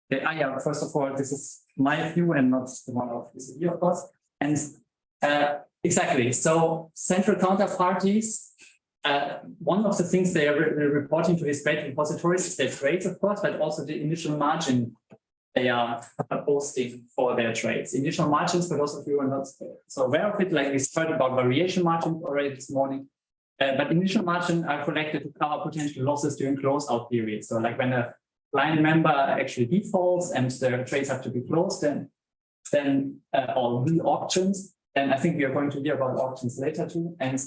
Yeah, first of all, this is my view and not the one of CCP, of course. And exactly, so central counterparties, one of the things they are reporting to these trade repositories is their trades, of course, but also the initial margin they are posting for their trades. Initial margins, but also if you are not so aware of it, like we heard about variation margin already this morning. But initial margin are collected to cover potential losses during closeout periods. So like when a client member actually defaults and the trades have to be closed, then or re-auctions, then I think we are going to hear about auctions later too. And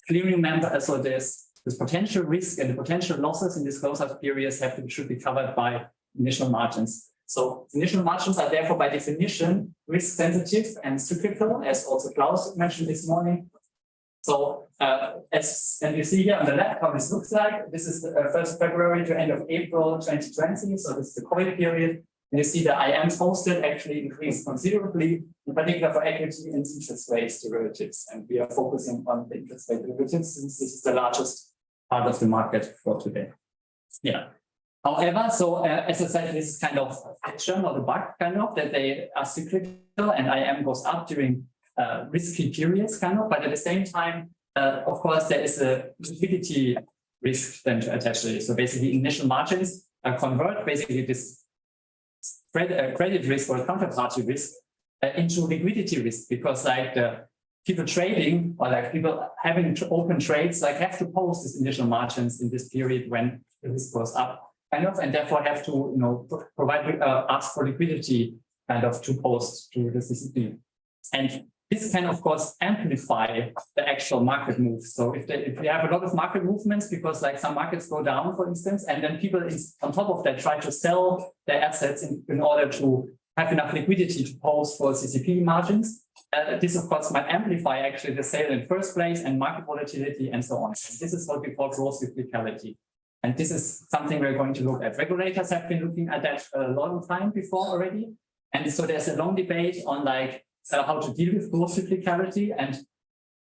clearing member, so this potential risk and the potential losses in these closeout periods should be covered by initial margins. So initial margins are therefore by definition risk sensitive and cyclical, as also Klaus mentioned this morning. So and you see here on the left how this looks like. This is the 1st February to end of April 2020. So this is the COVID period. And you see the IMs posted actually increased considerably, in particular for equity and interest rate derivatives. And we are focusing on the interest rate derivatives since this is the largest part of the market for today. Yeah. However, so as I said, this is kind of a fiction or the bug kind of that they are cyclical and IM goes up during risky periods kind of, but at the same time, of course, there is a liquidity risk then attached to it. So basically initial margins convert basically this credit risk or counterparty risk into liquidity risk, because like the people trading or like people having to open trades like have to post these initial margins in this period when the risk goes up kind of, and therefore have to provide ask for liquidity kind of to post to the CCP. And this can, of course, amplify the actual market moves. So if we have a lot of market movements, because like some markets go down, for instance, and then people on top of that try to sell their assets in order to have enough liquidity to post for CCP margins, this, of course, might amplify actually the sale in the first place and market volatility and so on. And this is what we call gross cyclicality. And this is something we're going to look at. Regulators have been looking at that a long time before already. And so there's a long debate on like how to deal with gross cyclicality, and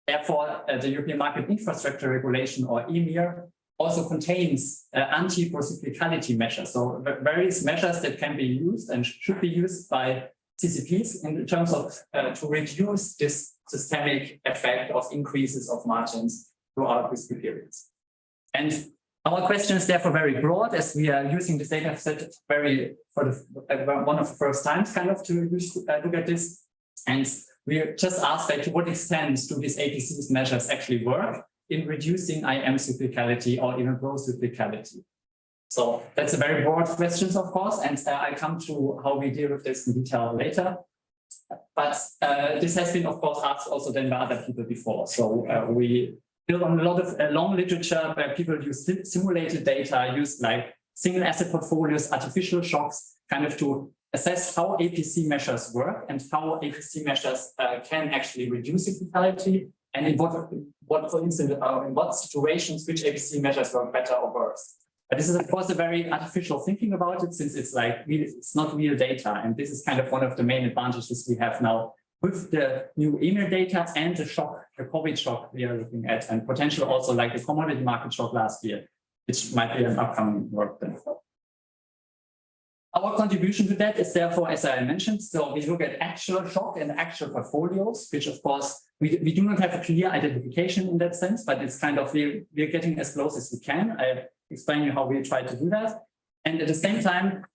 therefore the European Market Infrastructure Regulation, or EMIR, also contains anti-procyclicality measures. So various measures that can be used and should be used by CCPs in terms of to reduce this systemic effect of increases of margins throughout risky periods. And our question is therefore very broad, as we are using this data set one of the first times kind of to look at this. And we just asked like, to what extent do these APCs measures actually work in reducing IM cyclicality or even gross cyclicality? So that's a very broad question, of course, and I come to how we deal with this in detail later. But this has been, of course, asked also then by other people before. So we build on a lot of long literature where people use simulated data, use like single asset portfolios, artificial shocks, kind of to assess how APC measures work and how APC measures can actually reduce cyclicality, and in what for instance, in what situations which APC measures work better or worse. But this is, of course, a very artificial thinking about it, since it's like it's not real data, and this is kind of one of the main advantages we have now with the new EMIR data and the shock, the COVID shock we are looking at, and potential also like the commodity market shock last year, which might be an upcoming work then. Our contribution to that is therefore, as I mentioned, so we look at actual shock and actual portfolios, which of course, we do not have a clear identification in that sense, but it's kind of, we're getting as close as we can. I explain you how we try to do that. And at the same time,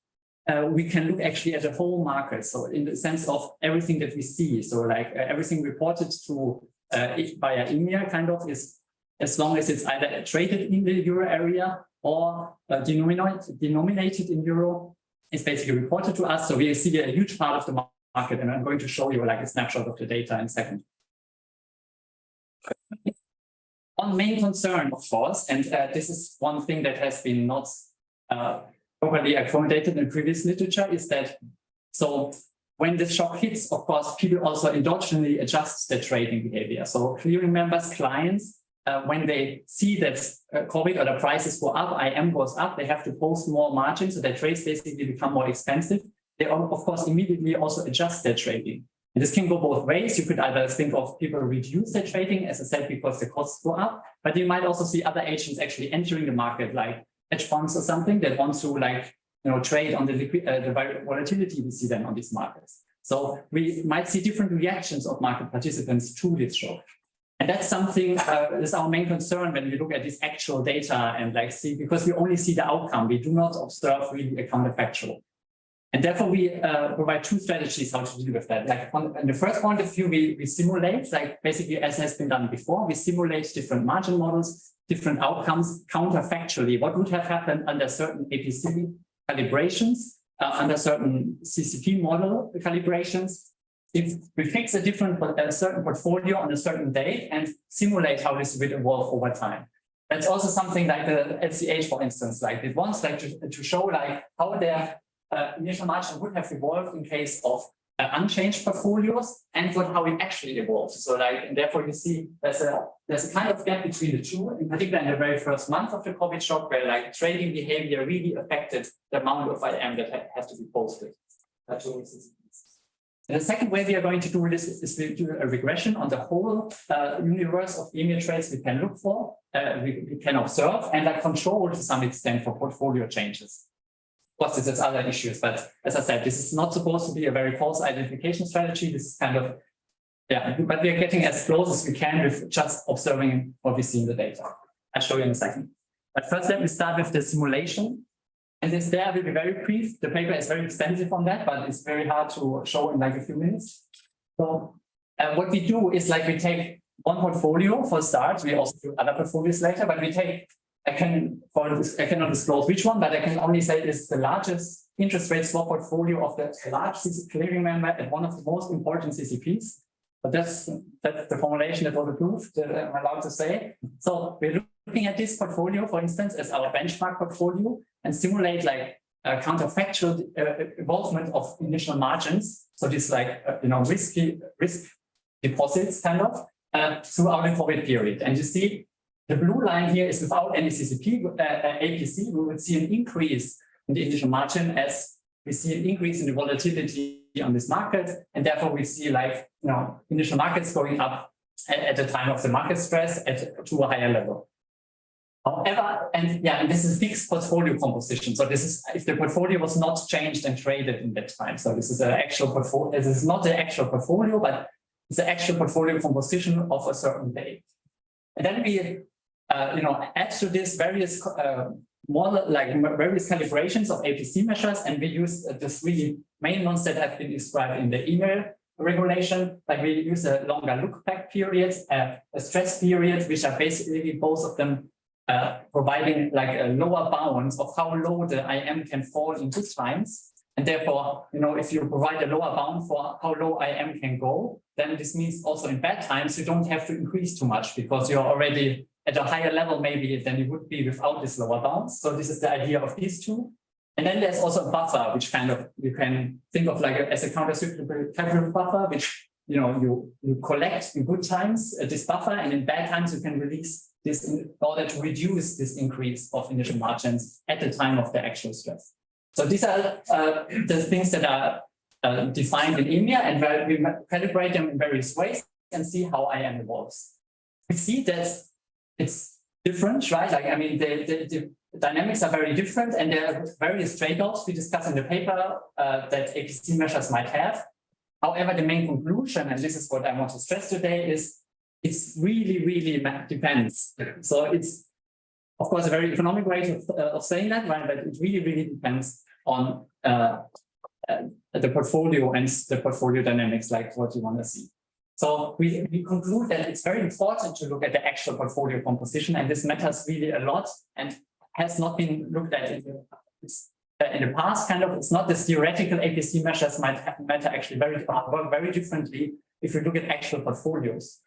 we can look actually at the whole market. So in the sense of everything that we see, so like everything reported to via EMIR kind of is, as long as it's either traded in the euro area or denominated in euro, is basically reported to us. So we see a huge part of the market, and I'm going to show you like a snapshot of the data in a second. One main concern, of course, and this is one thing that has been not properly accommodated in previous literature, is that so when this shock hits, of course, people also endogenously adjust their trading behavior. So clearing members, clients, when they see that COVID or the prices go up, IM goes up, they have to post more margins, so their trades basically become more expensive. They, of course, immediately also adjust their trading. And this can go both ways. You could either think of people reduce their trading, as I said, because the costs go up, but you might also see other agents actually entering the market, like hedge funds or something that want to like trade on the volatility we see then on these markets. So we might see different reactions of market participants to this shock. And that's something is our main concern when we look at this actual data and see, because we only see the outcome. We do not observe really a counterfactual. And therefore we provide two strategies how to deal with that. In the first point of view, we simulate, basically as has been done before, we simulate different margin models, different outcomes counterfactually. What would have happened under certain APC calibrations, under certain CCP model calibrations, if we fix a certain portfolio on a certain date and simulate how this will evolve over time. That's also something like the LCH, for instance, it wants to show how their initial margin would have evolved in case of unchanged portfolios and how it actually evolves. So and therefore you see there's a kind of gap between the two, in particular in the very first month of the COVID shock, where trading behavior really affected the amount of IM that has to be posted. And the second way we are going to do this is we do a regression on the whole universe of EMIR trades we can look for, we can observe, and control to some extent for portfolio changes. Of course, there's other issues, but as I said, this is not supposed to be a very false identification strategy. This is kind of, but we are getting as close as we can with just observing what we see in the data. I'll show you in a second. But first, let me start with the simulation. And this there will be very brief. The paper is very extensive on that, but it's very hard to show in a few minutes. So what we do is we take one portfolio for start. We also do other portfolios later, but we take, I cannot disclose which one, but I can only say it's the largest interest rate swap portfolio of the large clearing member at one of the most important CCPs. But that's the formulation that was approved, I'm allowed to say. So we're looking at this portfolio, for instance, as our benchmark portfolio and simulate a counterfactual involvement of initial margins. So this risk deposits throughout the COVID period. And you see the blue line here is without any CCP, APC, we would see an increase in the initial margin as we see an increase in the volatility on this market. And therefore we see initial markets going up at the time of the market stress to a higher level. However, and this is fixed portfolio composition. So this is if the portfolio was not changed and traded in that time. So this is an actual portfolio. This is not the actual portfolio, but it's the actual portfolio composition of a certain day. And then we, add to this various various calibrations of APC measures, and we use the three main ones that have been described in the email regulation. We use a longer look-back period, a stress period, which are basically both of them providing a lower bounds of how low the IM can fall in good times. And therefore, if you provide a lower bound for how low IM can go, then this means also in bad times, you don't have to increase too much because you're already at a higher level maybe than you would be without this lower bounds. So this is the idea of these two. And then there's also a buffer, which you can think of as a countercyclical capital buffer, which you collect in good times this buffer, and in bad times you can release this in order to reduce this increase of initial margins at the time of the actual stress. So these are the things that are defined in EMIR, and where we calibrate them in various ways and see how IM evolves. We see that it's different, right? The dynamics are very different, and there are various trade-offs we discuss in the paper that APC measures might have. However, the main conclusion, and this is what I want to stress today, is it's really, really depends. So it's, of course, a very economic way of saying that, right? But it really, really depends on the portfolio and the portfolio dynamics, like what you want to see. So we conclude that it's very important to look at the actual portfolio composition, and this matters really a lot and has not been looked at in the past. It's not the theoretical APC measures might matter actually work very differently if you look at actual portfolios.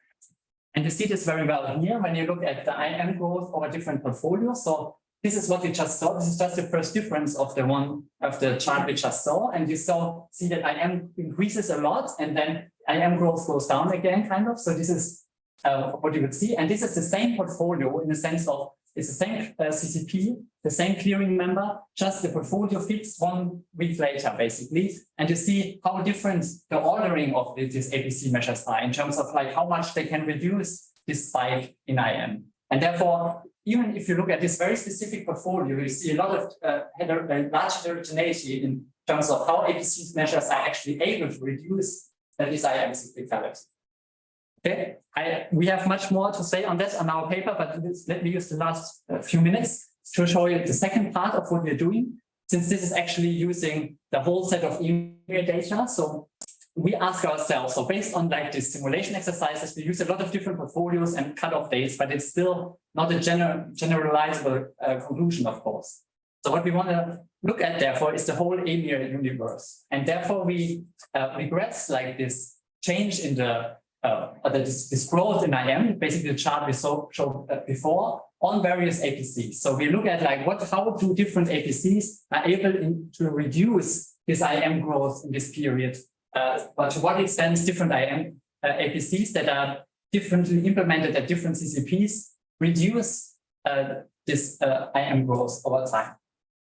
And you see this very well here when you look at the IM growth over different portfolios. So this is what we just saw. This is just the first difference of the chart we just saw. And you see that IM increases a lot, and then IM growth goes down again, So this is what you would see. And this is the same portfolio in the sense of it's the same CCP, the same clearing member, just the portfolio fixed 1 week later, basically. And you see how different the ordering of these APC measures are in terms of how much they can reduce this spike in IM. And therefore, even if you look at this very specific portfolio, you see a lot of large heterogeneity in terms of how APC measures are actually able to reduce this IM cyclicality. Okay, we have much more to say on that on our paper, but let me use the last few minutes to show you the second part of what we're doing, since this is actually using the whole set of email data. So we ask ourselves, so based on like these simulation exercises, we use a lot of different portfolios and cutoff dates, but it's still not a generalizable conclusion, of course. So what we want to look at, therefore, is the whole EMIR universe. And therefore, we regress like this change in this growth in IM, basically the chart we showed before, on various APCs. So we look at like how do different APCs are able to reduce this IM growth in this period, but to what extent different IM APCs that are differently implemented at different CCPs reduce this IM growth over time.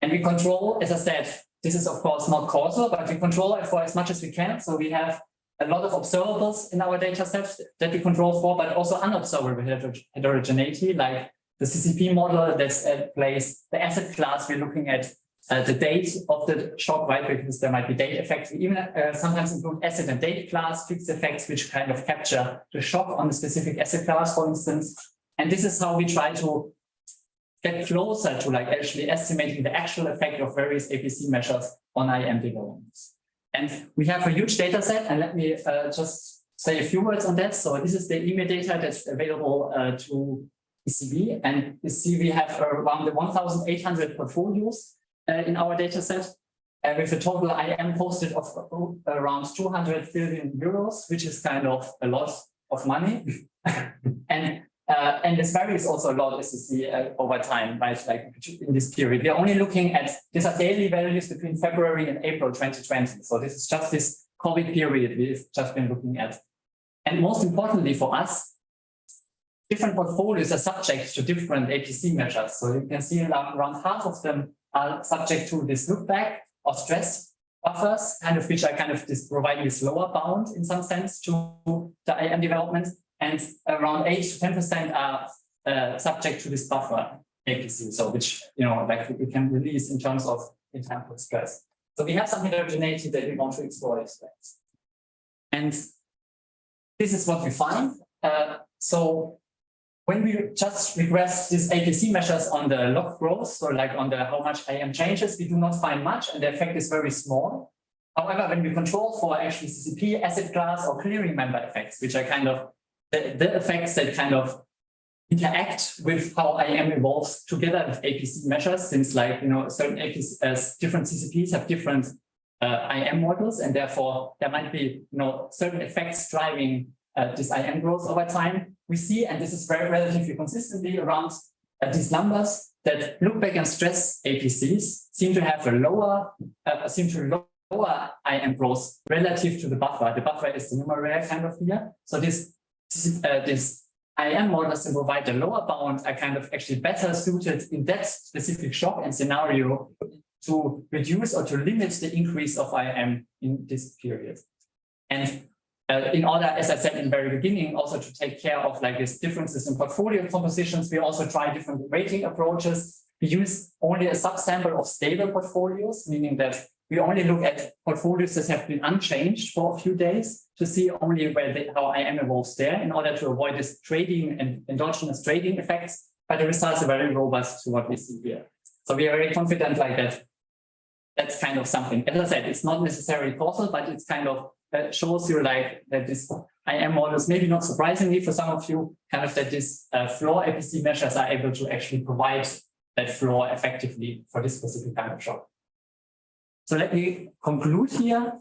And we control, as I said, this is of course not causal, but we control it for as much as we can. So we have a lot of observables in our data sets that we control for, but also unobservable heterogeneity, like the CCP model that's at place, the asset class we're looking at, the date of the shock, right? Because there might be date effects. We even sometimes include asset and date class fixed effects, which kind of capture the shock on the specific asset class, for instance. And this is how we try to get closer to like actually estimating the actual effect of various APC measures on IM developments. And we have a huge data set, and let me just say a few words on that. So this is the email data that's available to ECB, and you see we have around 1,800 portfolios in our data set, with a total IM posted of around 200 billion euros, which is kind of a lot of money. And this varies also a lot, as you see over time, right? Like in this period, we're only looking at, these are daily values between February and April 2020. So this is just this COVID period we've just been looking at. And most importantly for us, different portfolios are subject to different APC measures. So you can see around half of them are subject to this look back or stress buffers, kind of which are kind of providing this lower bound in some sense to the IM development. And around 8 to 10% are subject to this buffer APC, so which, you know, like we can release in terms of input stress. So we have some heterogeneity that we want to explore this way. And this is what we find. So when we just regress these APC measures on the log growth, so like on the how much IM changes, we do not find much, and the effect is very small. However, when we control for actually CCP, asset class, or clearing member effects, which are kind of the effects that kind of interact with how IM evolves together with APC measures, since like, you know, certain APCs, different CCPs have different IM models, and therefore there might be, you know, certain effects driving this IM growth over time. We see, and this is very relatively consistently around these numbers, that look back and stress APCs seem to have a lower, lower IM growth relative to the buffer. The buffer is the numeraire kind of here. So this IM models that provide a lower bound are kind of actually better suited in that specific shock and scenario to reduce or to limit the increase of IM in this period. And in order, as I said in the very beginning, also to take care of like these differences in portfolio compositions, we also try different rating approaches. We use only a subsample of stable portfolios, meaning that we only look at portfolios that have been unchanged for a few days to see only how IM evolves there in order to avoid this trading and endogenous trading effects. But the results are very robust to what we see here. So we are very confident like that. That's kind of something. As I said, it's not necessarily causal, but it's kind of shows you like that this IM models, maybe not surprisingly for some of you, kind of that this floor APC measures are able to actually provide that floor effectively for this specific kind of shock. So let me conclude here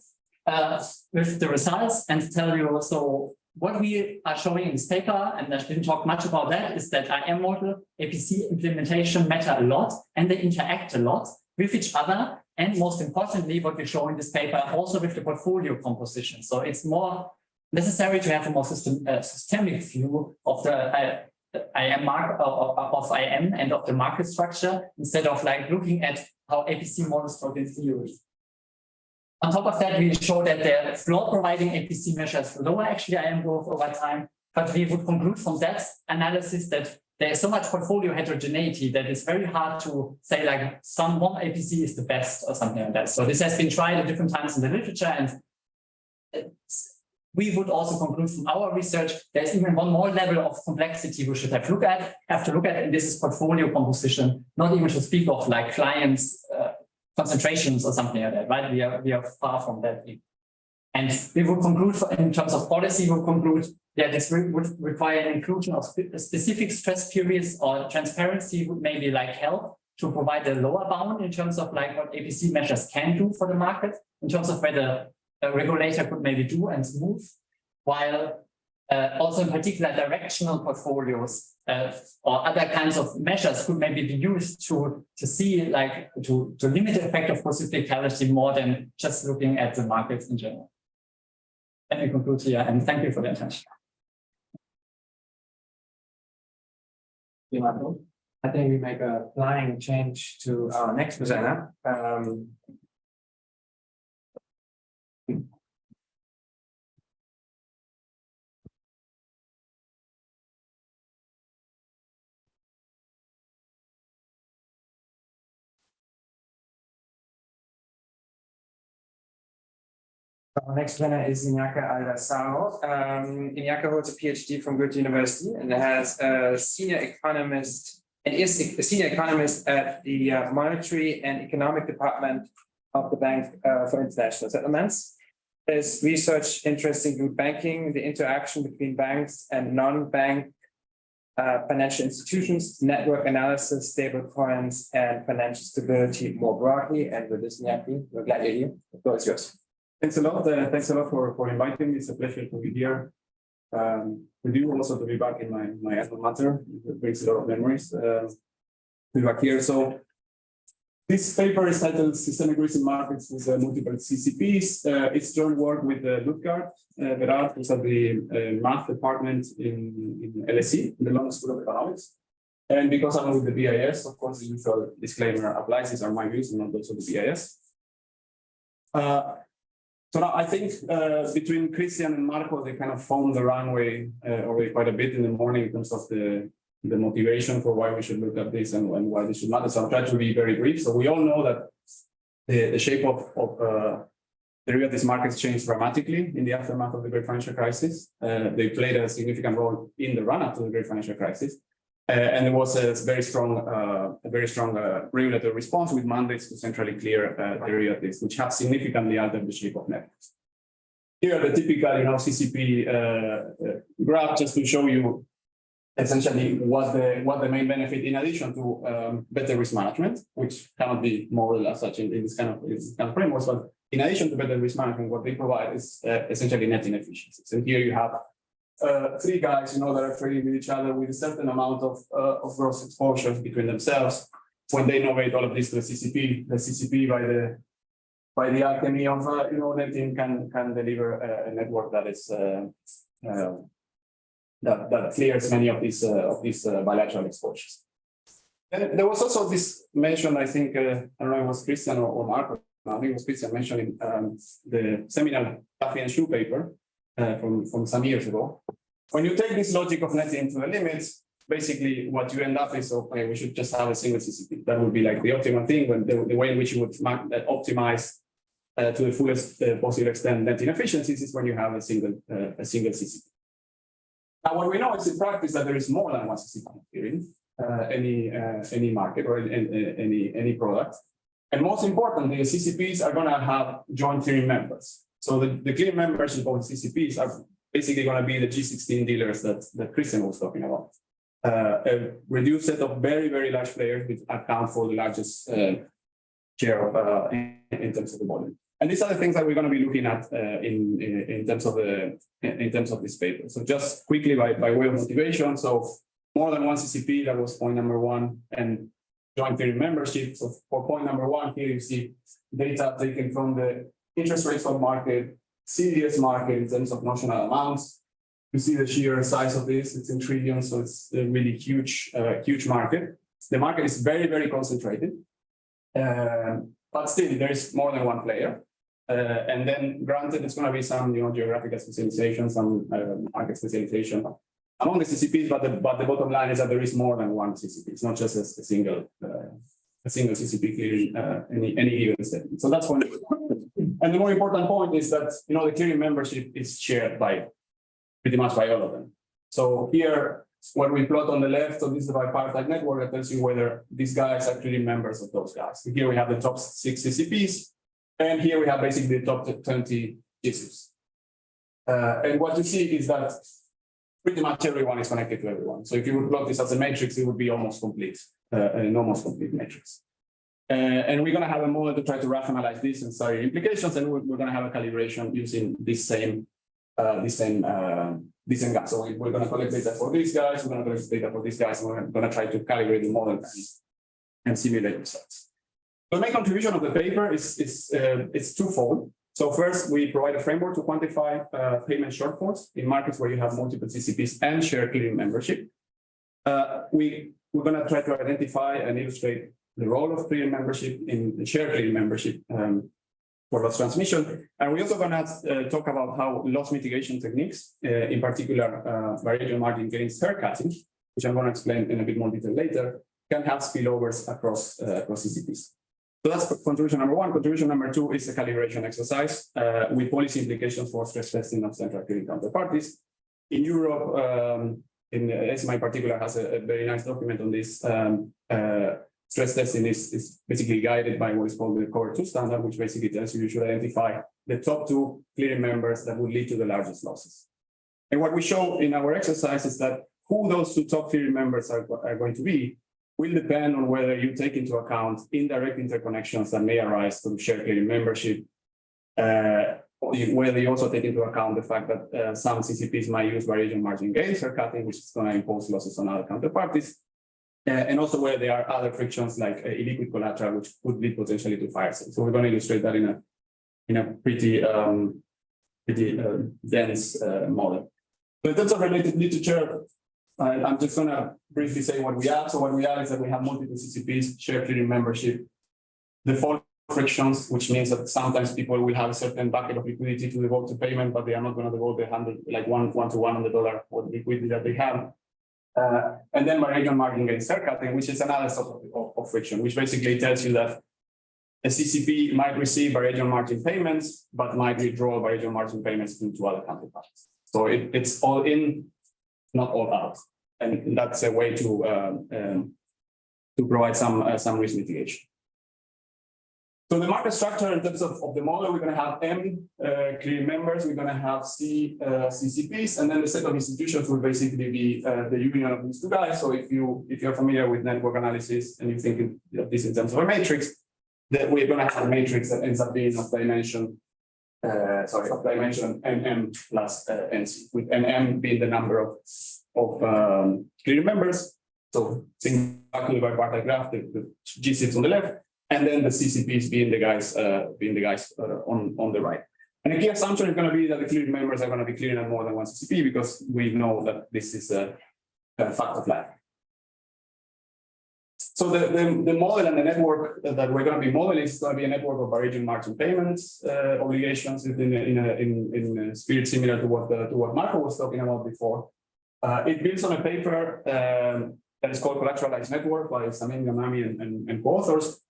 with the results and tell you also what we are showing in this paper, and I didn't talk much about that, is that IM model APC implementation matter a lot, and they interact a lot with each other. And most importantly, what we show in this paper also with the portfolio composition. So it's more necessary to have a more systemic view of the IM market of IM and of the market structure, instead of like looking at how APC models work in theory. On top of that, we show that the floor providing APC measures lower actually IM growth over time, but we would conclude from that analysis that there's so much portfolio heterogeneity that it's very hard to say like one APC is the best or something like that. So this has been tried at different times in the literature, and we would also conclude from our research there's even one more level of complexity we should have to look at, and this is portfolio composition, not even to speak of like clients concentrations or something like that, right? We are far from that. And we would conclude in terms of policy, we'll conclude that this would require an inclusion of specific stress periods, or transparency would maybe like help to provide a lower bound in terms of like what APC measures can do for the market, in terms of whether a regulator could maybe do and smooth, while also in particular directional portfolios or other kinds of measures could maybe be used to see like to limit the effect of procyclicality more than just looking at the markets in general. Let me conclude here, and thank you for the attention. I think we make a flying change to our next presenter. Our next presenter is Iñaki Aldasoro. Iñaki holds a PhD from Warwick University and has a senior economist and is a senior economist at the Monetary and Economic Department of the Bank for International Settlements. His research interests include banking, the interaction between banks and non-bank financial institutions, network analysis, stablecoins, and financial stability more broadly. And with this, Iñaki, we're glad you're here. The floor is yours. Thanks a lot. Thanks a lot for inviting me. It's a pleasure to be here. With you, also to be back in my alma mater. It brings a lot of memories to be back here. So this paper is titled Systemic Risk in Markets with Multiple CCPs. It's joint work with Ludgard Berard, who's at the math department in LSE, in the London School of Economics. And because I'm with the BIS, of course, the usual disclaimer applies. These are my views and not those of the BIS. So now I think between Christian and Marco, they kind of found the runway already quite a bit in the morning in terms of the motivation for why we should look at this and why this should matter. So I'll try to be very brief. So we all know that the shape of the derivatives markets changed dramatically in the aftermath of the Great Financial Crisis. They played a significant role in the run-up to the Great Financial Crisis. And there was a very strong regulatory response with mandates to centrally clear derivatives, which have significantly altered the shape of networks. Here are the typical, CCP graph, just to show you essentially what the main benefit, in addition to better risk management, which cannot be modeled as such in this kind of frameworks, but in addition to better risk management, what they provide is essentially net inefficiencies. And here you have three guys, that are trading with each other with a certain amount of gross exposures between themselves. When they innovate all of this to the CCP by the alchemy of netting can deliver a network that is that clears many of these bilateral exposures. And there was also this mention, I think, I don't know if it was Christian or Marco, I think it was Christian mentioning the seminal Duffy and Zhou paper from some years ago. When you take this logic of netting to the limits, basically what you end up is, okay, we should just have a single CCP. That would be like the optimal thing, when the way in which you would optimize to the fullest possible extent net inefficiencies is when you have a single CCP. Now, what we know is in practice that there is more than one CCP in any market or any product. And most importantly, the CCPs are going to have joint clearing members. So the clearing members of both CCPs are basically going to be the G16 dealers that Christian was talking about. A reduced set of very, very large players which account for the largest share of in terms of the volume. And these are the things that we're going to be looking at in terms of this paper. So just quickly by way of motivation. So more than one CCP, that was point number one, and joint clearing membership. So for point number one, here you see data taken from the interest rate swap market, CDS market in terms of notional amounts. You see the sheer size of this, it's in trillions, so it's a really huge market. The market is very, very concentrated, but still there is more than one player. And then granted, it's going to be some geographical specialization, some market specialization. among the CCPs, but the bottom line is that there is more than one CCP. It's not just a single CCP clearing any given statement. So that's one. And the more important point is that the clearing membership is shared by pretty much by all of them. So here, when we plot on the left, so this is the bipartite network that tells you whether these guys are clearing members of those guys. So here we have the top 6 CCPs, and here we have basically the top 20 GSIPs. And what you see is that pretty much everyone is connected to everyone. So if you would plot this as a matrix, it would be almost complete, an almost complete matrix. And we're going to have a model to try to rationalize this and study implications, and we're going to have a calibration using this same guy. So we're going to collect data for these guys, we're going to collect data for these guys, and we're going to try to calibrate the model and simulate results. The main contribution of the paper is twofold. So first, we provide a framework to quantify payment shortfalls in markets where you have multiple CCPs and shared clearing membership. We're going to try to identify and illustrate the role of clearing membership in the shared clearing membership for loss transmission. And we're also going to talk about how loss mitigation techniques, in particular variable margin gains haircutting, which I'm going to explain in a bit more detail later, can have spillovers across CCPs. So that's contribution number one. Contribution number two is a calibration exercise with policy implications for stress testing of central clearing counterparties. In Europe, ESMA in particular has a very nice document on this. Stress testing is basically guided by what is called the Core 2 standard, which basically tells you should identify the top 2 clearing members that would lead to the largest losses. And what we show in our exercise is that who those 2 top clearing members are going to be will depend on whether you take into account indirect interconnections that may arise from shared clearing membership, whether you also take into account the fact that some CCPs might use variation margin gains or cutting, which is going to impose losses on other counterparties, and also where there are other frictions like illiquid collateral, which could lead potentially to fire sales. So we're going to illustrate that in a pretty dense model. So in terms of related literature, I'm just going to briefly say what we have. So what we have is that we have multiple CCPs, shared clearing membership, default frictions, which means that sometimes people will have a certain bucket of liquidity to devote to payment, but they are not going to devote the 100, like one to one on the dollar or the liquidity that they have. And then variation margin gains haircutting, which is another sort of friction, which basically tells you that a CCP might receive variation margin payments, but might withdraw variation margin payments into other counterparties. So it's all in, not all out. And that's a way to provide some risk mitigation. So the market structure in terms of the model, we're going to have M clearing members, we're going to have C CCPs, and then the set of institutions will basically be the union of these 2 guys. So if you're familiar with network analysis and you think of this in terms of a matrix, that we're going to have a matrix that ends up being of dimension MM plus NC, with NM being the number of clearing members. So think back to the bipartite graph, the GSIPs on the left, and then the CCPs being the guys on the right. And a key assumption is going to be that the clearing members are going to be clearing at more than one CCP, because we know that this is a fact of life. So the model and the network that we're going to be modeling is going to be a network of variation margin payments obligations in a spirit similar to what Marco was talking about before. It builds on a paper that is called Collateralized Network by Samin Ghamami and co-authors,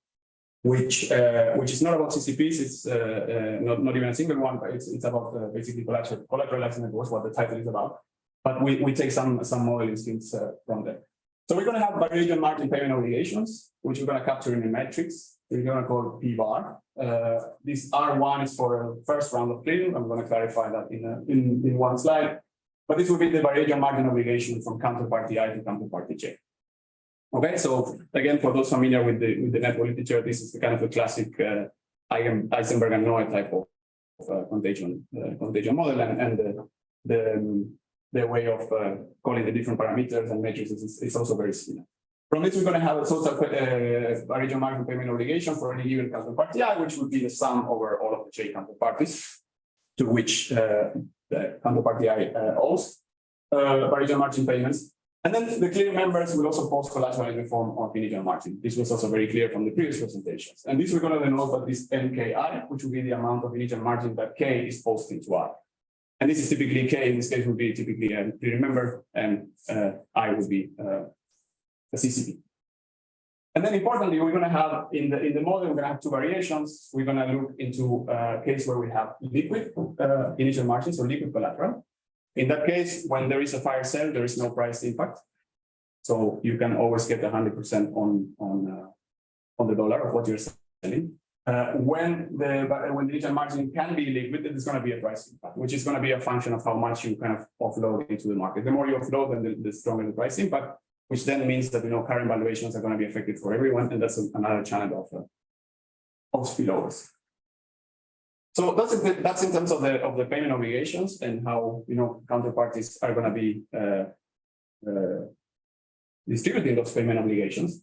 which is not about CCPs. It's not even a single one, but it's about basically collateralized networks, what the title is about. But we take some modeling schemes from there. So we're going to have variation margin payment obligations, which we're going to capture in a matrix. We're going to call P bar. This R1 is for a first round of clearing. I'm going to clarify that in one slide. But this will be the variation margin obligation from counterparty I to counterparty J. Okay, so again, for those familiar with the network literature, this is the kind of a classic Eisenberg and Noe type of contagion model, and the way of calling the different parameters and matrices is also very similar. From this, we're going to have a total variation margin payment obligation for any given counterparty I, which would be the sum over all of the J counterparties to which the counterparty I owes variation margin payments. And then the clearing members will also post collateral in the form of initial margin. This was also very clear from the previous presentations. And this we're going to denote by this NKI, which will be the amount of initial margin that K is posting to I. And this is typically K, in this case would be typically a clearing member, and I would be a CCP. And then importantly, we're going to have in the model, we're going to have two variations. We're going to look into a case where we have liquid initial margins or liquid collateral. In that case, when there is a fire sale, there is no price impact. So you can always get 100% on the dollar of what you're selling. When the initial margin can be liquid, there's going to be a price impact, which is going to be a function of how much you kind of offload into the market. The more you offload, then the stronger the price impact, which then means that current valuations are going to be affected for everyone, and that's another channel of spillovers. So that's in terms of the payment obligations and how counterparties are going to be distributing those payment obligations.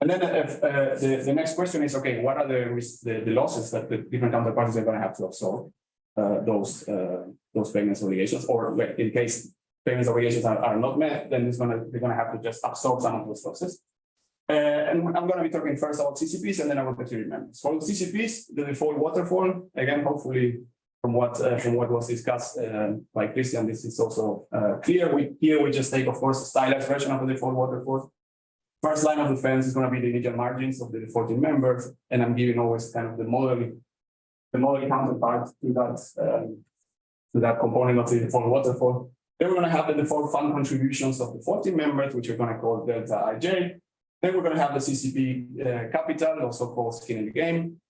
And then the next question is, okay, what are the losses that the different counterparties are going to have to absorb those payments obligations, or in case payments obligations are not met, then they're going to have to just absorb some of those losses. And I'm going to be talking first about CCPs and then about the clearing members. For the CCPs, the default waterfall, again, hopefully from what was discussed by Christian, this is also clear. Here we just take, of course, a stylized version of the default waterfall. First line of defense is going to be the initial margins of the defaulting members, and I'm giving always kind of the model counterpart to that component of the default waterfall. Then we're going to have the default fund contributions of the 14 members, which we're going to call delta IJ. Then we're going to have the CCP capital, also called skin in the game.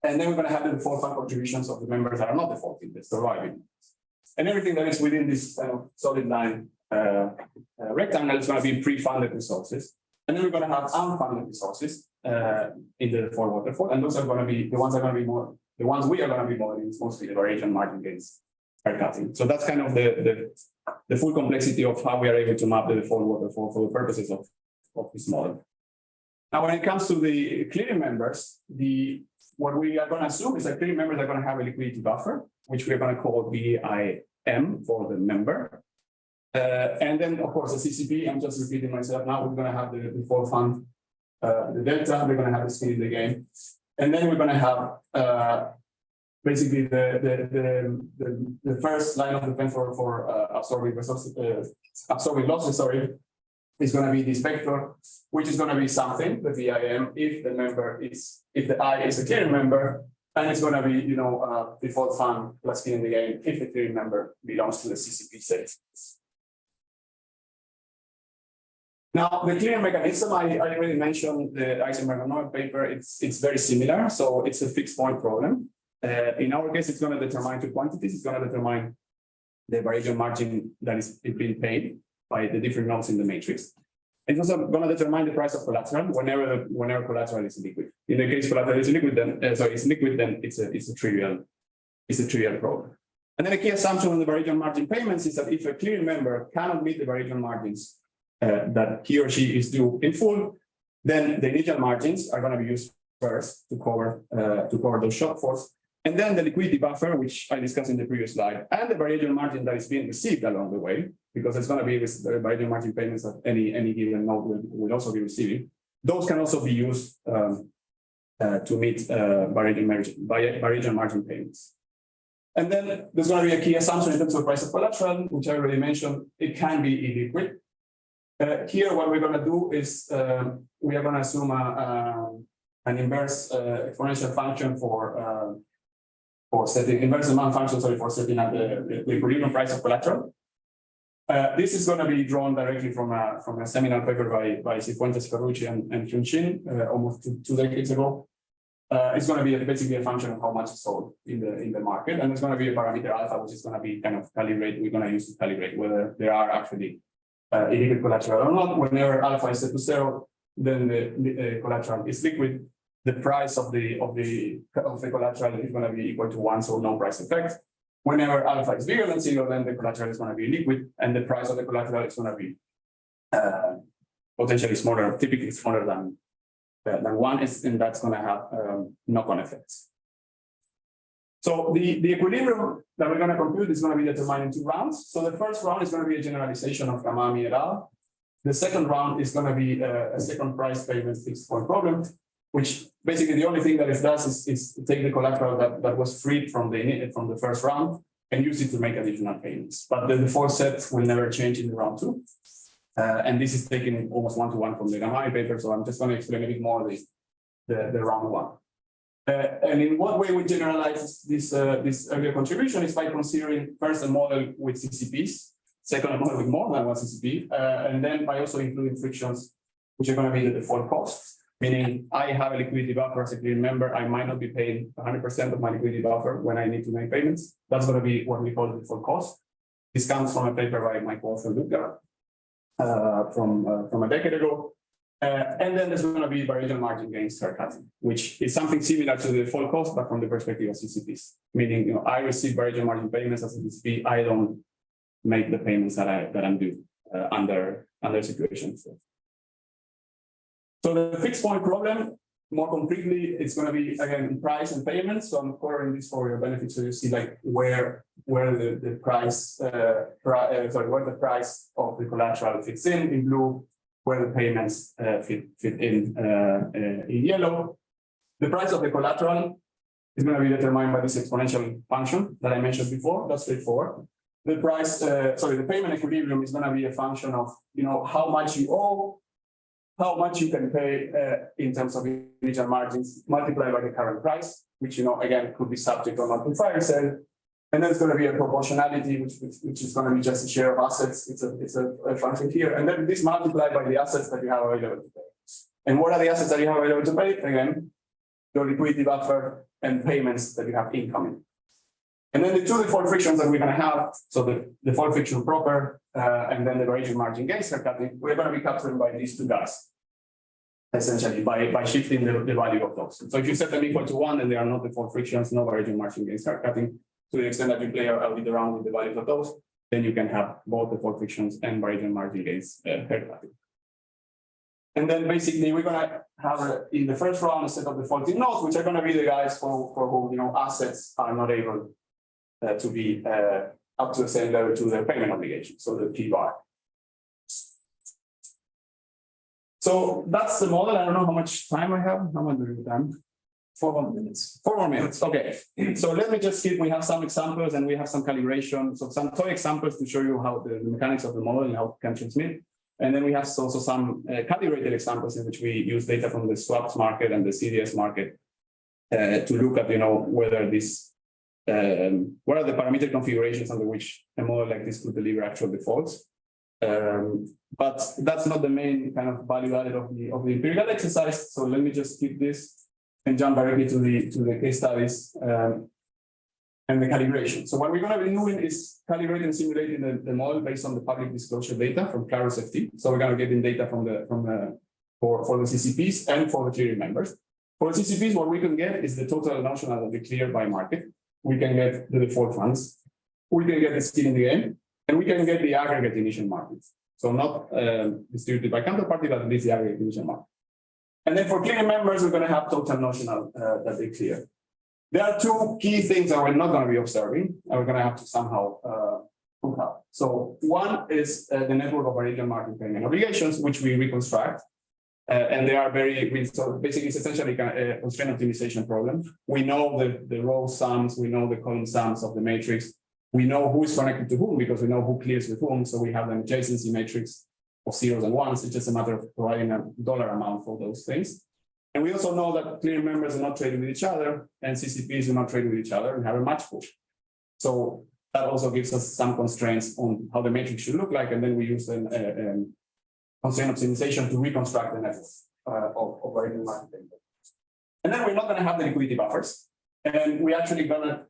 And then we're going to have the default fund contributions of the members that are not defaulting, the surviving. And everything that is within this solid line rectangle is going to be pre-funded resources. And then we're going to have unfunded resources in the default waterfall. And those are going to be the ones we are going to be modeling is mostly the variation margin gains are cutting. So that's kind of the full complexity of how we are able to map the default waterfall for the purposes of this model. Now, when it comes to the clearing members, what we are going to assume is that clearing members are going to have a liquidity buffer, which we are going to call BIM for the member. And then, of course, the CCP, I'm just repeating myself now, we're going to have the default fund, the delta, we're going to have the skin in the game. And then we're going to have basically the first line of defense for absorbing losses, sorry, is going to be this vector, which is going to be something, the VIM, if the I is a clearing member, and it's going to be, default fund plus skin in the game if the clearing member belongs to the CCP set. Now, the clearing mechanism, I already mentioned the Eisenberg paper. It's very similar, so it's a fixed point problem. In our case, it's going to determine two quantities. It's going to determine the variation margin that is being paid by the different nodes in the matrix. It's also going to determine the price of collateral whenever collateral is liquid. In the case collateral is liquid, then it's a trivial problem. And then a key assumption on the variation margin payments is that if a clearing member cannot meet the variation margins that he or she is due in full, then the initial margins are going to be used first to cover those shortfalls. And then the liquidity buffer, which I discussed in the previous slide, and the variation margin that is being received along the way, because it's going to be the variation margin payments that any given node will also be receiving. Those can also be used to meet variation margin payments. And then there's going to be a key assumption in terms of price of collateral, which I already mentioned. It can be illiquid. Here, what we're going to do is we are going to assume an inverse exponential function for setting inverse demand function, for setting up the equilibrium price of collateral. This is going to be drawn directly from a seminal paper by Cifuentes, Ferrucci, and Hyun-Shin almost two decades ago. It's going to be basically a function of how much is sold in the market, and there's going to be a parameter alpha, which is going to be kind of calibrate. We're going to use to calibrate whether there are actually illiquid collateral or not. Whenever alpha is set to 0, then the collateral is liquid. The price of the collateral is going to be equal to 1, so no price effect. Whenever alpha is bigger than 0, then the collateral is going to be liquid, and the price of the collateral is going to be potentially smaller, typically smaller than 1, and that's going to have knock-on effects. So the equilibrium that we're going to compute is going to be determined in 2 rounds. So the first round is going to be a generalization of Kamami et al. The second round is going to be a second price payment fixed point problem, which basically the only thing that it does is take the collateral that was freed from the first round and use it to make additional payments. But the default set will never change in the round two. And this is taken almost one-to-one from the Gamay paper. So I'm just going to explain a bit more the round one. And in what way we generalize this earlier contribution is by considering first a model with CCPs, second a model with more than one CCP, and then by also including frictions, which are going to be the default costs. Meaning I have a liquidity buffer as a clearing member, I might not be paying 100% of my liquidity buffer when I need to make payments. That's going to be what we call the default cost. This comes from a paper by my co-author Luca from a decade ago. And then there's going to be variable margin gains haircutting, which is something similar to the default cost, but from the perspective of CCPs. Meaning, I receive variable margin payments as a CCP, I don't make the payments that I'm due under situations. So the fixed point problem, more concretely, it's going to be again price and payments. So I'm covering this for your benefit, so you see like where the price, where the price of the collateral fits in blue, where the payments fit in yellow. The price of the collateral is going to be determined by this exponential function that I mentioned before. That's straightforward. The price, the payment equilibrium is going to be a function of how much you owe, how much you can pay in terms of initial margins multiplied by the current price, which again could be subject to a multiplier cell. And then it's going to be a proportionality, which is going to be just a share of assets. It's a function here. And then this multiplied by the assets that you have available to pay. And what are the assets that you have available to pay? Again, your liquidity buffer and payments that you have incoming. And then the two default frictions that we're going to have, so the default friction proper, and then the variable margin gains haircutting, we're going to be capturing by these two guys, essentially by shifting the value of those. So if you set them equal to 1 and there are no default frictions, no variable margin gains haircutting, to the extent that you play a bit around with the values of those, then you can have both default frictions and variable margin gains haircutting. And then basically we're going to have in the first round a set of defaulting nodes, which are going to be the guys for whom assets are not able to be up to the same level to their payment obligation, so the P bar. So that's the model. I don't know how much time I have. How much do you have? 4 more minutes. 4 more minutes. Okay. So let me just skip. We have some examples and we have some calibration. So some toy examples to show you how the mechanics of the model and how it can transmit. And then we have also some calibrated examples in which we use data from the swaps market and the CDS market to look at whether this what are the parameter configurations under which a model like this could deliver actual defaults. But that's not the main kind of value added of the empirical exercise. So let me just skip this and jump directly to the case studies and the calibration. So what we're going to be doing is calibrating and simulating the model based on the public disclosure data from Clarus FT. So we're going to get in data for the CCPs and for the clearing members. For the CCPs, what we can get is the total notional that we clear by market. We can get the default funds, we can get the skin in the game, and we can get the aggregate initial markets. So not distributed by counterparty, but at least the aggregate initial market. And then for clearing members, we're going to have total notional that they clear. There are two key things that we're not going to be observing, and we're going to have to somehow hook up. So one is the network of variable margin payment obligations, which we reconstruct. And they are so basically it's essentially a constraint optimization problem. We know the row sums, we know the column sums of the matrix. We know who is connected to whom because we know who clears with whom. So we have an adjacency matrix of zeros and ones. It's just a matter of providing a dollar amount for those things. And we also know that clearing members are not trading with each other and CCPs are not trading with each other and have a match push. So that also gives us some constraints on how the matrix should look like. And then we use constraint optimization to reconstruct the network of variable margin payment. And then we're not going to have the liquidity buffers. And we're actually going to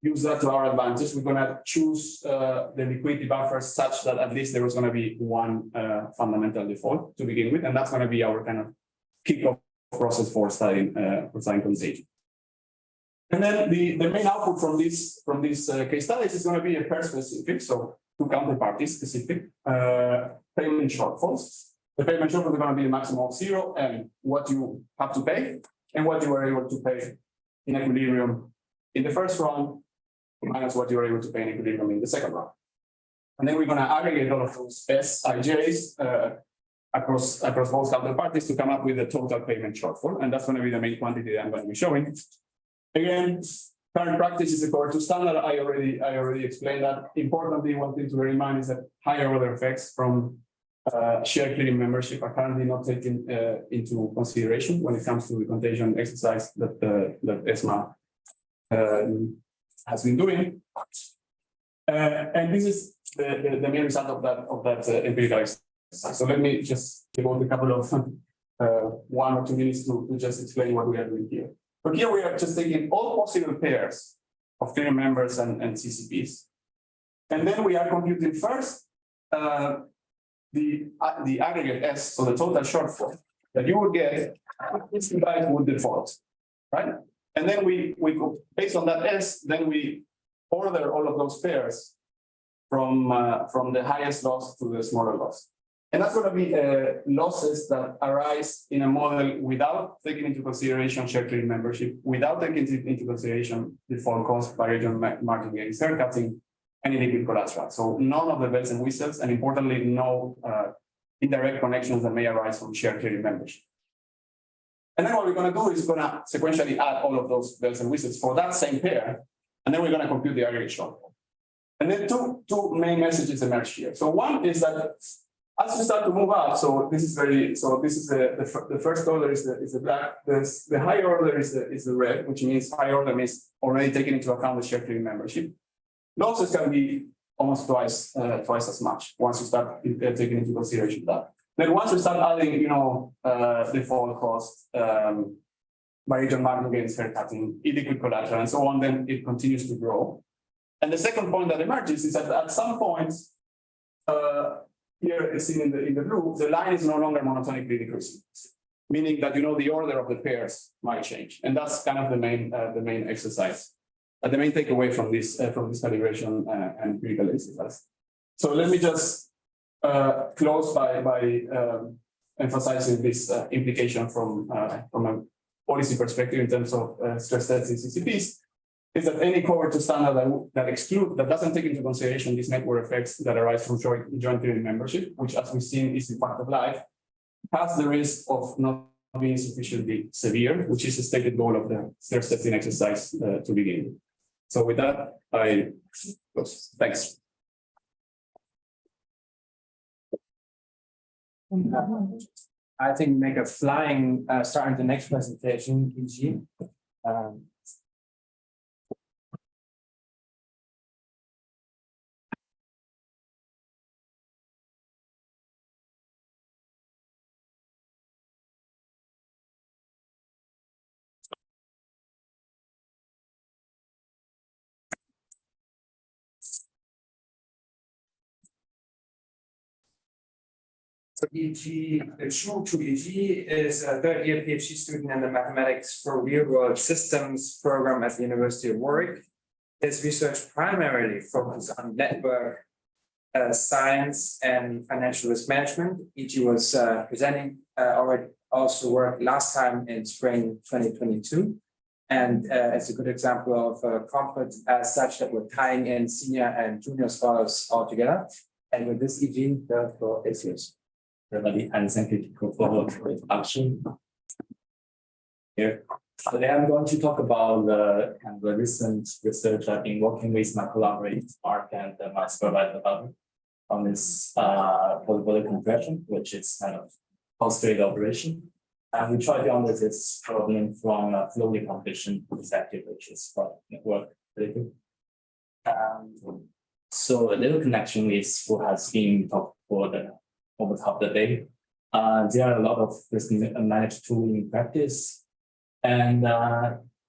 use that to our advantage. We're going to choose the liquidity buffers such that at least there was going to be one fundamental default to begin with. And that's going to be our kind of kickoff process for studying contagion. And then the main output from these case studies is going to be a pair specific, so two counterparties specific payment shortfalls. The payment shortfalls are going to be a maximum of 0 and what you have to pay and what you were able to pay in equilibrium in the first round minus what you were able to pay in equilibrium in the second round. And then we're going to aggregate all of those SIJs across both counterparties to come up with the total payment shortfall. And that's going to be the main quantity that I'm going to be showing. Again, Current practice is according to standard. I already explained that. Importantly, one thing to bear in mind is that higher order effects from share clearing membership are currently not taken into consideration when it comes to the contagion exercise that ESMA has been doing. And this is the main result of that empirical exercise. So let me just devote a couple of 1 or 2 minutes to just explain what we are doing here. But here we are just taking all possible pairs of clearing members and CCPs. And then we are computing first the aggregate S, so the total shortfall that you would get if you guys would default, right? And then we go based on that S, then we order all of those pairs from the highest loss to the smaller loss. And that's going to be losses that arise in a model without taking into consideration share clearing membership, without taking into consideration default cost, variation margin gains, haircutting, any liquid collateral. So none of the bells and whistles, and importantly, no indirect connections that may arise from share clearing membership. And then what we're going to do is going to sequentially add all of those bells and whistles for that same pair, and then we're going to compute the aggregate shortfall. And then two main messages emerge here. So one is that as you start to move up, this is the first order is the black. The higher order is the red, which means higher order means already taking into account the share clearing membership. Losses can be almost twice as much once you start taking into consideration that. Then once you start adding, default cost, variation margin gains, haircutting, illiquid collateral, and so on, then it continues to grow. And the second point that emerges is that at some point, here is seen in the blue, the line is no longer monotonically decreasing, meaning that the order of the pairs might change, and that's kind of the main exercise, the main takeaway from this calibration and empirical exercise. So let me just close by emphasizing this implication from a policy perspective in terms of stress testing CCPs. Is that any cover to standard that doesn't take into consideration these network effects that arise from joint clearing membership, which as we've seen is in part of life, has the risk of not being sufficiently severe, which is the stated goal of the stress testing exercise to begin with. So with that, I close. Thanks. I think make a flying start in the next presentation, Yijie. So Yijie Zhou is a third-year PhD student in the Mathematics for Real-World Systems program at the University of Warwick. His research primarily focuses on network science and financial risk management. Yijie was presenting already also worked last time in spring 2022. And it's a good example of a conference as such that we're tying in senior and junior scholars all together. And with this, Yijie, the floor is yours. Everybody, and thank you for the introduction. Here, today I'm going to talk about the recent research I've been working with my collaborators, Mark and my supervisor on this portfolio compression, which is kind of post-trade operation. And we try to understand this problem from a flow recomposition perspective, which is for network related. So a little connection is what has been talked for the over top of the day. There are a lot of risk managed tools in practice. And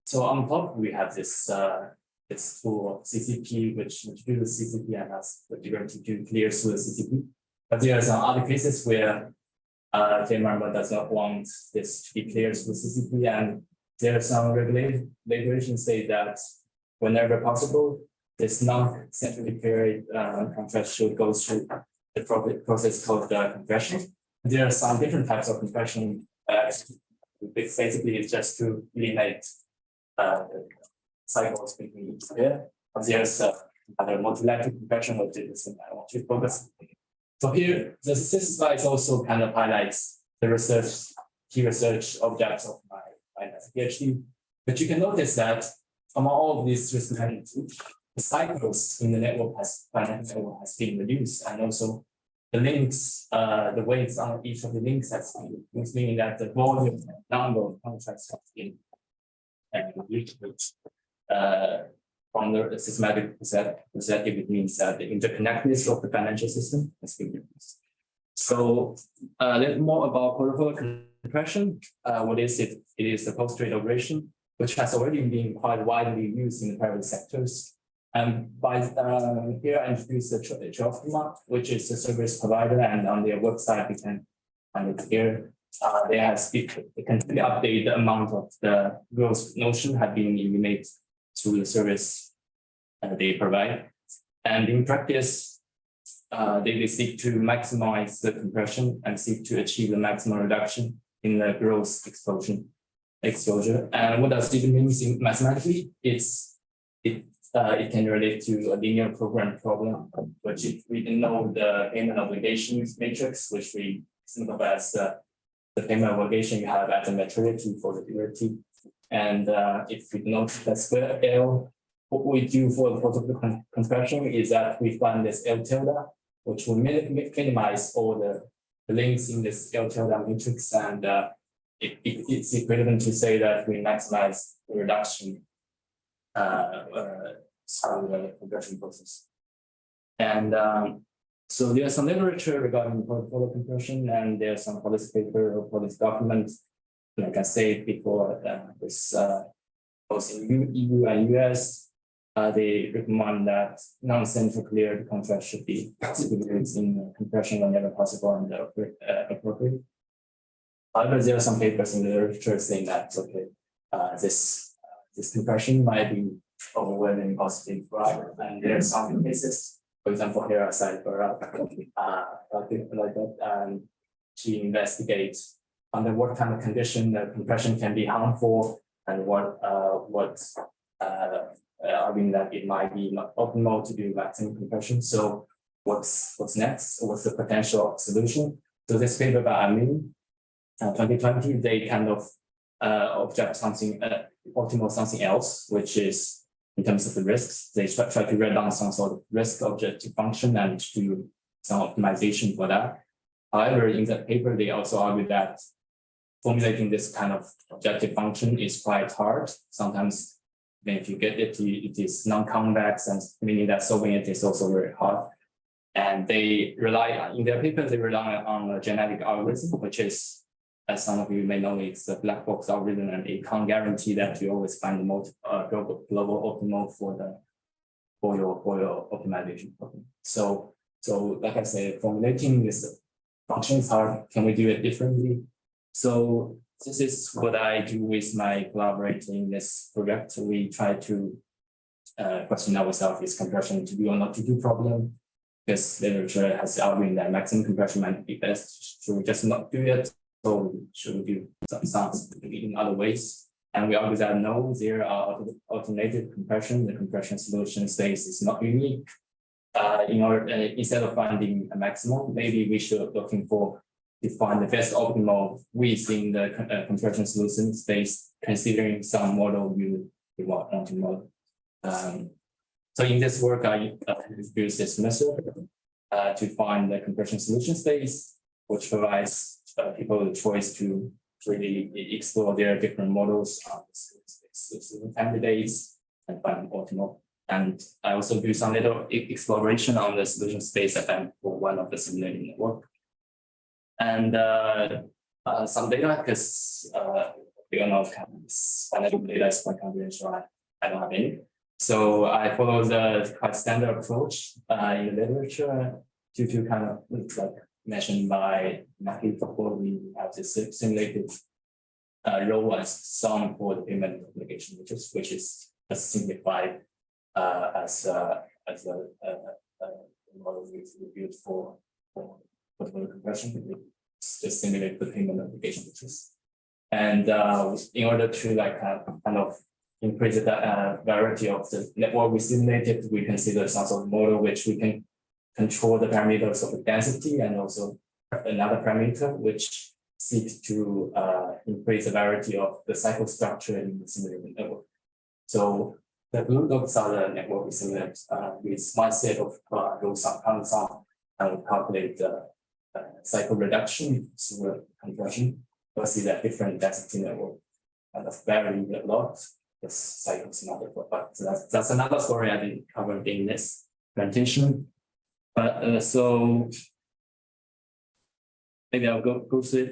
so on top, we have this tool of CCP, which do the CCP and has the ability to clear through the CCP. But there are some other cases where the member does not want this to be cleared through CCP, and there are some regulations say that whenever possible, this non-centrally cleared contract should go through the process called compression. There are some different types of compression. Basically, it's just to eliminate cycles between each pair. There's other multilateral compression, which is I want to focus. So here, this slide also kind of highlights the key research objects of my PhD. But you can notice that from all of these risk management, the cycles in the network has been reduced, and also the links, the weights on each of the links has been reduced, meaning that the volume number of contracts has been reduced. From the systematic perspective, it means that the interconnectedness of the financial system has been reduced. So a little more about portfolio compression. What is it? It is the post-trade operation, which has already been quite widely used in the private sectors. And by here I introduce the trophic, which is the service provider, and on their website we can find it here. They can update the amount of the gross notion have been eliminated through the service they provide. And in practice, they seek to maximize the compression and seek to achieve the maximum reduction in the gross exposure. And what does it mean mathematically? It can relate to a linear program problem, which if we know the payment obligations matrix, which we think of as the payment obligation you have at the maturity for the derivative. And if we know the square L, what we do for the portfolio compression is that we find this L tilde, which will minimize all the links in this L tilde matrix, and it's equivalent to say that we maximize the reduction through the compression process. And so there's some literature regarding portfolio compression, and there's some policy paper or policy documents. Like I said before, this both in EU and US, they recommend that non-central cleared contracts should be used in compression whenever possible and appropriate. However, there are some papers in the literature saying that okay, this compression might be overwhelming positive driver, and there are some cases, for example, here I cited like that, to investigate under what kind of condition the compression can be harmful, and what arguing that it might be not optimal to do maximum compression. So what's next? What's the potential solution? So this paper by Amin, 2020, they kind of object something optimal something else, which is in terms of the risks. They try to write down some sort of risk objective function and do some optimization for that. However, in that paper, they also argue that formulating this kind of objective function is quite hard. Sometimes then if you get it, it is non-convex, and meaning that solving it is also very hard. And they rely in their paper, they rely on a genetic algorithm, which is, as some of you may know, it's a black box algorithm, and it can't guarantee that you always find the most global optimal for your optimization problem. So like I said, formulating this function is hard. Can we do it differently? So this is what I do with my collaborator in this project. We try to question ourselves: is compression to do or not to do problem? Because literature has argued that maximum compression might be best. Should we just not do it? So should we do something in other ways? And we argue that no, there are alternative compression. The compression solution space is not unique. Instead of finding a maximum, maybe we should looking for define the best optimal within the compression solution space, considering some model you want to model. So in this work, I introduced this method to find the compression solution space, which provides people the choice to really explore their different models on the candidates and find optimal. And I also do some little exploration on the solution space event for one of the simulating network. And some data, because we don't know financial data is quite confidential. I don't have any. So I follow the quite standard approach in the literature to kind of like mentioned by Iñaki before. We have this simulated row as sum for the payment obligation, which is simplified as a model we built for portfolio compression. Just simulate the payment obligation matrix. And in order to like kind of increase the variety of the network we simulated, we consider some sort of model which we can control the parameters of the density, and also another parameter which seeks to increase the variety of the cycle structure in the simulated network. So The blue dots are the network simulate with one set of rows and columns on, and we calculate the cycle reduction through compression. You'll see that different density network and vary a lot. This cycle is not equal, but that's another story I didn't cover in this presentation. But so maybe I'll go through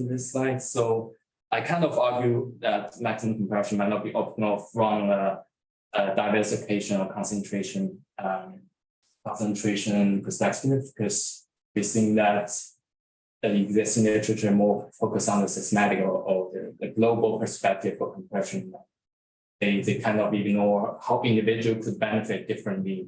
this slide. So I kind of argue that maximum compression might not be optimal from diversification or concentration perspective, because we think that the existing literature more focus on the systematic or the global perspective for compression. They kind of ignore how individual could benefit differently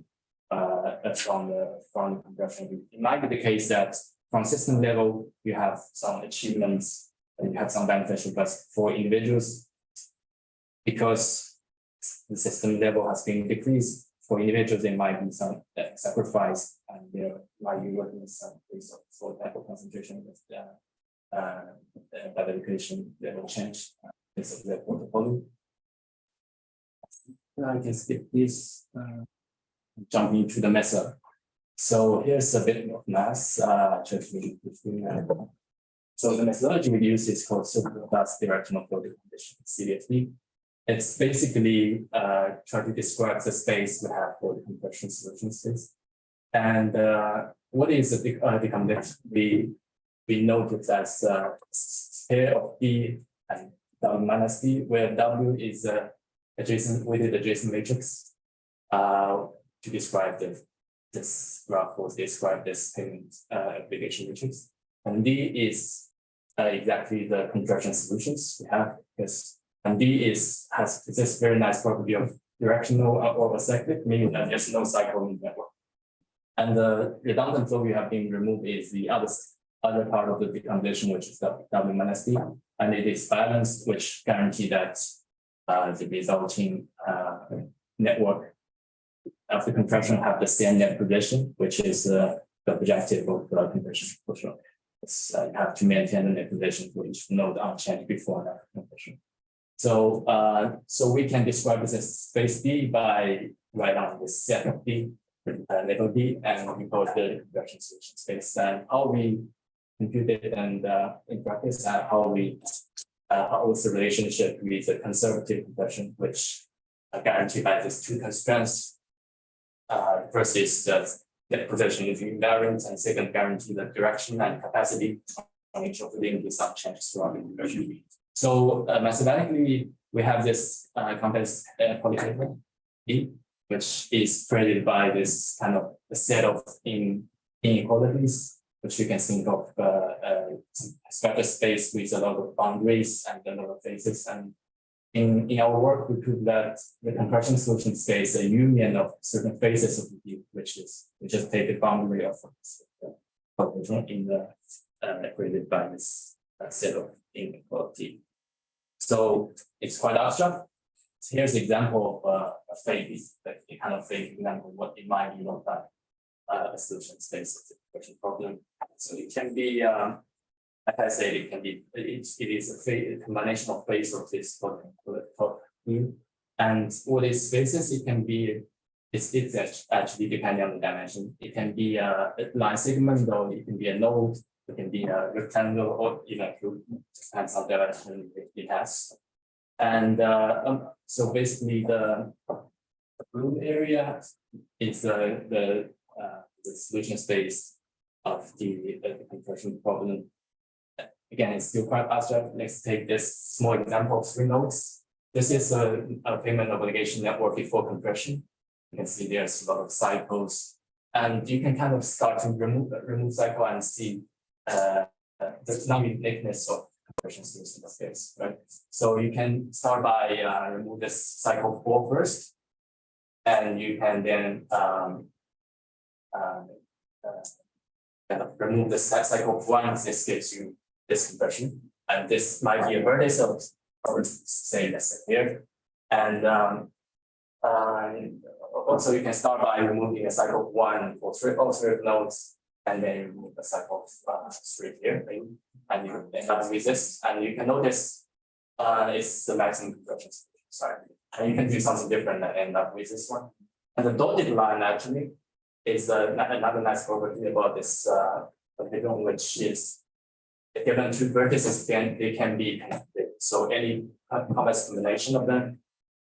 from the compression. It might be the case that from system level you have some achievements and you have some beneficial, but for individuals, because the system level has been decreased, for individuals there might be some sacrifice, and there might be working with some case of, for example, concentration with diversification level change based on their portfolio. I can skip this, jump into the method. So here's a bit of math. So the methodology we use is called superclass directional floating condition, CDFD. It's basically try to describe the space we have for the compression solution space. And what is the deconduction? We noted that pair of D and W minus D, where W is weighted adjacent matrix to describe this graph or describe this payment application matrix. And D is exactly the compression solutions we have, because and D has this very nice property of directional or acyclic, meaning that there's no cycle in the network. And the redundant flow we have been removed is the other part of the decondition, which is the W minus D, and it is balanced, which guarantee that the resulting network of the compression have the same net position, which is the objective of the compression for sure. You have to maintain the net position for each node unchanged before that compression. So so we can describe this as space D by writing on this set of D, level D, and we call it the compression solution space. And how we compute it and in practice, how what's the relationship with the conservative compression, which are guaranteed by these two constraints. First is the net position is invariant, and second, guarantee the direction and capacity on each of the link is unchanged throughout the compression. So mathematically, we have this complex polynomial D, which is created by this kind of a set of inequalities, which you can think of vector space with a lot of boundaries and a lot of phases. And in our work, we prove that the compression solution space is a union of certain phases of the D, which is we just take the boundary of in the created by this set of inequality. So it's quite abstract. So here's an example of a phase, like a kind of phase example, what it might be look like a solution space of the compression problem. So it can be, like I said, it can be, it is a combination of phase of this for the top view. And all these spaces, it can be, it's actually depending on the dimension. It can be a line segment, or it can be a node. It can be a rectangle, or even cube, depends on the direction it has. And so basically, the blue area is the solution space of the compression problem. Again, it's still quite abstract. Let's take this small example of 3 nodes. This is a payment obligation network before compression. You can see there's a lot of cycles, and you can kind of start to remove cycle and see the non-uniqueness of compression solution space, right? So you can start by remove this cycle 4 first, and you can then remove the cycle 1. This gives you this compression, and this might be a vertex of, or say, let's say here, and also you can start by removing a cycle 1 for all 3 nodes, and then remove the cycle 3 here, and you end up with this, and you can notice it's the maximum compression solution. Sorry, And you can do something different and end up with this one. And the dotted line actually is another nice property about this polygon, which is given two vertices, then they can be connected. So any complex combination of them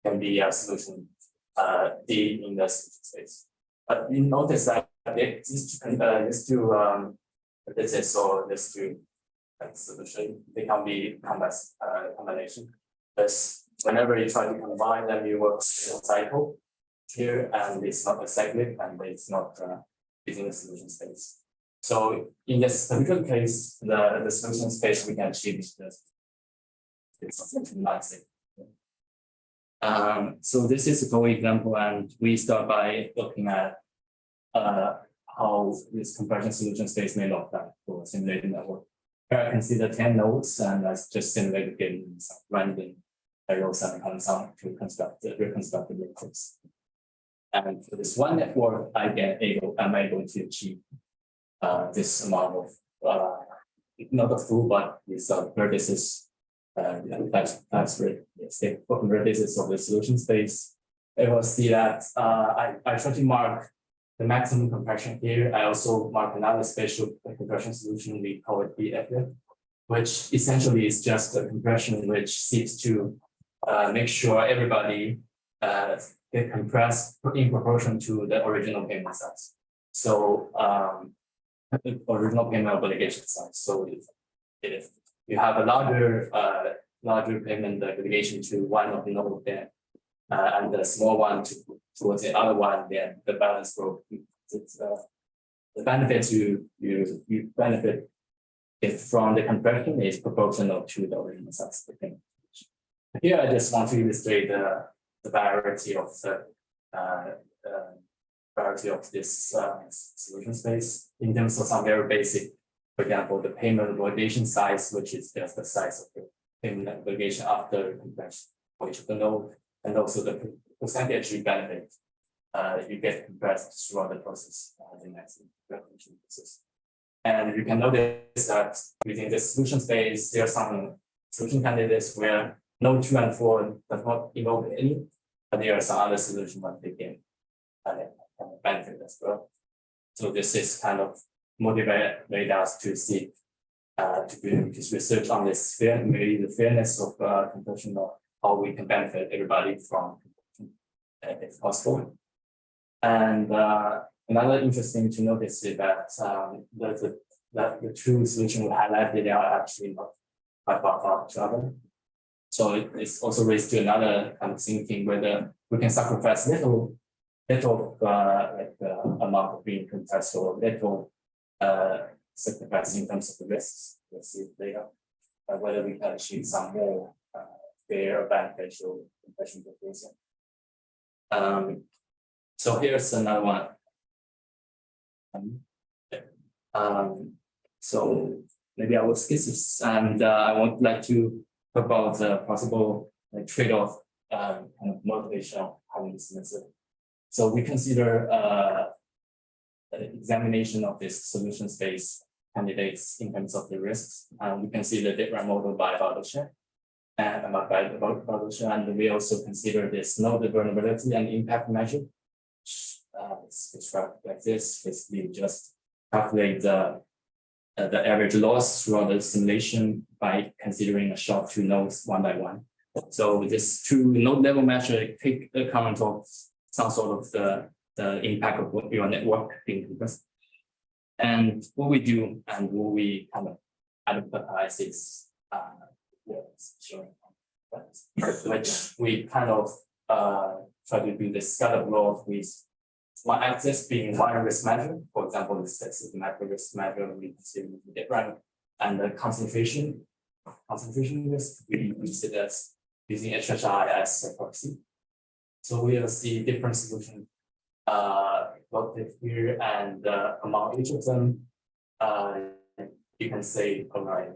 can be a solution D in the solution space. But you notice that these two vertices or these two solution, they can be complex combination. Because whenever you try to combine them, you work in a cycle here, and it's not a cyclic, and it's not within the solution space. So in this particular case, the solution space we can achieve is just something like it. So this is a good example, and we start by looking at how this conversion solution space may look like for simulated network. Here I can see the 10 nodes, and I just simulated in some random arrows and console to reconstruct the networks. And for this one network, I'm able to achieve this amount of not a full, but these vertices, that's vertices of the solution space. I will see that I try to mark the maximum compression here. I also mark another special compression solution, we call it BFF, which essentially is just a compression which seeks to make sure everybody get compressed in proportion to the original payment size. So the original payment obligation size. So if you have a larger payment obligation to one of the node, then and the small one towards the other one, then the balance will the benefit you benefit if from the compression is proportional to the original size of the payment. Here I just want to illustrate the variety of this solution space in terms of some very basic, for example, the payment obligation size, which is just the size of the payment obligation after compression for each of the node, and also the percentage you benefit you get compressed throughout the process, the next process. And you can notice that within the solution space, there are some solution candidates where node 2 and 4 does not involve any, but there are some other solutions that they can benefit as well. So this is kind of motivate us to see to do this research on this maybe the fairness of compression, or how we can benefit everybody from compression if possible. And another interesting to notice is that the two solutions we highlighted are actually not quite far from each other. So it's also raised to another kind of thinking whether we can sacrifice little amount of being compressed or little sacrifice in terms of the risks. Let's see later whether we can achieve some more fair or beneficial compression proposal. So here's another one. So maybe I will skip this, and I would like to talk about the possible trade-off kind of motivation of having this method. So we consider examination of this solution space candidates in terms of the risks. We can see the different model by Paolo, and we also consider this node vulnerability and impact measure. It's described like this. Basically, just calculate the average loss throughout the simulation by considering a shot to nodes one by one. So this two node level measure take account of some sort of the impact of what your network being compressed. And what we do and what we kind of advertise is which we kind of try to do this scatter plot with one axis being one risk measure. For example, the systematic risk measure we consider different, and the concentration risk we use it as using HHI as a proxy. So we will see different solutions plotted here, and among each of them, you can say, all right,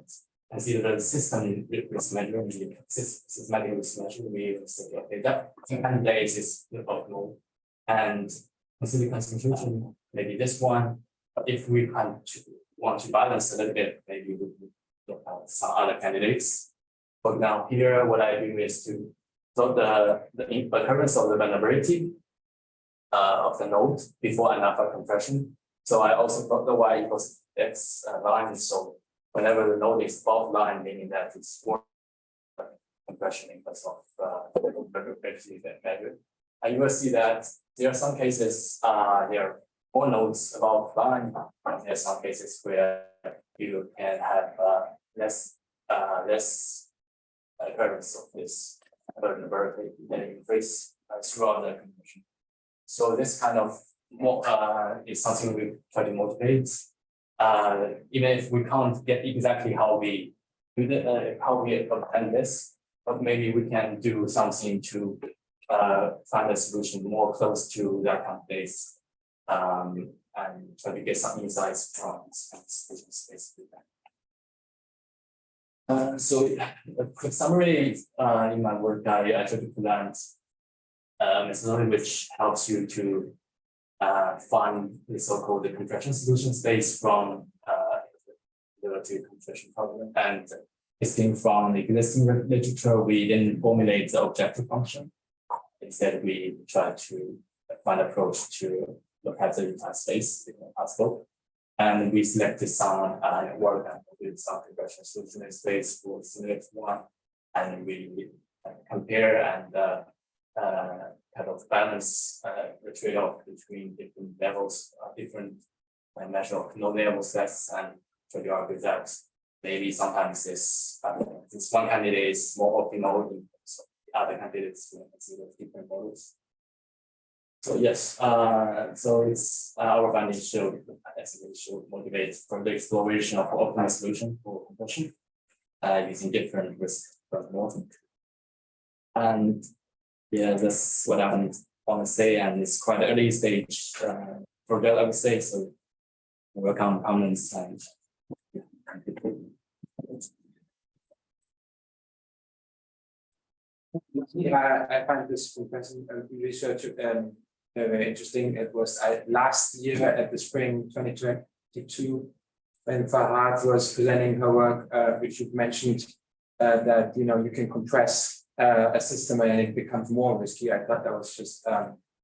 consider the system risk measure, systematic risk measure. We will say, okay, that candidate is optimal, and consider concentration, maybe this one. But if we want to balance a little bit, maybe we look at some other candidates. But now here, what I do is to So the occurrence of the vulnerability of the node before another compression. So I also got the y equals x line. So whenever the node is above line, meaning that it's more compression because of the vulnerability that measure. And you will see that there are some cases there are more nodes above line, and there are some cases where you can have less occurrence of this vulnerability that you face throughout the compression. So this kind of is something we try to motivate. Even if we can't get exactly how we do how we obtain this, but maybe we can do something to find a solution more close to that kind of base, and try to get some insights from this space. So a quick summary in my work, I try to present methodology which helps you to find the so-called compression solution space from the compression problem, and listing from the existing literature, we didn't formulate the objective function. Instead, we try to find an approach to look at the entire space in possible. And we selected some work with some compression solution space for simulate one, and we compare and kind of balance the trade-off between different levels, different measure of node level sets, and try to argue that maybe sometimes this one candidate is more optimal than the other candidates consider different models. So yes, so it's our findings should motivate further exploration of optimized solution for compression using different risk models. And yeah, that's what I want to say, and it's quite an early stage project, I would say. So welcome comments and. Yeah, I find this compression research very interesting. It was last year at the spring 2022 when Farhad was presenting her work, which you've mentioned that you can compress a system and it becomes more risky. I thought that was just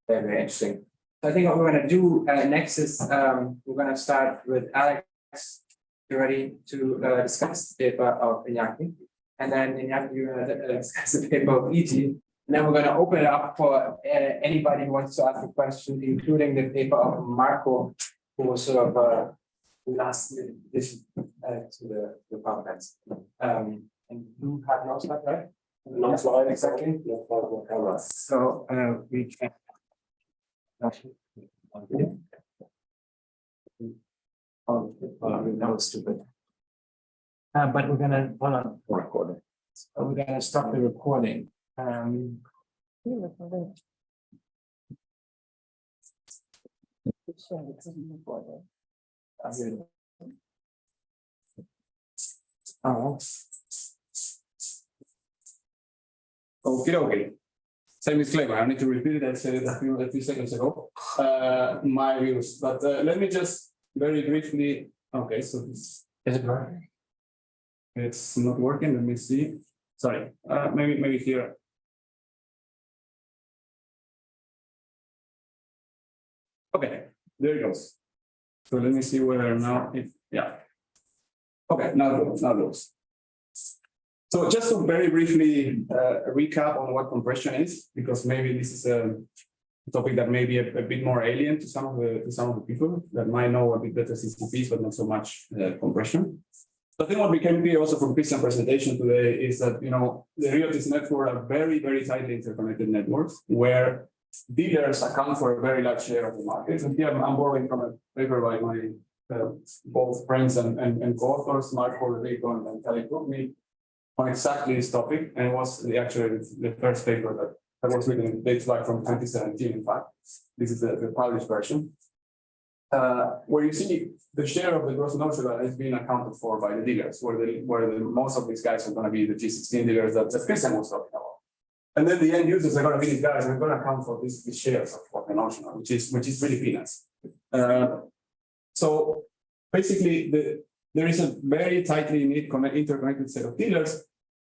very interesting. So I think what we're going to do next is we're going to start with Alex. You ready to discuss the paper of Iñaki? And then Iñaki, you're going to discuss the paper of Yijie. And then we're going to open it up for anybody who wants to ask a question, including the paper of Marco, who was sort of last addition to the conference. And you have no slide, right? No slide, exactly. So we can. That was stupid. But we're gonna hold on. Recording. So we're gonna stop the recording. Oh. Okay. Same disclaimer. I need to repeat it. I said it a few seconds ago. My views, but let me just very briefly. Okay, so this Is it working? It's not working. Let me see. Sorry. Maybe here. Okay, there it goes. So let me see whether now yeah. Okay, now it goes. So just to very briefly recap on what compression is, because maybe this is a topic that may be a bit more alien to some of the people that might know a bit better CCPs, but not so much compression. So I think what became clear also from Christian's presentation today is that the derivatives network are very, very tightly interconnected networks where dealers account for a very large share of the market. And here I'm borrowing from a paper by my both friends and co-authors, Marco Weißler and Kelly Cookney, on exactly this topic. And it was actually the first paper that was written, dates back from 2017, in fact. This is the published version. Where you see the share of the gross notional is being accounted for by the dealers, where most of these guys are going to be the G16 dealers that Christian was talking about. And then the end users are going to be these guys, and are going to account for these shares of the notional, which is really peanuts. So basically, there is a very tightly interconnected set of dealers,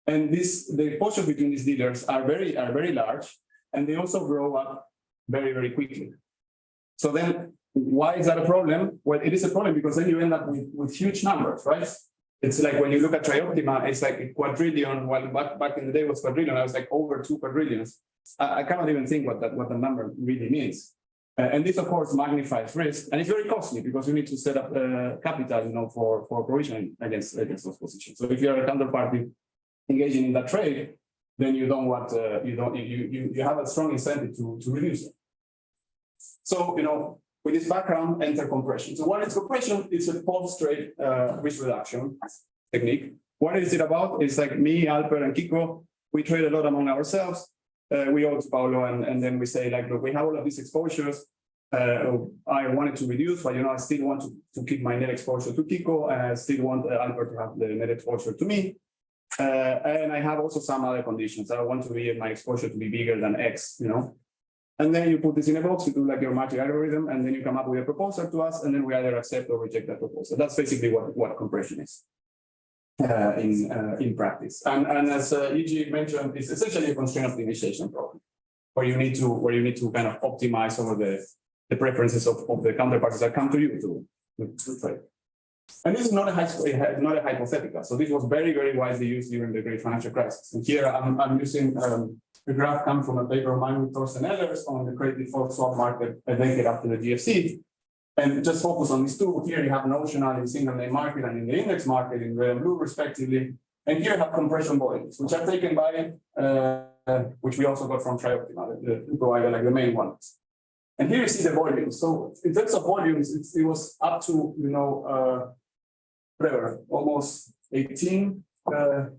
And the exposure between these dealers are very large, and they also grow up very quickly. So then why is that a problem? Well, it is a problem because then you end up with huge numbers, right? It's like when you look at Trioptima, it's like a quadrillion, while back in the day was quadrillion, I was like over 2 quadrillions. I cannot even think what the number really means. And this, of course, magnifies risk, and it's very costly because you need to set up capital, for provisioning against those positions. So if you're a counterparty engaging in that trade, then you don't want you have a strong incentive to reduce it. So with this background, enter compression. So what is compression? It's a post-trade risk reduction technique. What is it about? It's like me, Alper, and Kiko. We trade a lot among ourselves. We owe to Paolo, and then we say, like, look, we have all of these exposures. I wanted to reduce, but I still want to keep my net exposure to Kiko, and I still want Alper to have the net exposure to me. And I have also some other conditions. I want my exposure to be bigger than X, And then you put this in a box, you do like your magic algorithm, and then you come up with a proposal to us, and then we either accept or reject that proposal. That's basically what compression is in practice. And as Yijie mentioned, it's essentially a constraint optimization problem, where you need to kind of optimize over the preferences of the counterparties that come to you to trade. And this is not a hypothetical. So this was very widely used during the Great Financial Crisis. And here I'm using a graph come from a paper of mine with Thorsten Ehlers on the credit default swap market a decade after the GFC. And just focus on these two. Here you have notional in single name market and in the index market in red and blue, respectively. And here you have compression volumes, which are taken by, which we also got from Trioptima, the provider, like the main ones. And here you see the volumes. So in terms of volumes, it was up to, whatever, almost $18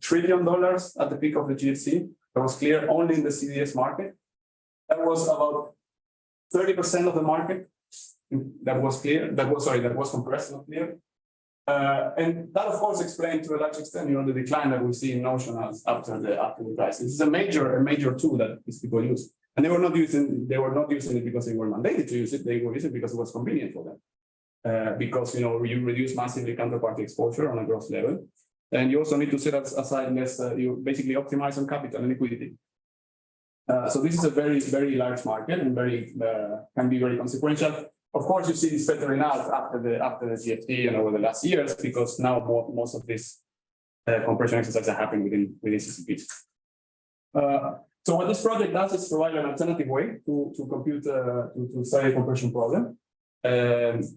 trillion at the peak of the GFC. That was clear only in the CDS market. That was about 30% of the market. That was clear. That was compressed, not clear. And that, of course, explained to a large extent, the decline that we see in notionals after the crisis. This is a major tool that these people use. And they were not using it because they were mandated to use it. They were using it because it was convenient for them. Because you reduce massively counterparty exposure on a gross level, and you also need to set aside less. You basically optimize on capital and liquidity. So this is a very large market and can be very consequential. Of course, you see this filtering out after the GFC and over the last years, because now most of this compression exercises are happening within CCPs. So what this project does is provide an alternative way to compute to study a compression problem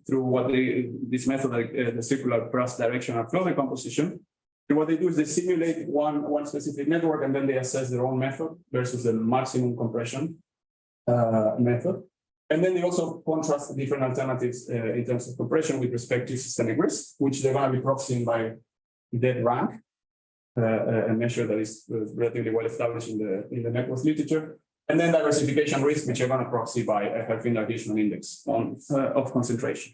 through this method, like the circular cross directional flow decomposition. And what they do is they simulate one specific network, and then they assess their own method versus the maximum compression method. And then they also contrast the different alternatives in terms of compression with respect to systemic risk, which they're going to be proxying by dead rank, a measure that is relatively well established in the network literature. And then diversification risk, which are going to proxy by a Herfindahl additional index of concentration.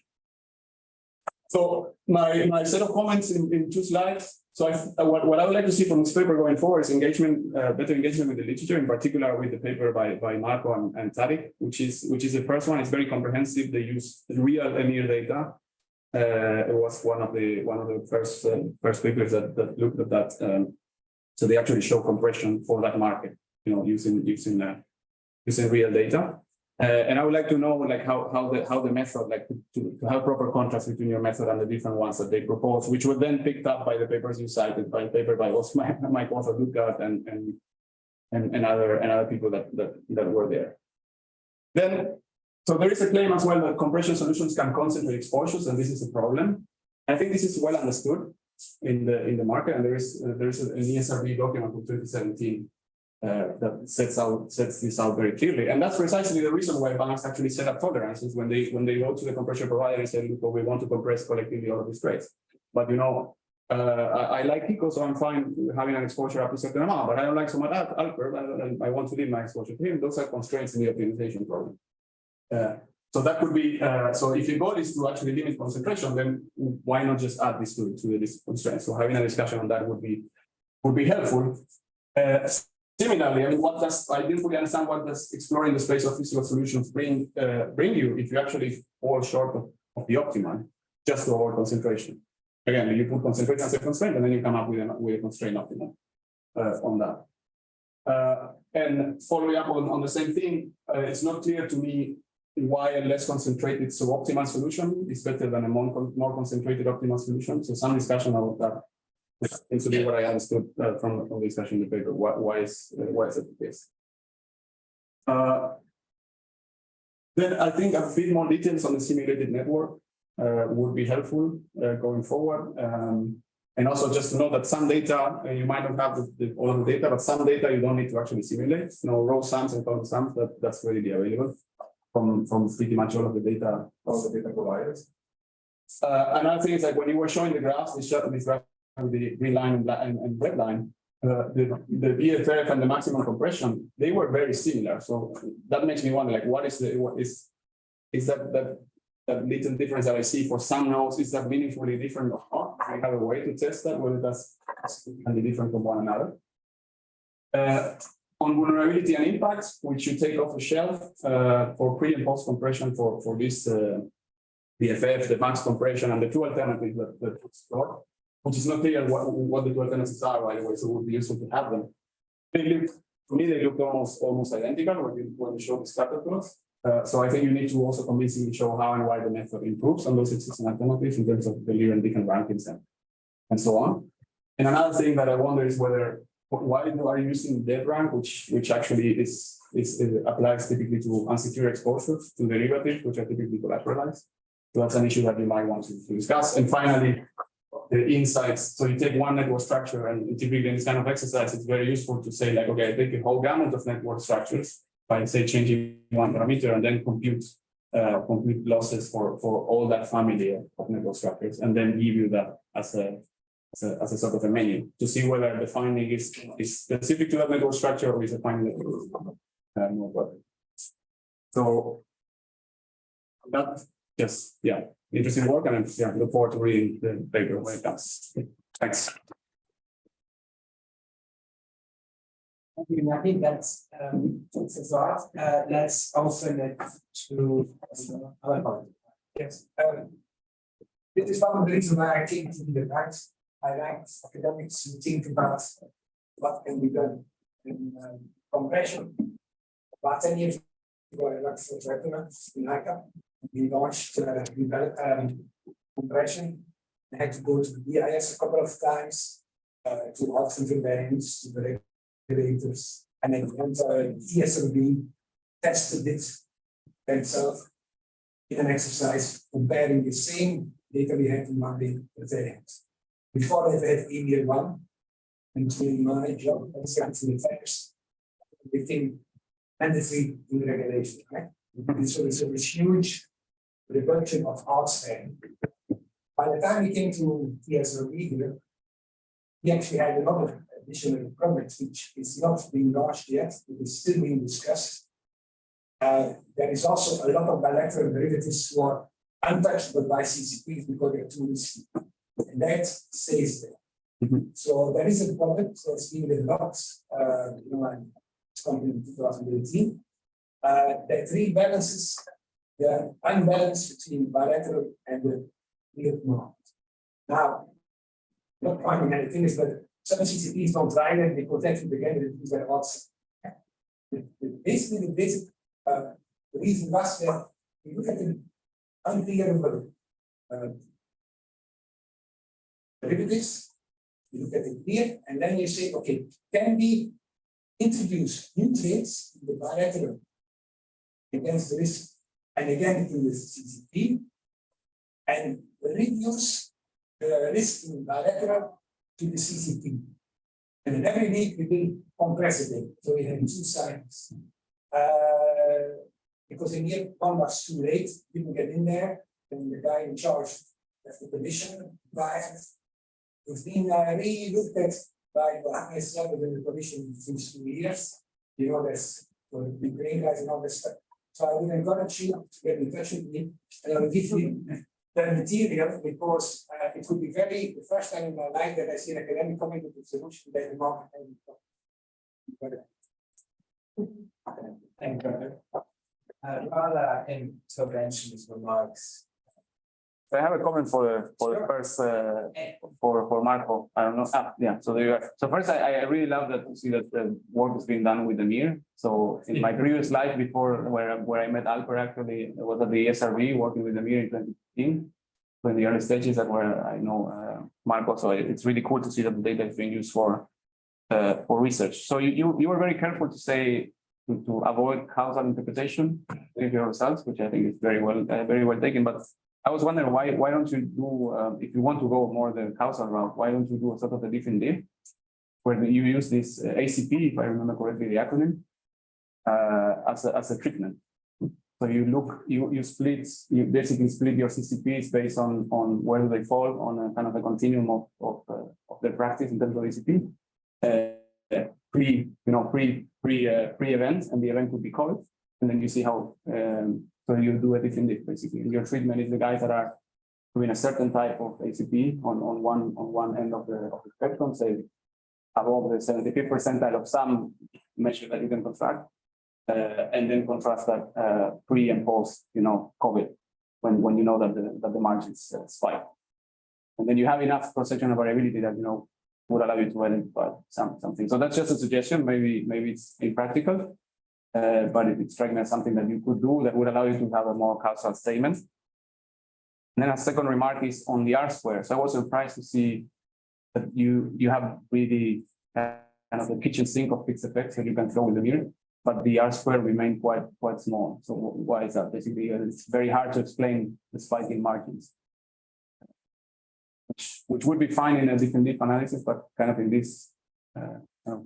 So my set of comments in 2 slides. So what I would like to see from this paper going forward is better engagement with the literature, in particular with the paper by Marco and Tariq, which is the first one. It's very comprehensive. They use real EMIR data. It was one of the first papers that looked at that. So they actually show compression for that market, using real data. And I would like to know how the method, to have proper contrast between your method and the different ones that they propose, which were then picked up by the papers you cited, by paper by Mike Author Lutgard and other people that were there. Then, so there is a claim as well that compression solutions can concentrate exposures, and this is a problem. I think this is well understood in the market, and there is an ESRB document from 2017 that sets this out very clearly, and that's precisely the reason why banks actually set up tolerances when they go to the compression provider and say, look, we want to compress collectively all of these trades. But I like Kiko, so I'm fine having an exposure up to a certain amount, but I don't like so much Alper. I want to limit my exposure to him. Those are constraints in the optimization problem. So that could be, so if your goal is to actually limit concentration, then why not just add this to this constraint? So having a discussion on that would be helpful. Similarly, I didn't fully understand what does exploring the space of physical solutions bring you if you actually fall short of the optimal just to avoid concentration. Again, you put concentration as a constraint, and then you come up with a constraint optimal. on that. And following up on the same thing, it's not clear to me why a less concentrated suboptimal solution is better than a more concentrated optimal solution. So some discussion about that seems to be what I understood from the discussion in the paper. Why is it the case? Then I think a bit more details on the simulated network would be helpful going forward. And also just to know that some data, you might not have all of the data, but some data you don't need to actually simulate. Raw sums and column sums, that's readily available from pretty much all the data providers. Another thing is like when you were showing the graphs, this graph with the green line and red line, the BFF and the maximum compression, they were very similar. So that makes me wonder, like, what is that little difference that I see for some nodes, is that meaningfully different or not? We have a way to test that, whether that's significantly different from one another. On vulnerability and impacts, which you take off the shelf for pre and post compression for this BFF, the max compression, and the two alternatives that explore, which is not clear what the two alternatives are, by the way, so it would be useful to have them. To me, they look almost identical when you show the scatter plots. So I think you need to also convincingly show how and why the method improves on those existing alternatives in terms of delivering different rankings and so on. And another thing that I wonder is why are you using dead rank, which actually applies typically to unsecured exposures to derivatives, which are typically collateralized. So that's an issue that you might want to discuss. And finally, the insights. So you take one network structure, and typically in this kind of exercise, it's very useful to say, like, okay, I take a whole gamut of network structures by, say, changing one parameter, and then compute losses for all that family of network structures, and then give you that as a sort of a menu to see whether the finding is specific to that network structure or is a finding that more broad. So that just interesting work, and look forward to reading the paper when it comes. Thanks. Thank you, Iñaki. That's a lot. Let's open it to other part. Yes. This is one of the reasons why I came to the right. I like academics to think about what can be done in compression. About 10 years ago, I worked for Economist in ICA. We launched compression. I had to go to the BIS a couple of times to ask the banks, to the regulators, and then ESRB tested it themselves in an exercise comparing the same data we had in Monday that they had. Before they had EMIR 1, and during my job, I was the factors within mandatory in regulation, right? And so there's a huge reduction of outstanding. By the time we came to ESRB here, we actually had another additional project which is not being launched yet, it is still being discussed. There is also a lot of bilateral derivatives who are untouchable by CCPs because they're too risky. And that stays there. So there is a product that's being developed, it's coming in 2018, that rebalances the unbalance between bilateral and the real market. Now, not pointing anything is that some CCPs don't try that, they protect it again with these odds. Basically, the basic the reason was that you look at the unclearable derivatives, you look at it here, and then you say, okay, can we introduce new trades in the bilateral against the risk, and again in the CCP, and reduce the risk in bilateral to the CCP. And then every week we will compress it. So we have two sides. Because in year one was too late, people get in there, and the guy in charge of the commission bias. It's been really looked at by the highest level in the commission since 2 years. You know, there's the brain guys and all this stuff. So I would encourage you to get in touch with me, and I will give you the material because it would be the first time in my life that I see an academic coming with a solution that the market can. Thank you. Rather interventionist remarks So I have a comment for the first for Marco. I don't know. Yeah. So there you are. So first, I really love that to see that the work is being done with the mirror. So in my previous life before where I met Alper, actually I was at the SRB working with the mirror in 2015. So in the early stages that where I know Marco. So it's really cool to see that the data is being used for research. So you were very careful to say to avoid causal interpretation of your results, which I think is very well taken. But I was wondering why don't you do if you want to go more the causal route, why don't you do a sort of a different diff where you use this ACP, if I remember correctly, the acronym, as a treatment. So you basically split your CCPs based on where do they fall on a kind of a continuum of their practice in terms of ACP. Pre-event, and the event would be called, and then you see how so you do a different diff basically. And your treatment is the guys that are doing a certain type of ACP on one end of the spectrum, say above the 75th percentile of some measure that you can contract, and then contrast that pre and post, COVID, when you know that the margins spike, and then you have enough cross-sectional variability that would allow you to identify something. So that's just a suggestion. Maybe it's impractical, but it strikes me as something that you could do that would allow you to have a more causal statement. And then a second remark is on the R-square. So I was surprised to see that you have really kind of the kitchen sink of fixed effects that you can throw with the mirror, but the R-square remained quite small. So why is that? Basically, it's very hard to explain the spike in margins, which would be fine in a different deep analysis, but kind of in this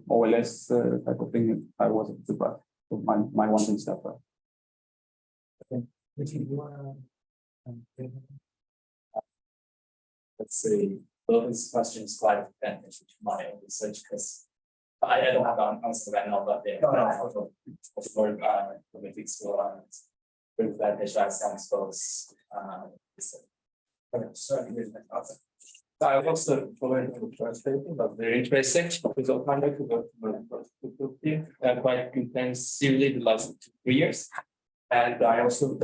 OLS type of thing, I wasn't surprised with my wanting stuff. Okay. Let's see. Well, this question is quite dependent to my own research because I don't have an answer right now, but for politics for implementation samples. I also following the translating, but very interesting. Because of kind of quite intensively the last 2 years, and I also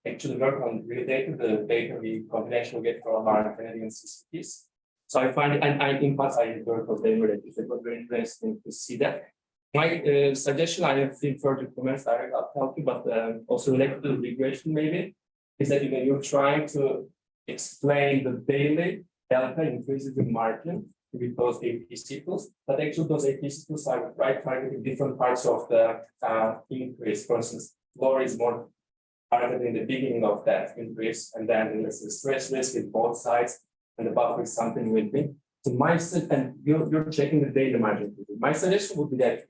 actually work on real data, the data we confidentially get from our Canadian CCPs. So I find, and in past I work on data. It was very interesting to see that. My suggestion, I have seen further comments direct I'll help you, but also related to the regression maybe, is that when you're trying to explain the daily delta increases in margin with those AP cycles, but actually those AP cycles are right targeting different parts of the increase. For instance, lower is more targeted in the beginning of that increase, and then there's the stress risk with both sides, and the buffer is something with me. So and you're checking the data margin. My suggestion would be that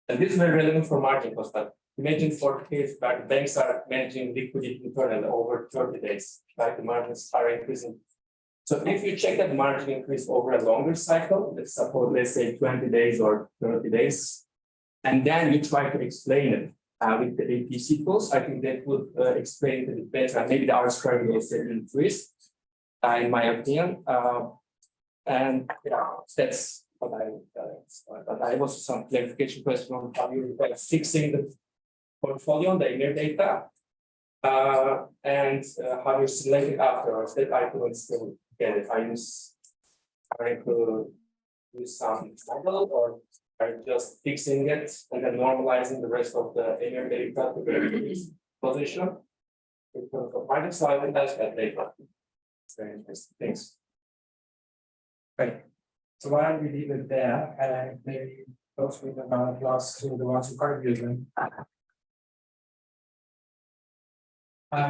and this is very relevant for margin cost, but imagine for case where the banks are managing liquidity internally over 30 days, right? The margins are increasing. So if you check that margin increase over a longer cycle, let's say 20 days or 30 days, and then you try to explain it with the AP cycles, I think that would explain it better. Maybe the R-square will also increase, in my opinion. And that's what but I have also some clarification question on how you fixing the portfolio on the inner data, and how you select it afterwards. That I couldn't still get it. I could use some model, or are you just fixing it and then normalizing the rest of the inner data to the position? So I think that's that data. It's very interesting. Thanks. Right. So why don't we leave it there, and maybe those with the class to the ones who can't use them.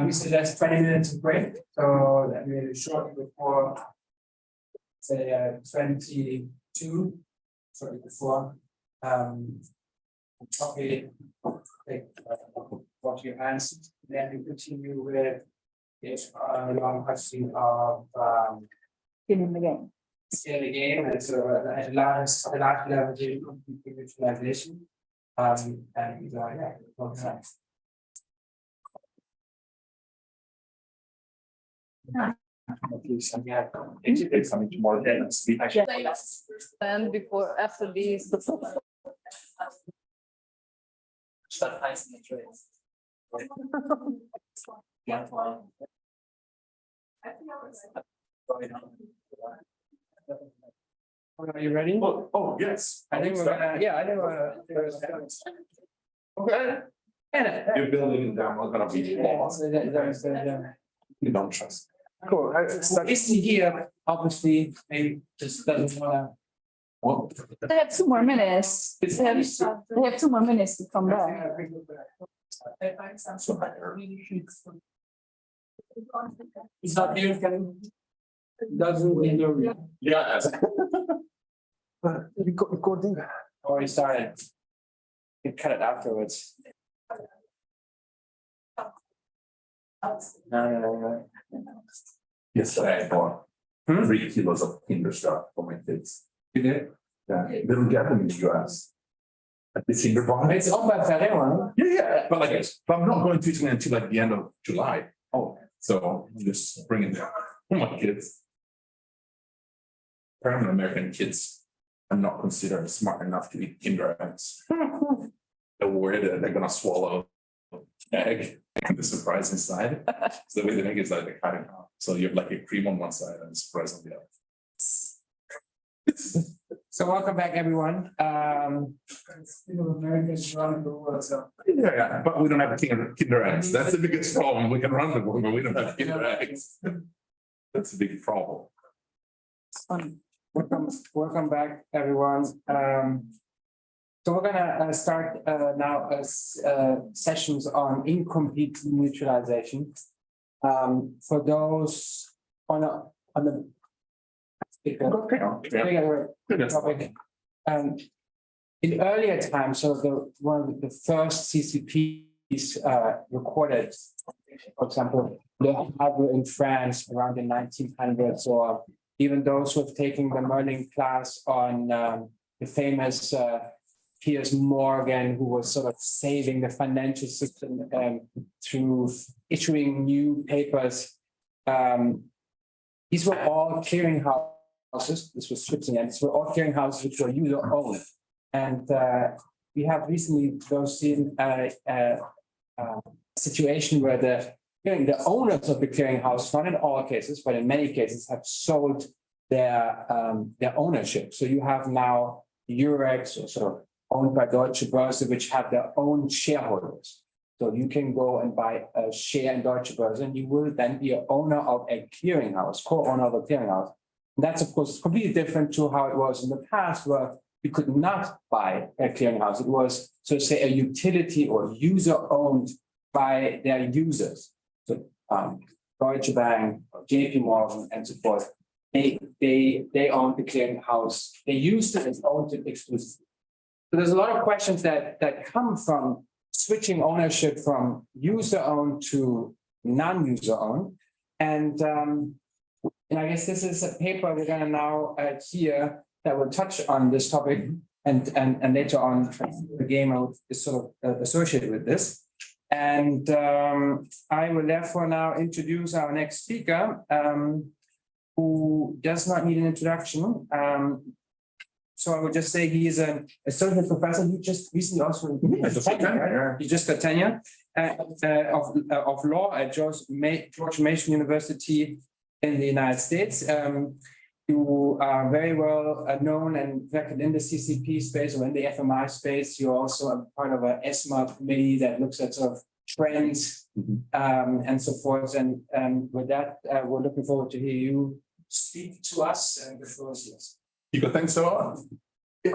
We suggest 20 minutes of break, so that we shortly before, say 22, shortly before. Okay, wash your hands. Then we continue with this long question of skin in the game. Skin in the game, and so at large level de-mutualization. And yeah, nice. Something more than speed. And before, after these. Start icing the trays. Are you ready? Oh, yes. I think we're gonna, yeah, I think we're. Okay. You're building them, not gonna be. You don't trust. Cool. Is he here? Obviously, maybe just doesn't wanna. Well, They have 2 more minutes. They have 2 more minutes to come back. He's not here, can. Doesn't hear you. yeah. Recording. Already started. You cut it afterwards. No. Yesterday I bought 3 kilos of Kinder stuff for my kids. You did? Yeah, they don't get them in the US. At the Kinder bar. It's owned by everyone. Yeah, but but I'm not going to Italy until like the end of July. Oh, so I'm just bringing them for my kids. Apparently American kids are not considered smart enough to eat Kinder eggs. They're worried that they're gonna swallow egg and the surprise inside. So the way the egg is like they cut it out. So you have like a cream on one side and a surprise on the other. So welcome back, everyone. Yeah, but we don't have Kinder eggs. That's the biggest problem. We can run the world, but we don't have Kinder eggs. That's a big problem. Welcome back, everyone. So we're gonna start now sessions on incomplete mutualization. For those on the topic, in earlier times, so one of the first CCPs recorded, for example, the Havre in France around the 1900s, or even those who have taken the Merlin class on the famous Piers Morgan, who was sort of saving the financial system through issuing new papers. These were all clearinghouses. This was Switzerland. These were all clearinghouses which were user-owned. And we have recently seen a situation where the owners of the clearinghouse, not in all cases, but in many cases, have sold their ownership. So you have now Eurex, or sort of owned by Deutsche Börse, which have their own shareholders. So you can go and buy a share in Deutsche Börse, and you will then be an owner of a clearinghouse, co-owner of a clearinghouse. And that's, of course, completely different to how it was in the past, where you could not buy a clearinghouse. It was, so to say, a utility or user-owned by their users. So Deutsche Bank, JP Morgan, and so forth. They own the clearinghouse. They used it and owned it exclusively. So there's a lot of questions that come from switching ownership from user-owned to non-user-owned. And I guess this is a paper we're going to now hear that will touch on this topic, and later on the game is sort of associated with this. And I will therefore now introduce our next speaker, who does not need an introduction. So I would just say he is an associate professor. He just recently also he just got tenure of law at George Mason University in the United States. You are very well known and in fact in the CCP space or in the FMI space. You're also a part of an ESMA committee that looks at sort of trends and so forth. And with that, we're looking forward to hear you speak to us, and the floor is yours. Nico, thanks so much.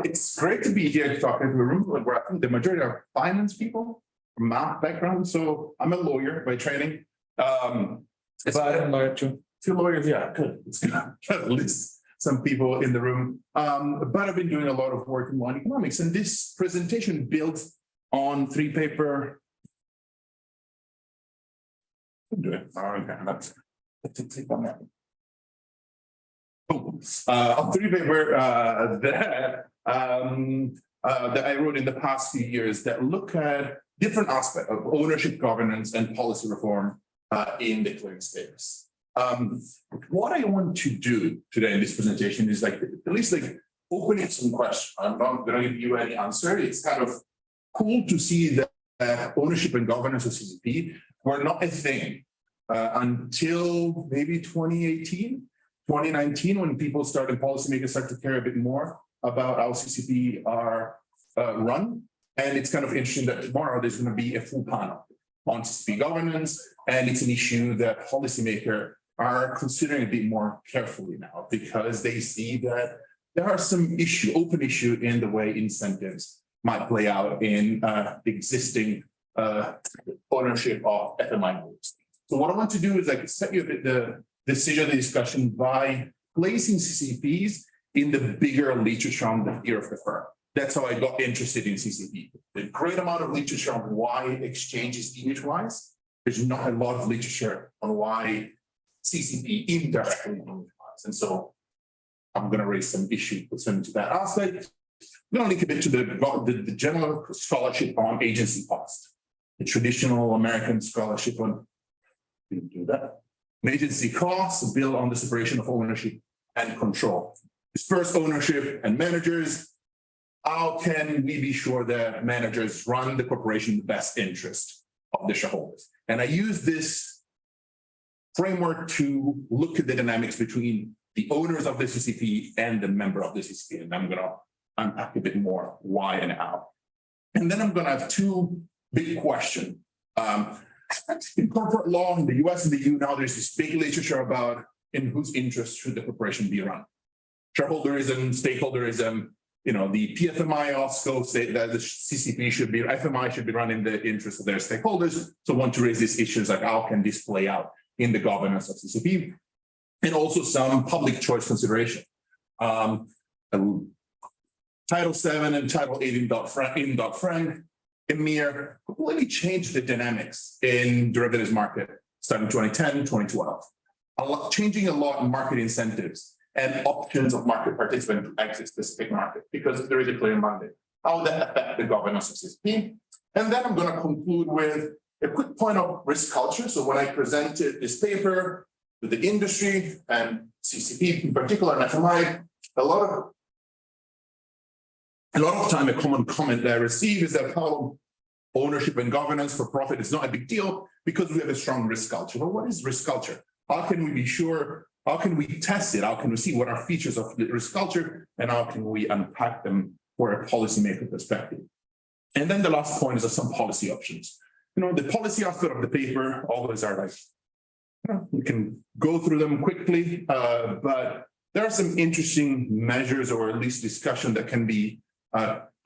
It's great to be here talking to a room where I think the majority are finance people, math background. So I'm a lawyer by training. It's a lawyer too. 2 lawyers, yeah, good. It's good. At least some people in the room. But I've been doing a lot of work in law and economics, and this presentation builds on 3 paper. Okay, that's click on that. On 3 paper that I wrote in the past few years that look at different aspects of ownership, governance, and policy reform in the clearing space. What I want to do today in this presentation is at least opening some questions. I'm not going to give you any answer. It's kind of cool to see that ownership and governance of CCP were not a thing until maybe 2018, 2019, when policymakers started to care a bit more about how CCP are run. And it's kind of interesting that tomorrow there's going to be a full panel on CCP governance, and it's an issue that policymakers are considering a bit more carefully now, because they see that there are some open issue in the way incentives might play out in existing ownership of FMI groups. So what I want to do is like set you a bit the decision, the discussion by placing CCPs in the bigger literature on the fear of the firm. That's how I got interested in CCP. The great amount of literature on why exchanges demutualize. There's not a lot of literature on why CCP indirectly demutualize. And so I'm going to raise some issues concerning to that aspect. I'm going to link a bit to the general scholarship on agency cost. The traditional American scholarship on, didn't do that. Agency costs built on the separation of ownership and control. Disperse ownership and managers. How can we be sure that managers run the corporation in the best interest of the shareholders? And I use this framework to look at the dynamics between the owners of the CCP and the member of the CCP. And I'm going to unpack a bit more why and how. And then I'm going to have two big questions. In corporate law in the US and the EU now, there's this big literature about in whose interest should the corporation be run. Shareholderism, stakeholderism, you know, the PFMI also say that the FMI should be run in the interest of their stakeholders. So I want to raise these issues like how can this play out in the governance of CCP, and also some public choice consideration. Title VII and Title VIII in Dodd-Frank, EMIR completely changed the dynamics in derivatives market starting 2010, 2012. Changing a lot in market incentives and options of market participants to exit specific market because there is a clear mandate. How would that affect the governance of CCP? And then I'm going to conclude with a quick point of risk culture. So when I presented this paper to the industry and CCP in particular and FMI, a lot of time a common comment that I receive is that Paolo, ownership and governance for profit is not a big deal because we have a strong risk culture. Well, what is risk culture? How can we be sure? How can we test it? How can we see what are features of the risk culture and how can we unpack them for a policymaker perspective? And then the last point is some policy options. You know, the policy aspect of the paper always are like, we can go through them quickly, but there are some interesting measures or at least discussion that can be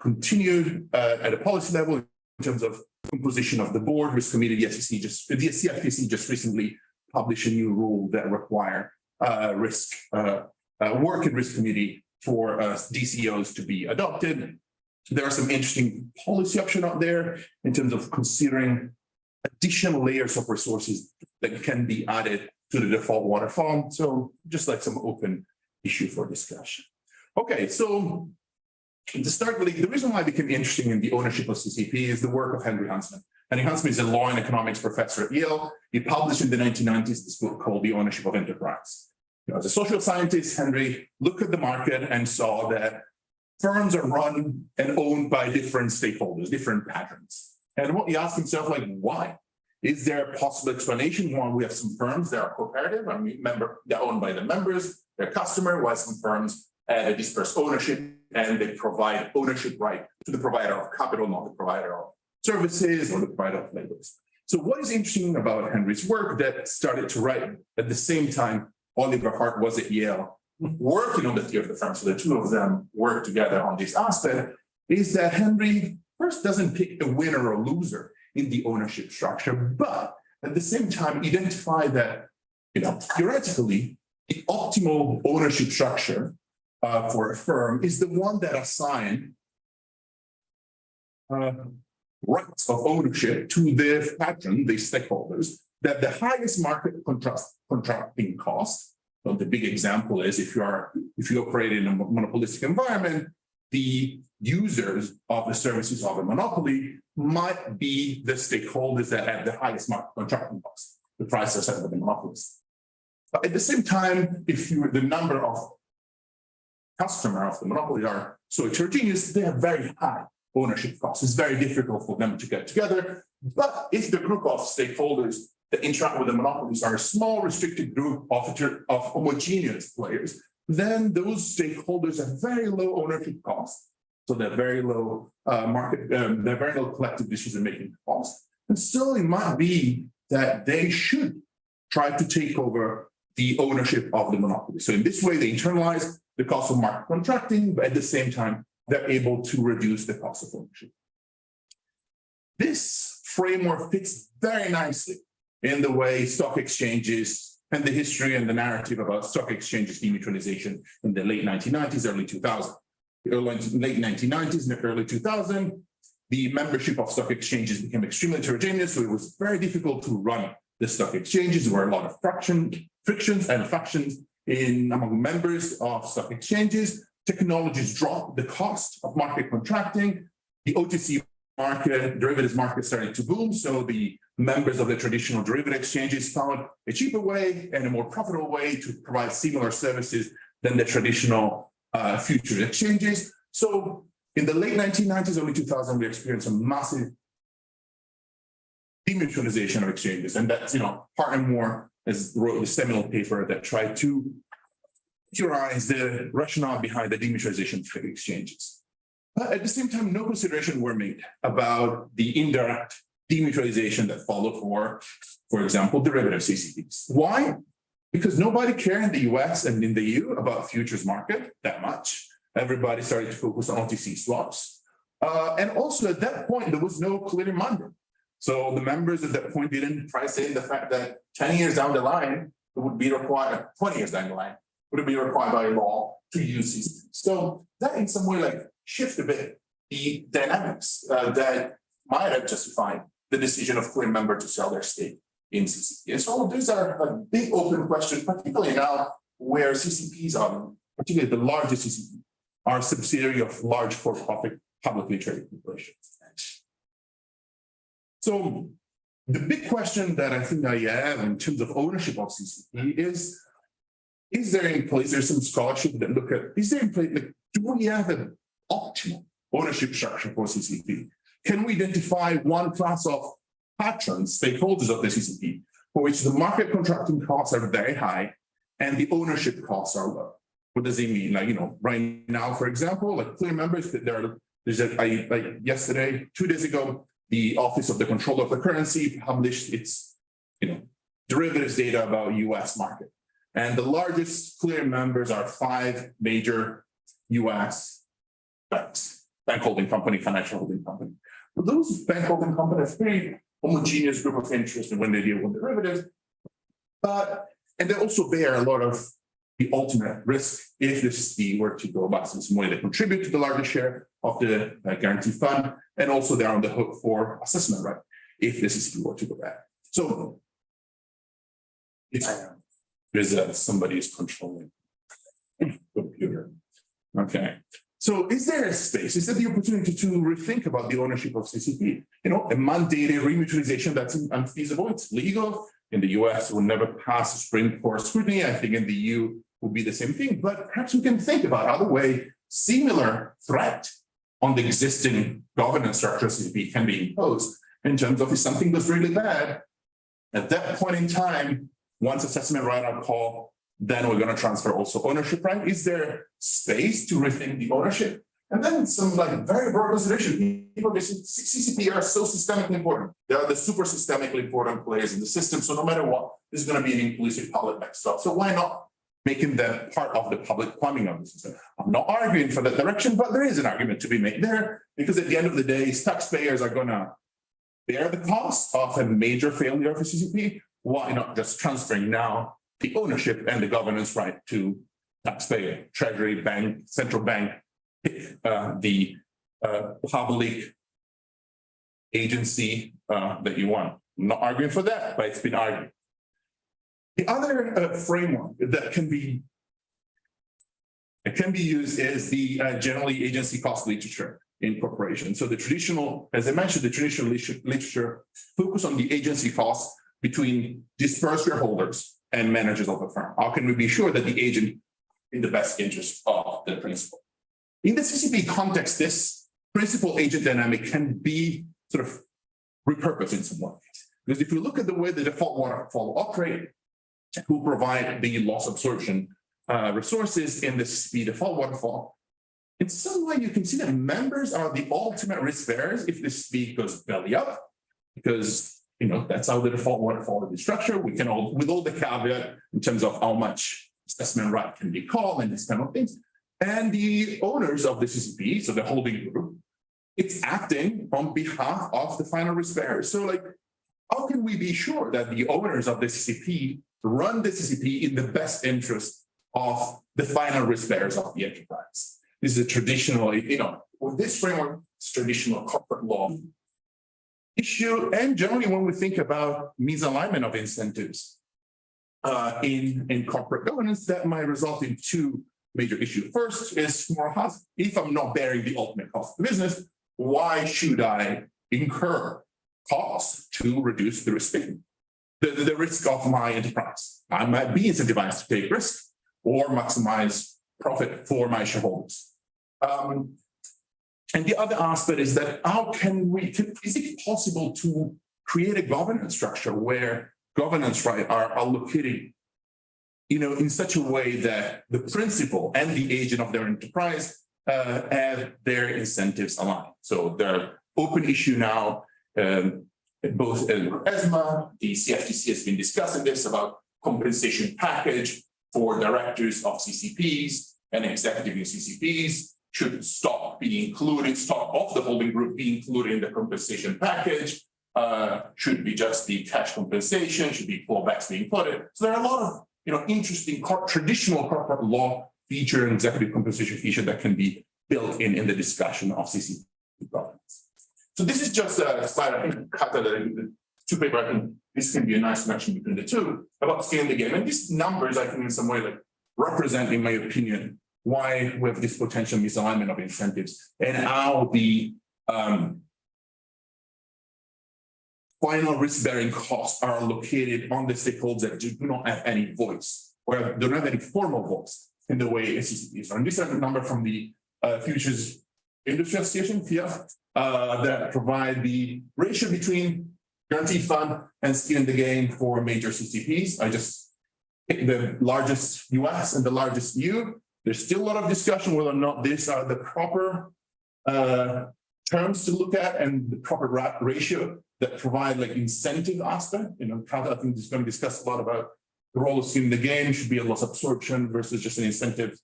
continued at a policy level in terms of composition of the board, risk committee. The CFTC just recently published a new rule that require work and risk committee for DCOs to be adopted. There are some interesting policy options out there in terms of considering additional layers of resources that can be added to the default waterfall. So just like some open issue for discussion. Okay, so to start with, the reason why I became interested in the ownership of CCP is the work of Henry Huntsman. Henry Huntsman is a law and economics professor at Yale. He published in the 1990s this book called The Ownership of Enterprise. You know, as a social scientist, Henry looked at the market and saw that firms are run and owned by different stakeholders, different patterns. And what he asked himself, like, why? Is there a possible explanation why we have some firms that are cooperative and they're owned by the members, their customer, while some firms disperse ownership and they provide ownership right to the provider of capital, not the provider of services or the provider of labors. So what is interesting about Henry's work that started to write at the same time Oliver Hart was at Yale working on the theory of the firm, so the two of them work together on this aspect, is that Henry first doesn't pick a winner or loser in the ownership structure, but at the same time identify that, you know, theoretically, the optimal ownership structure for a firm is the one that assigns rights of ownership to the patron, the stakeholders, that the highest market contracting cost. So the big example is if you operate in a monopolistic environment, the users of the services of a monopoly might be the stakeholders that have the highest market contracting cost. The price is set by the monopolist. But at the same time, if the number of customers of the monopoly are so heterogeneous, they have very high ownership costs. It's very difficult for them to get together. But if the group of stakeholders that interact with the monopolies are a small restricted group of homogeneous players, then those stakeholders have very low ownership costs. So they're very low they're very low collective decision-making costs. And so it might be that they should try to take over the ownership of the monopoly. So in this way, they internalize the cost of market contracting, but at the same time, they're able to reduce the cost of ownership. This framework fits very nicely in the way stock exchanges and the history and the narrative about stock exchanges demutualization in the late 1990s, early 2000s. Late 1990s and early 2000, the membership of stock exchanges became extremely heterogeneous, so it was very difficult to run the stock exchanges. There were a lot of frictions and factions among members of stock exchanges. Technologies dropped the cost of market contracting. The OTC market, derivatives market started to boom, so the members of the traditional derivative exchanges found a cheaper way and a more profitable way to provide similar services than the traditional futures exchanges. So in the late 1990s, early 2000s, we experienced a massive demutualization of exchanges. And that's, Partner Moore has wrote the seminal paper that tried to theorize the rationale behind the demutualization of exchanges. But at the same time, no consideration were made about the indirect demutualization that followed for example, derivative CCPs. Why? Because nobody cared in the US and in the EU about futures market that much. Everybody started to focus on OTC swaps. And also at that point, there was no clear mandate. So the members at that point didn't price in the fact that 10 years down the line, it would be required, 20 years down the line, would it be required by law to use CCPs. So that in some way shift a bit the dynamics that might have justified the decision of clear member to sell their stake in CCP. And so these are a big open question, particularly now where CCPs are, particularly the largest CCP, are a subsidiary of large for-profit publicly traded corporations. So the big question that I think I have in terms of ownership of CCP is there in place, there's some scholarship that look at, is there in place, do we have an optimal ownership structure for CCP? Can we identify one class of patrons, stakeholders of the CCP, for which the market contracting costs are very high and the ownership costs are low? What does it mean? Right now, for example, clear members, yesterday, 2 days ago, the Office of the Controller of the Currency published its, derivatives data about US market. And the largest clear members are 5 major US banks, bank holding company, financial holding company. But those bank holding companies are very homogeneous group of interest when they deal with derivatives. And they also bear a lot of the ultimate risk if the CCP were to go bust. It's more they contribute to the largest share of the guarantee fund, and also they're on the hook for assessment, right? If the CCP were to go bad. So there's somebody is controlling computer. Okay. So is there a space? Is there the opportunity to rethink about the ownership of CCP? A mandated remutualization that's unfeasible. It's legal. In the US, it will never pass a Supreme Court scrutiny. I think in the EU will be the same thing. But perhaps we can think about other way similar threat on the existing governance structure CCP can be imposed in terms of if something goes really bad, at that point in time, once assessment right on call, then we're going to transfer also ownership, right? Is there space to rethink the ownership? And then some very broad consideration. People, CCP are so systemically important. They are the super systemically important players in the system. So no matter what, there's going to be an inclusive public backstop. So why not making them part of the public plumbing of the system? I'm not arguing for that direction, but there is an argument to be made there, because at the end of the day, taxpayers are going to bear the cost of a major failure of a CCP. Why not just transferring now the ownership and the governance right to taxpayer, treasury, bank, central bank, the public agency that you want. I'm not arguing for that, but it's been argued. The other framework that can be used is the generally agency cost literature in corporations. So the traditional, as I mentioned, the traditional literature focus on the agency costs between dispersed shareholders and managers of the firm. How can we be sure that the agent in the best interest of the principal? In the CCP context, this principal agent dynamic can be sort of repurposed in some way. Because if you look at the way the default waterfall operate, who provide the loss absorption resources in the CCP default waterfall, in some way you can see that members are the ultimate risk bearers if the CCP goes belly up, because that's how the default waterfall is structured. We can all, with all the caveat in terms of how much assessment right can be called and this kind of things. And the owners of the CCP, so the holding group, it's acting on behalf of the final risk bearers. So like, how can we be sure that the owners of the CCP run the CCP in the best interest of the final risk bearers of the enterprise? This is a traditional, with this framework, it's traditional corporate law issue. And generally, when we think about misalignment of incentives in corporate governance, that might result in two major issues. First is moral hazard. If I'm not bearing the ultimate cost of the business, why should I incur costs to reduce the risk, the risk of my enterprise? I might be incentivized to take risk or maximize profit for my shareholders. And the other aspect is that is it possible to create a governance structure where governance rights are allocated in such a way that the principal and the agent of their enterprise have their incentives aligned? So the open issue now, both ESMA, the CFTC has been discussing this about compensation package for directors of CCPs and executive in CCPs should stop of the holding group be included in the compensation package, should be just the cash compensation, should be clawbacks being put in. So there are a lot of interesting traditional corporate law feature and executive compensation feature that can be built in the discussion of CCP governance. So this is just a slide, I think, the two paper, I think this can be a nice connection between the two about scaling the game. And these numbers, I think, in some way, represent, in my opinion, why we have this potential misalignment of incentives and how the final risk-bearing costs are located on the stakeholders that do not have any voice or don't have any formal voice in the way CCPs are. And this is a number from the Futures Industry Association, FIA, that provide the ratio between guarantee fund and skin in the game for major CCPs. I just picked the largest US and the largest EU. There's still a lot of discussion whether or not these are the proper terms to look at and the proper ratio that provide incentive aspect. I think is going to discuss a lot about the role of skin in the game, should be a loss absorption versus just an incentive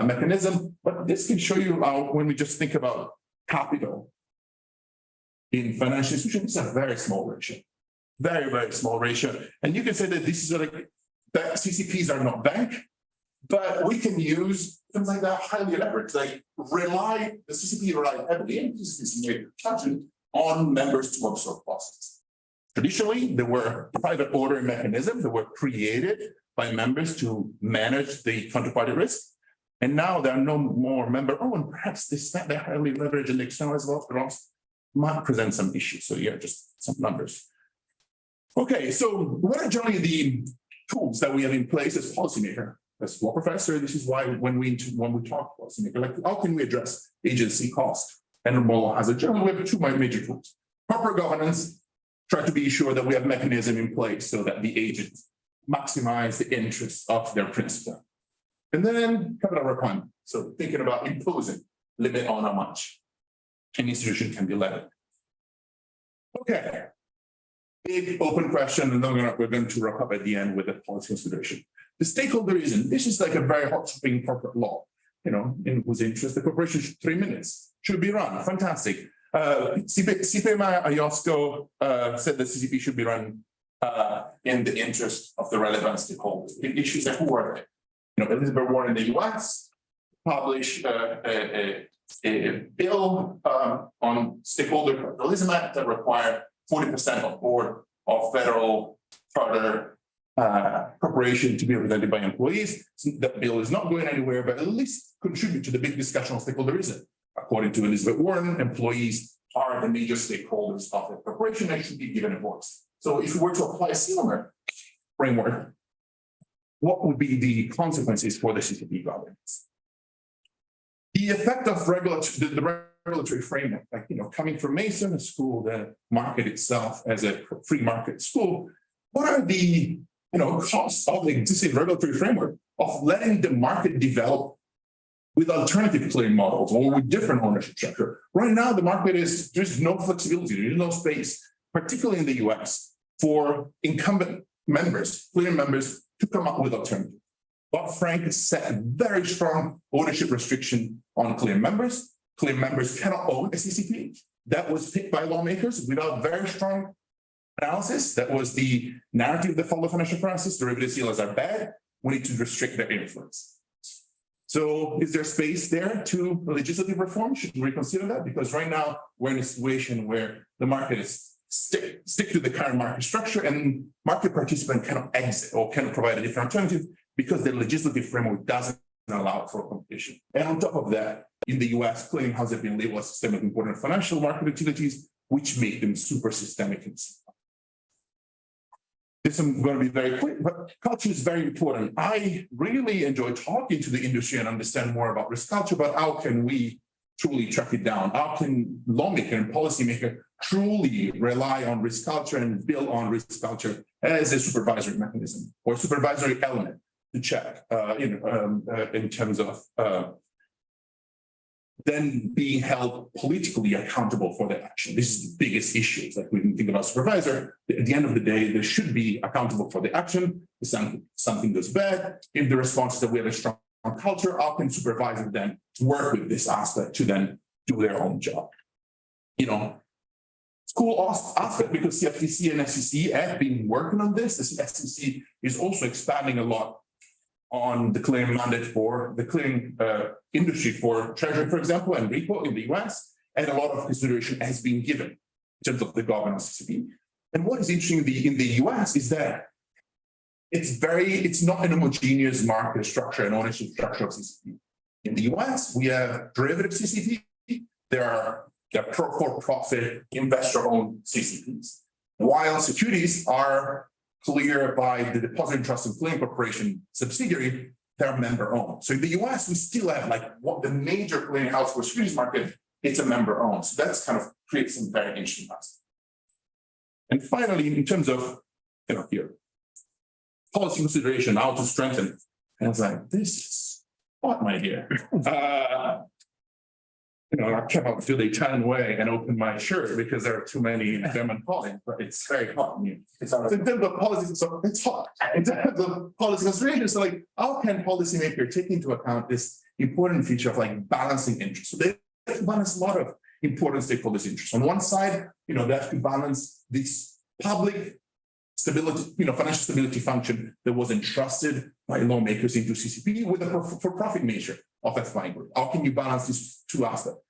mechanism. But this can show you how, when we just think about capital in financial institutions, it's a very small ratio, very, very small ratio. And you can say that this is that CCPs are not bank, but we can use things like that highly leveraged, the CCP rely heavily and on members to absorb costs. Traditionally, there were private ordering mechanisms that were created by members to manage the counterparty risk. And now there are no more member-owned. Perhaps they're highly leveraged and externalized loss might present some issues. So yeah, just some numbers. Okay, so what are generally the tools that we have in place as policymaker? As law professor, this is why when we talk policymaker, how can we address agency cost and moral hazard? Generally, we have two major tools. Corporate governance, try to be sure that we have mechanism in place so that the agents maximize the interests of their principal. And then capital requirement. So thinking about imposing limit on how much an institution can be levied. Okay. Big open question, and then we're going to wrap up at the end with a policy consideration. The stakeholderism, this is a very hot topic corporate law, in whose interest the corporation 3 minutes should be run. Fantastic. CPMI IOSCO said that CCP should be run in the interest of the relevant stakeholders. The issues that who are they? Elizabeth Warren in the US published a bill on stakeholder capitalism act that required 40% of board of federal charter corporation to be represented by employees. So that bill is not going anywhere, but at least contribute to the big discussion on stakeholderism. According to Elizabeth Warren, employees are the major stakeholders of the corporation and should be given a voice. So if we were to apply a similar framework, what would be the consequences for the CCP governance? The effect of the regulatory framework, like, coming from Mason, a school, the market itself as a free market school, what are the, costs of the existing regulatory framework of letting the market develop with alternative clearing models or with different ownership structure? Right now, the market there's no flexibility, there's no space, particularly in the US, for incumbent members, clearing members, to come up with alternatives. Dodd-Frank set a very strong ownership restriction on clearing members. Clearing members cannot own a CCP. That was picked by lawmakers without very strong analysis. That was the narrative that followed financial crisis. Derivative dealers are bad. We need to restrict their influence. So is there space there to legislative reform? Should we reconsider that? Because right now we're in a situation where the market is stick to the current market structure, and market participant cannot exit or cannot provide a different alternative because the legislative framework doesn't allow for competition. And on top of that, in the US, clearinghouse have been labeled as systemically important financial market utilities, which make them super systemic. This I'm going to be very quick, but culture is very important. I really enjoy talking to the industry and understand more about risk culture, but how can we truly track it down? How can lawmaker and policymaker truly rely on risk culture and build on risk culture as a supervisory mechanism or supervisory element to check in terms of then being held politically accountable for the action? This is the biggest issue. It's like we can think about supervisor. At the end of the day, they should be accountable for the action. If something goes bad, if the response is that we have a strong culture, how can supervisor then work with this aspect to then do their own job? Cool aspect, because CFTC and SEC have been working on this. The SEC is also expanding a lot on the clearing mandate for the clearing industry for treasury, for example, and repo in the US, and a lot of consideration has been given in terms of the governance of CCP. And what is interesting in the US is that it's not an homogeneous market structure and ownership structure of CCP. In the US, we have derivative CCP. There are for-profit investor-owned CCPs, while securities are cleared by the Deposit and Trust and Clearing Corporation subsidiary. They're member-owned. So in the US, we still have what the major clearinghouse for securities market, it's a member-owned. So that's kind of creates some very interesting aspects. And finally, in terms of here, policy consideration, how to strengthen. And I was like, this is what, my dear. I came out to the Italian way and opened my shirt because there are too many German colleagues, but it's very hot. So in terms of policy, so it's hot. In terms of policy consideration, so how can policymaker take into account this important feature of balancing interests? So they have to balance a lot of important stakeholders' interests. On one side, they have to balance this public stability, financial stability function that was entrusted by lawmakers into CCP with a for-profit nature of that flying group. How can you balance these two aspects?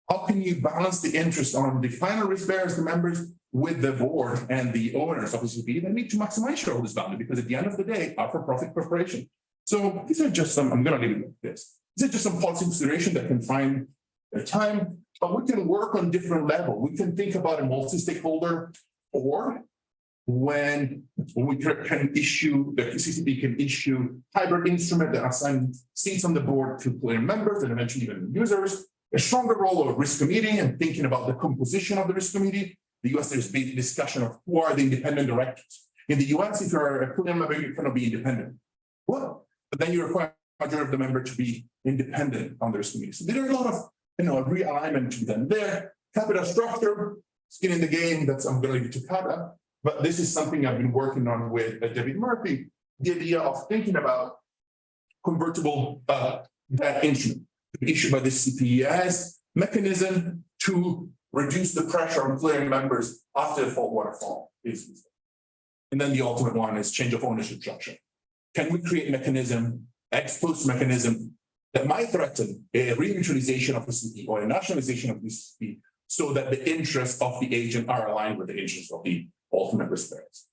How can you balance the interest on the final risk bearers, the members, with the board and the owners of the CCP that need to maximize shareholders' value? Because at the end of the day, are for-profit corporation. So these are just some, I'm going to leave it with this. These are just some policy consideration that can find their time, but we can work on different level. We can think about a multi-stakeholder board when we can issue, the CCP can issue hybrid instrument that assign seats on the board to clearing members and eventually even users. A stronger role of risk committee and thinking about the composition of the risk committee. The US, there's been discussion of who are the independent directors. In the US, if you're a clearing member, you cannot be independent. Well, but then you require a majority of the member to be independent on the risk committee. So there are a lot of realignment to be done there. Capital structure, skin in the game, that's I'm going to leave it to Kata. But this is something I've been working on with David Murphy, the idea of thinking about convertible debt instrument issued by the CCP as mechanism to reduce the pressure on clearing members after the fault waterfall. And then the ultimate one is change of ownership structure. Can we create mechanism, ex post mechanism that might threaten a remutualization of the CCP or a nationalization of the CCP so that the interests of the agent are aligned with the interests of the ultimate risk bearers?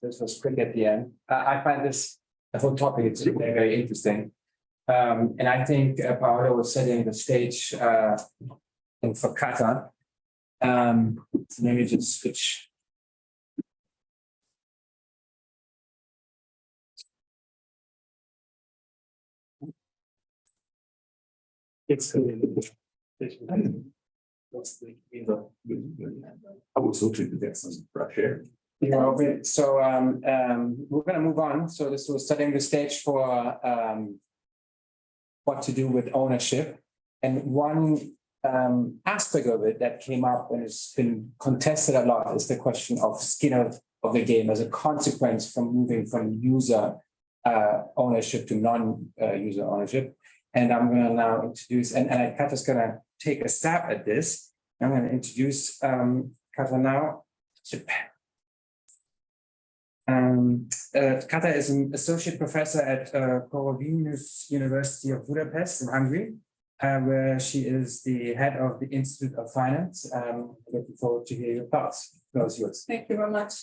This was quick at the end. I find the whole topic is very, very interesting. And I think Paolo was setting the stage for Kata. So maybe just switch. It's I was hoping to get some fresh air. So we're going to move on. So this was setting the stage for what to do with ownership. And one aspect of it that came up and has been contested a lot is the question of skin of the game as a consequence from moving from user ownership to non-user ownership. And I'm going to now introduce, and Kata's going to take a stab at this. I'm going to introduce Kata now. Kata is an associate professor at Warwick University of Budapest in Hungary, where she is the head of the Institute of Finance. Looking forward to hear your thoughts. The floor is yours. Thank you very much.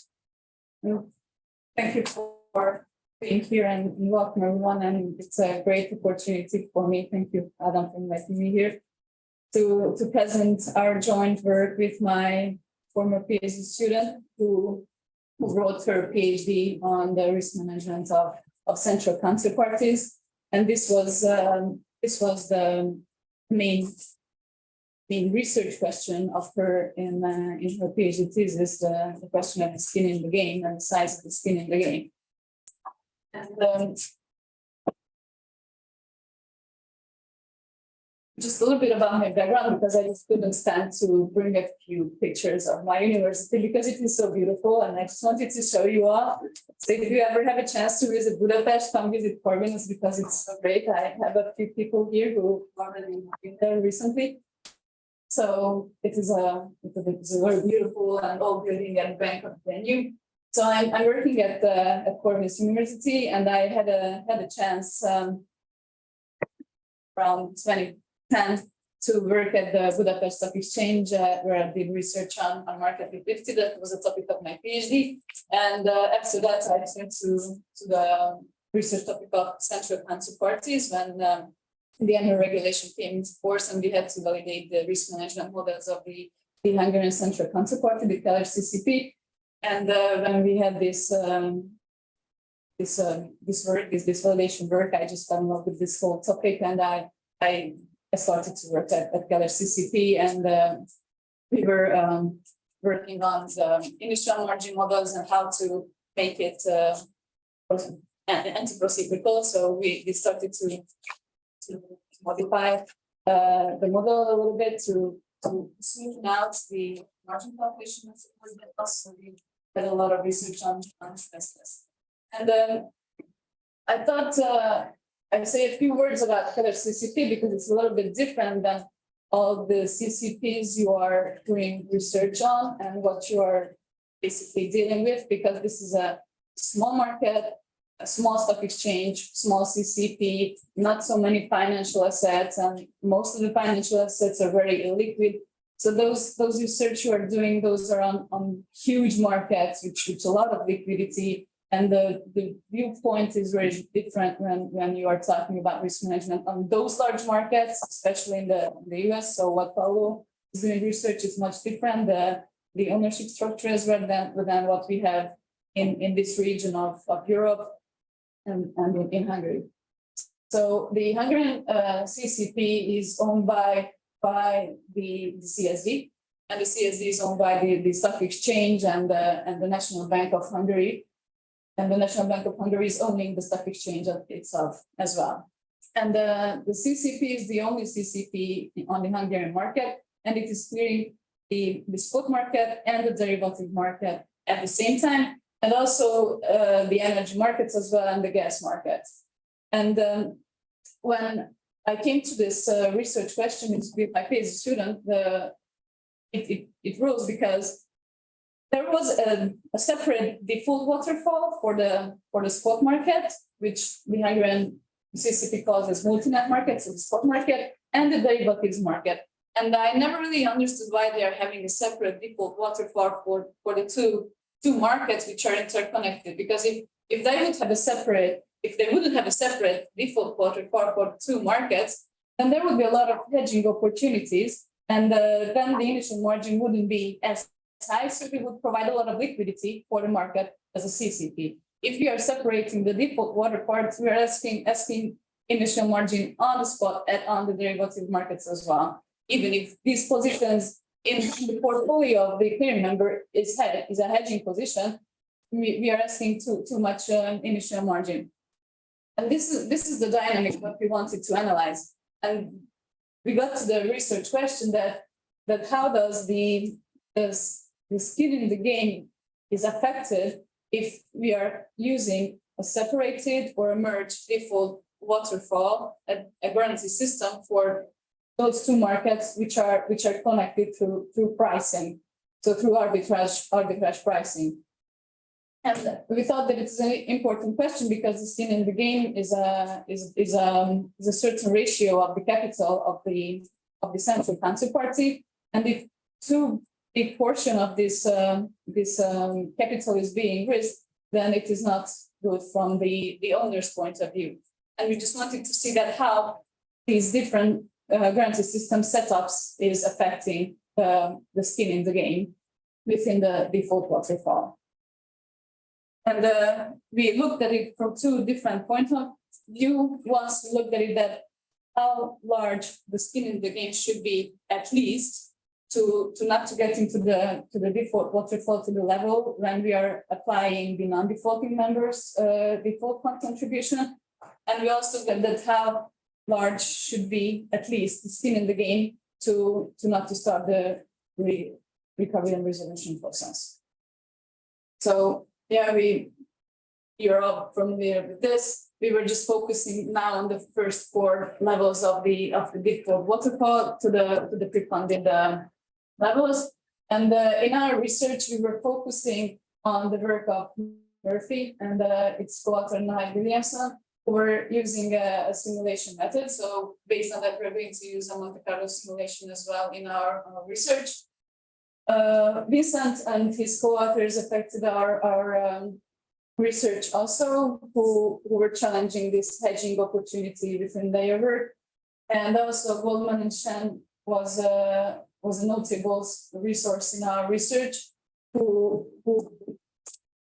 Thank you for being here and welcome everyone. And it's a great opportunity for me. Thank you, Adam, for inviting me here to present our joint work with my former PhD student who wrote her PhD on the risk management of central counterparties. And this was the main research question of her in her PhD thesis, the question of the skin in the game and the size of the skin in the game. And just a little bit about my background, because I just couldn't stand to bring a few pictures of my university because it is so beautiful, and I just wanted to show you all. So if you ever have a chance to visit Budapest, come visit Corvinus because it's so great. I have a few people here who already been there recently. So it is a very beautiful and old building and bank of venue. So I'm working at Warwick University, and I had a chance around 2010 to work at the Budapest Stock Exchange, where I did research on market liquidity. That was the topic of my PhD. And after that, I went to the research topic of central counterparties when the annual regulation came into force, and we had to validate the risk management models of the Hungarian central counterparty, the CCP. And when we had this validation work, I just fell in love with this whole topic, and I started to work at CCP, and we were working on the initial margin models and how to make it anti-procyclical. So we started to modify the model a little bit to smoothen out the margin calculation. So we had a lot of research on business. And I thought I'd say a few words about CCP because it's a little bit different than all the CCPs you are doing research on and what you are basically dealing with, because this is a small market, a small stock exchange, small CCP, not so many financial assets, and most of the financial assets are very illiquid. So those research you are doing, those are on huge markets with a lot of liquidity. And the viewpoint is very different when you are talking about risk management on those large markets, especially in the US. So what Paolo is doing research is much different. The ownership structure is rather than what we have in this region of Europe and in Hungary. So the Hungarian CCP is owned by the CSD, and the CSD is owned by the stock exchange and the National Bank of Hungary. And the National Bank of Hungary is owning the stock exchange itself as well. And the CCP is the only CCP on the Hungarian market, and it is clearing the spot market and the derivative market at the same time, and also the energy markets as well and the gas markets. And when I came to this research question with my PhD student, it rose because there was a separate default waterfall for the spot market, which the Hungarian CCP calls as multi-net markets, so the spot market, and the derivatives market. And I never really understood why they are having a separate default waterfall for the two markets which are interconnected. Because if they would have a separate, if they wouldn't have a separate default waterfall for two markets, then there would be a lot of hedging opportunities, and then the initial margin wouldn't be as high, so we would provide a lot of liquidity for the market as a CCP. If we are separating the default waterfalls, we are asking initial margin on the spot and on the derivative markets as well. Even if these positions in the portfolio of the clearing member is a hedging position, we are asking too much initial margin. And this is the dynamic that we wanted to analyze. And we got to the research question that how does the skin in the game is affected if we are using a separated or a merged default waterfall, a guarantee system for those two markets which are connected through pricing, so through arbitrage pricing. And we thought that it's an important question because the skin in the game is a certain ratio of the capital of the central counterparty, and if too big portion of this capital is being risked, then it is not good from the owner's point of view. And we just wanted to see that how these different guarantee system setups is affecting the skin in the game within the default waterfall. And we looked at it from two different points of view. Once we looked at it that how large the skin in the game should be at least to not to get into the default waterfall to the level when we are applying the non-defaulting members default fund contribution. And we also looked at how large should be at least the skin in the game to not to start the recovery and resolution process. So yeah, you're all familiar with this. We were just focusing now on the first four levels of the default waterfall to the pre-funded levels. And in our research, we were focusing on the work of Murphy and its co-author Nahai Williamson, who were using a simulation method. So based on that, we're going to use a Monte Carlo simulation as well in our research. Vincent and his co-authors affected our research also, who were challenging this hedging opportunity within their work. And also Goldman and Shen was a notable resource in our research who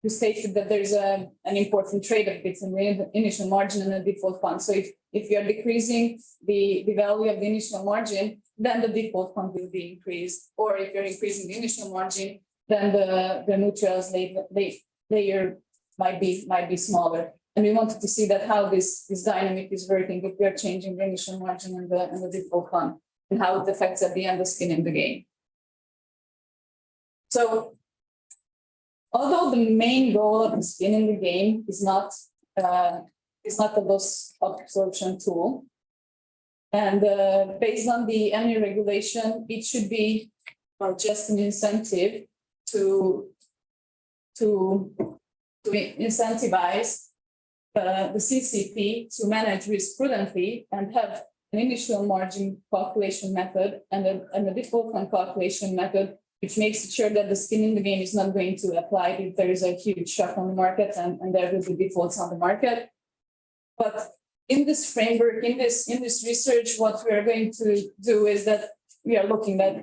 stated that there's an important trade-off between the initial margin and the default fund. So if you are decreasing the value of the initial margin, then the default fund will be increased. Or if you're increasing the initial margin, then the neutrals layer might be smaller. And we wanted to see that how this dynamic is working if we are changing the initial margin and the default fund, and how it affects at the end the skin in the game. So although the main goal of the skin in the game is not a loss absorption tool, and based on the ME regulation, it should be just an incentive to incentivize the CCP to manage risk prudently and have an initial margin calculation method and a default fund calculation method, which makes it sure that the skin in the game is not going to apply if there is a huge shock on the market and there will be defaults on the market. But in this framework, in this research, what we are going to do is that we are looking at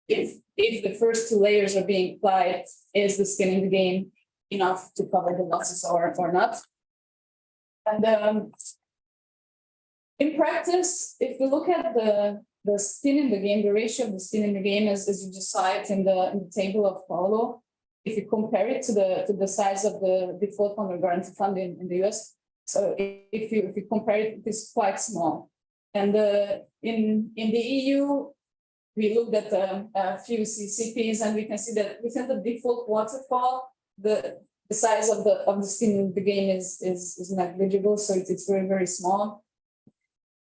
if the first two layers are being applied, is the skin in the game enough to cover the losses or not? And in practice, if we look at the skin in the game, the ratio of the skin in the game, as you just saw it in the table of Paolo, if you compare it to the size of the default fund or guarantee fund in the US, so if you compare it, it is quite small. And in the EU, we looked at a few CCPs, and we can see that within the default waterfall, the size of the skin in the game is negligible, so it's very, very small.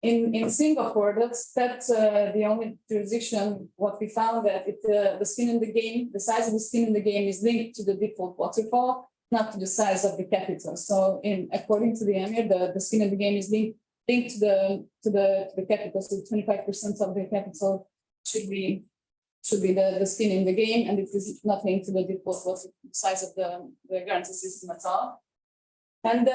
In Singapore, that's the only jurisdiction. What we found that the skin in the game, the size of the skin in the game is linked to the default waterfall, not to the size of the capital. So, according to the EMIR, the skin in the game is linked to the capital. So 25% of the capital should be the skin in the game, and it is not linked to the default size of the guarantee system at all. And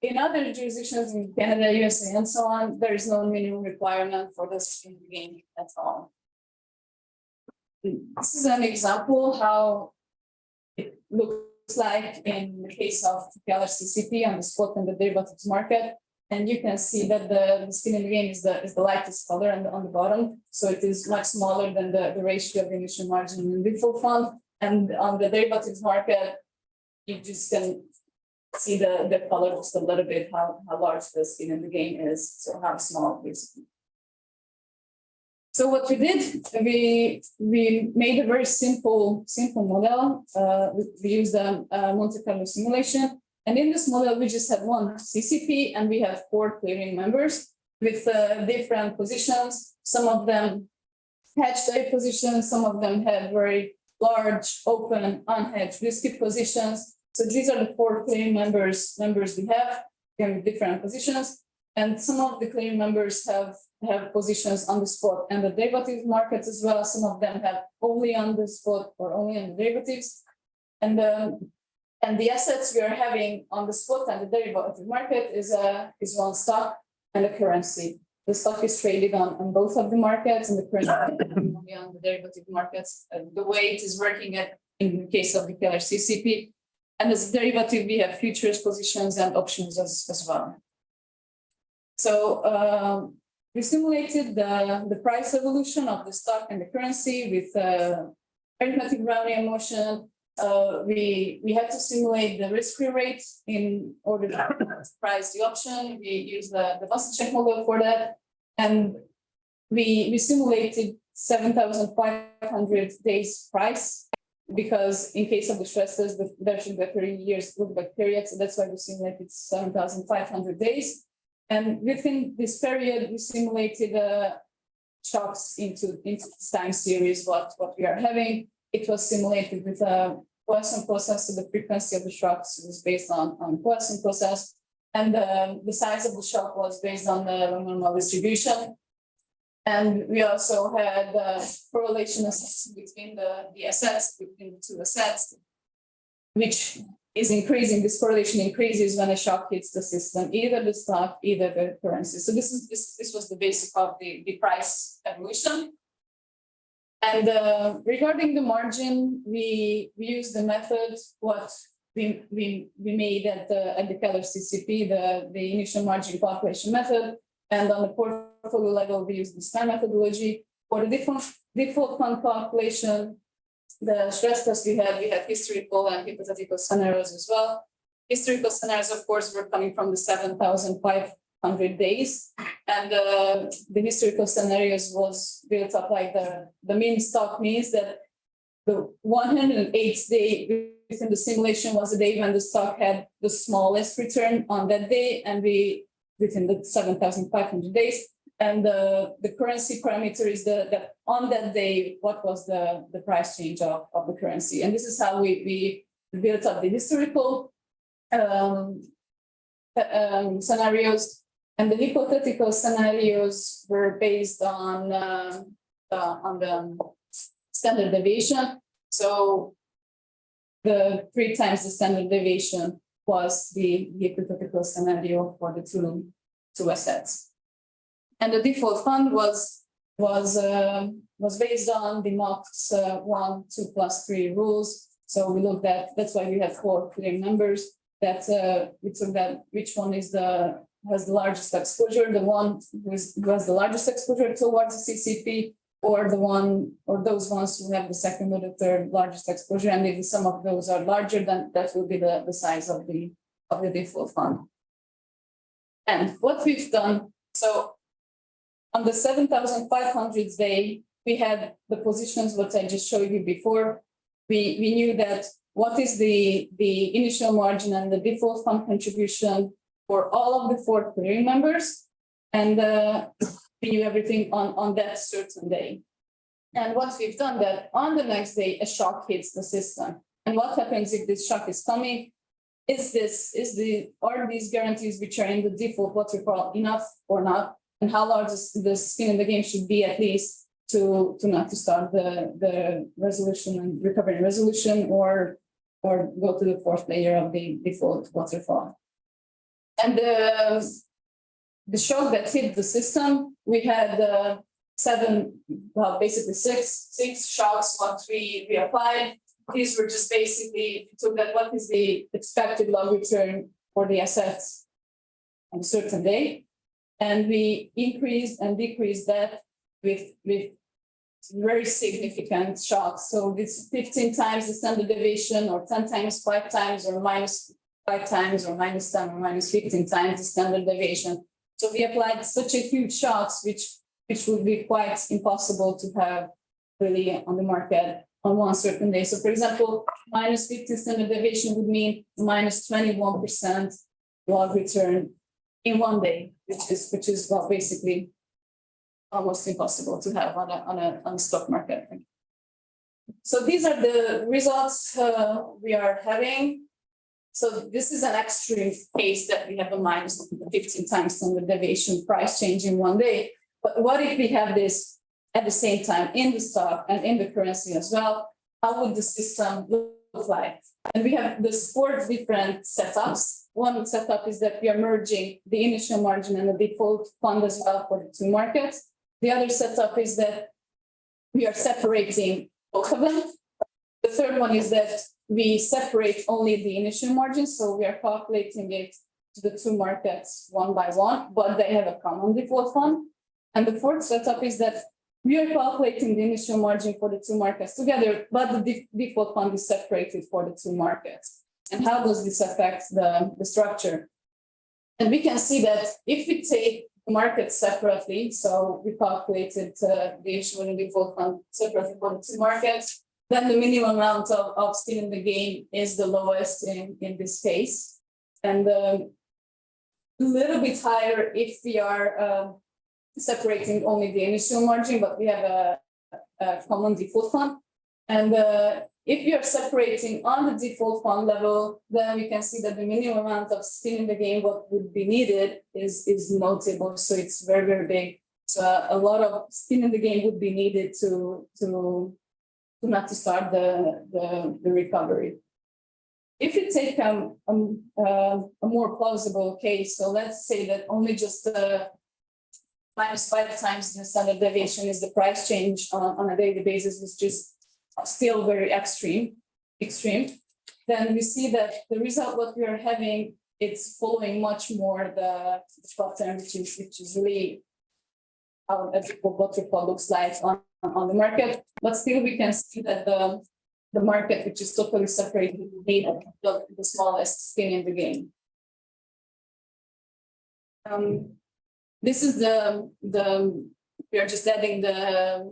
in other jurisdictions in Canada, USA, and so on, there is no minimum requirement for the skin in the game at all. This is an example how it looks like in the case of TPLR CCP on the spot and the derivatives market. And you can see that the skin in the game is the lightest color and on the bottom. So it is much smaller than the ratio of the initial margin in the default fund. And on the derivatives market, you just can see the color just a little bit, how large the skin in the game is, so how small basically. So what we did, we made a very simple model. We used a Monte Carlo simulation. And in this model, we just had one CCP and we have 4 clearing members with different positions. Some of them hedged their positions, some of them had very large, open, unhedged, risky positions. So these are the 4 clearing members we have in different positions. And some of the clearing members have positions on the spot and the derivatives markets as well. Some of them have only on the spot or only on the derivatives. And the assets we are having on the spot and the derivative market is one stock and a currency. The stock is traded on both of the markets and the currency only on the derivative markets. The way it is working in the case of the Keller CCP. And as a derivative, we have futures positions and options as well. So we simulated the price evolution of the stock and the currency with arithmetic Brownian motion. We had to simulate the risk-free rate in order to price the option. We used the Wassercheck model for that. And we simulated 7,500 days price because in case of the stresses, there should be 30 years look-back period. So that's why we simulated 7,500 days. And within this period, we simulated shocks into this time series, what we are having. It was simulated with a Poisson process, so the frequency of the shocks was based on Poisson process, and the size of the shock was based on the normal distribution. And we also had correlation assessment between the assets, between the 2 assets, which is increasing. This correlation increases when a shock hits the system, either the stock, either the currency. So this was the basic of the price evolution. And regarding the margin, we used the method what we made at the Keller CCP, the initial margin calculation method, and on the portfolio level we used the SPAN methodology. For the default fund calculation, the stress test we had historical and hypothetical scenarios as well. Historical scenarios, of course, were coming from the 7,500 days, and the historical scenarios was built up like the mean stock means that the 108th day within the simulation was the day when the stock had the smallest return on that day, and we within the 7,500 days. And the currency parameter is that on that day, what was the price change of the currency. And this is how we built up the historical scenarios. And the hypothetical scenarios were based on the standard deviation. So the 3 times the standard deviation was the hypothetical scenario for the two assets. And the default fund was based on the MOX 1, 2 plus 3 rules. So we looked at, that's why we have 4 clearing members, that we took that which one has the largest exposure, the one who has the largest exposure towards the CCP, or those ones who have the second or the third largest exposure. And if some of those are larger, then that will be the size of the default fund. And what we've done, so on the 7,500 day, we had the positions what I just showed you before. We knew that what is the initial margin and the default fund contribution for all of the 4 clearing members, and we knew everything on that certain day. And what we've done that on the next day, a shock hits the system. And what happens if this shock is coming? Are these guarantees which are in the default what we call enough or not? And how large the skin in the game should be at least to not to start the resolution and recovery resolution or go to the 4th layer of the default waterfall. And the shock that hit the system, we had basically six shocks what we applied. These were just basically took that what is the expected log return for the assets on a certain day. And we increased and decreased that with very significant shocks. So it's 15 times the standard deviation, or 10 times 5 times, or minus 5 times, or minus 10 or minus 15 times the standard deviation. So we applied such a huge shocks, which would be quite impossible to have really on the market on one certain day. So for example, minus 15 standard deviation would mean minus 21% log return in one day, which is well, basically almost impossible to have on a stock market. So these are the results we are having. So this is an extreme case that we have a minus 15 times standard deviation price change in one day. But what if we have this at the same time in the stock and in the currency as well? How would the system look like? And we have these 4 different setups. One setup is that we are merging the initial margin and the default fund as well for the 2 markets. The other setup is that we are separating both of them. The third one is that we separate only the initial margin, so we are calculating it to the 2 markets one by one, but they have a common default fund. And the fourth setup is that we are calculating the initial margin for the 2 markets together, but the default fund is separated for the 2 markets. And how does this affect the structure? And we can see that if we take the markets separately, so we calculated the initial and default fund separately for the 2 markets, then the minimum amount of skin in the game is the lowest in this case. And a little bit higher if we are separating only the initial margin, but we have a common default fund. And if we are separating on the default fund level, then we can see that the minimum amount of skin in the game, what would be needed is notable. So it's very, very big. So a lot of skin in the game would be needed to not to start the recovery. If you take a more plausible case, so let's say that only just minus 5 times the standard deviation is the price change on a daily basis, which is still very extreme, then we see that the result what we are having, it's following much more the pattern, which is really how a waterfall looks like on the market. But still we can see that the market, which is totally separated, need the smallest skin in the game. This is we are just adding the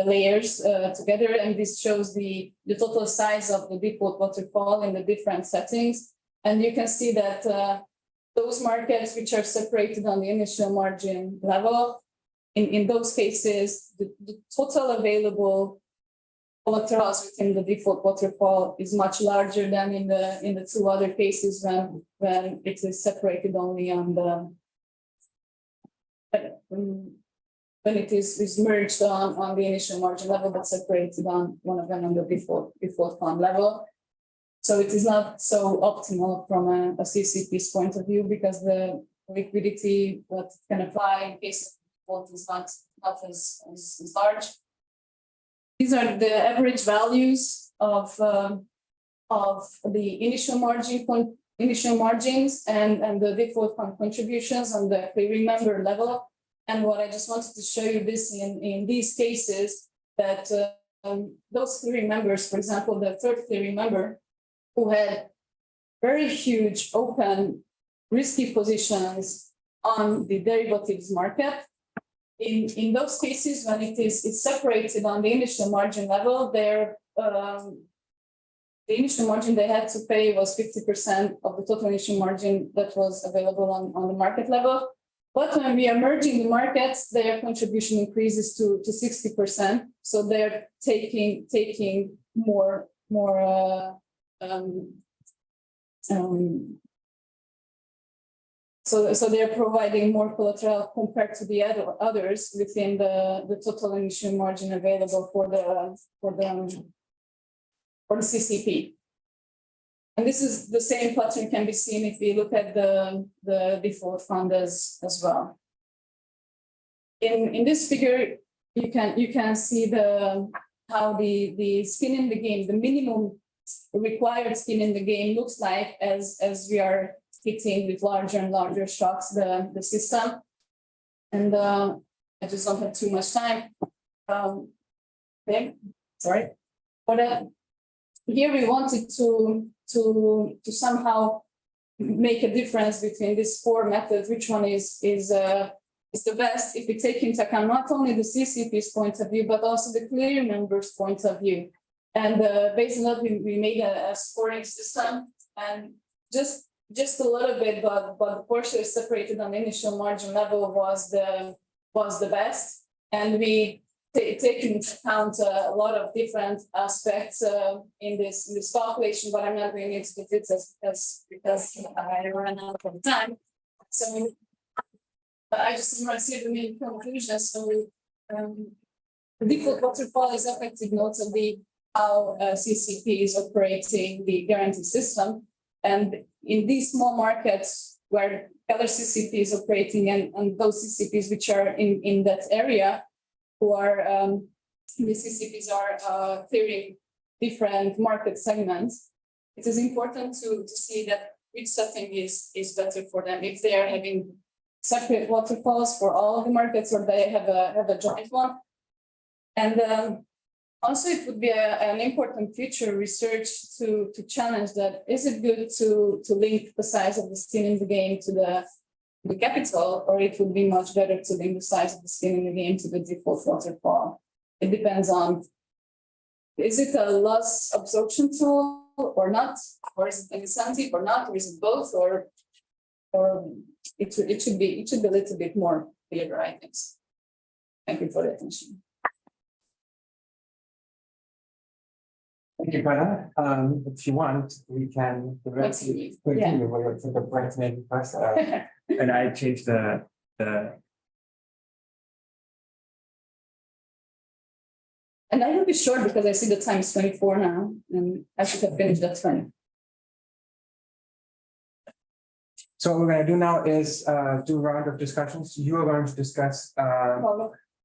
layers together, and this shows the total size of the default waterfall in the different settings. And you can see that those markets which are separated on the initial margin level, in those cases, the total available collaterals within the default waterfall is much larger than in the 2 other cases when it is separated only on the when it is merged on the initial margin level, but separated on one of them on the default fund level. So it is not so optimal from a CCP's point of view, because the liquidity what can apply in case of default is not as large. These are the average values of the initial margins and the default fund contributions on the clearing member level. And what I just wanted to show you this in these cases, that those clearing members, for example, the 3rd clearing member, who had very huge open risky positions on the derivatives market, in those cases when it's separated on the initial margin level, the initial margin they had to pay was 50% of the total initial margin that was available on the market level. But when we are merging the markets, their contribution increases to 60%. So they're taking more so they're providing more collateral compared to the others within the total initial margin available for the CCP. And this is the same pattern can be seen if we look at the default fund as well. In this figure, you can see how the skin in the game, the minimum required skin in the game looks like as we are hitting with larger and larger shocks the system. And I just don't have too much time. Okay, sorry. But here we wanted to somehow make a difference between these four methods. Which one is the best if we take into account not only the CCP's point of view, but also the clearing members' point of view. And based on that, we made a scoring system, and just a little bit, but the portion separated on the initial margin level was the best. And we take into account a lot of different aspects in this calculation, but I'm not going into the details because I ran out of time. So I just want to see the main conclusion. So the default waterfall is affected notably how CCP is operating the guarantee system. And in these small markets where other CCP is operating and those CCPs which are in that area, who are the CCPs are clearing different market segments, it is important to see that which setting is better for them. If they are having separate waterfalls for all of the markets, or they have a joint one. And also, it would be an important future research to challenge that. Is it good to link the size of the skin in the game to the capital, or it would be much better to link the size of the skin in the game to the default waterfall? It depends on, is it a loss absorption tool or not, or is it an incentive or not, or is it both, or it should be a little bit more clear, I think. Thank you for the attention. Thank you, Paolo. If you want, we can directly continue with the point maybe first. And I changed the. And I will be short because I see the time is 24 now, and I should have finished at 20. So what we're going to do now is do a round of discussions. You are going to discuss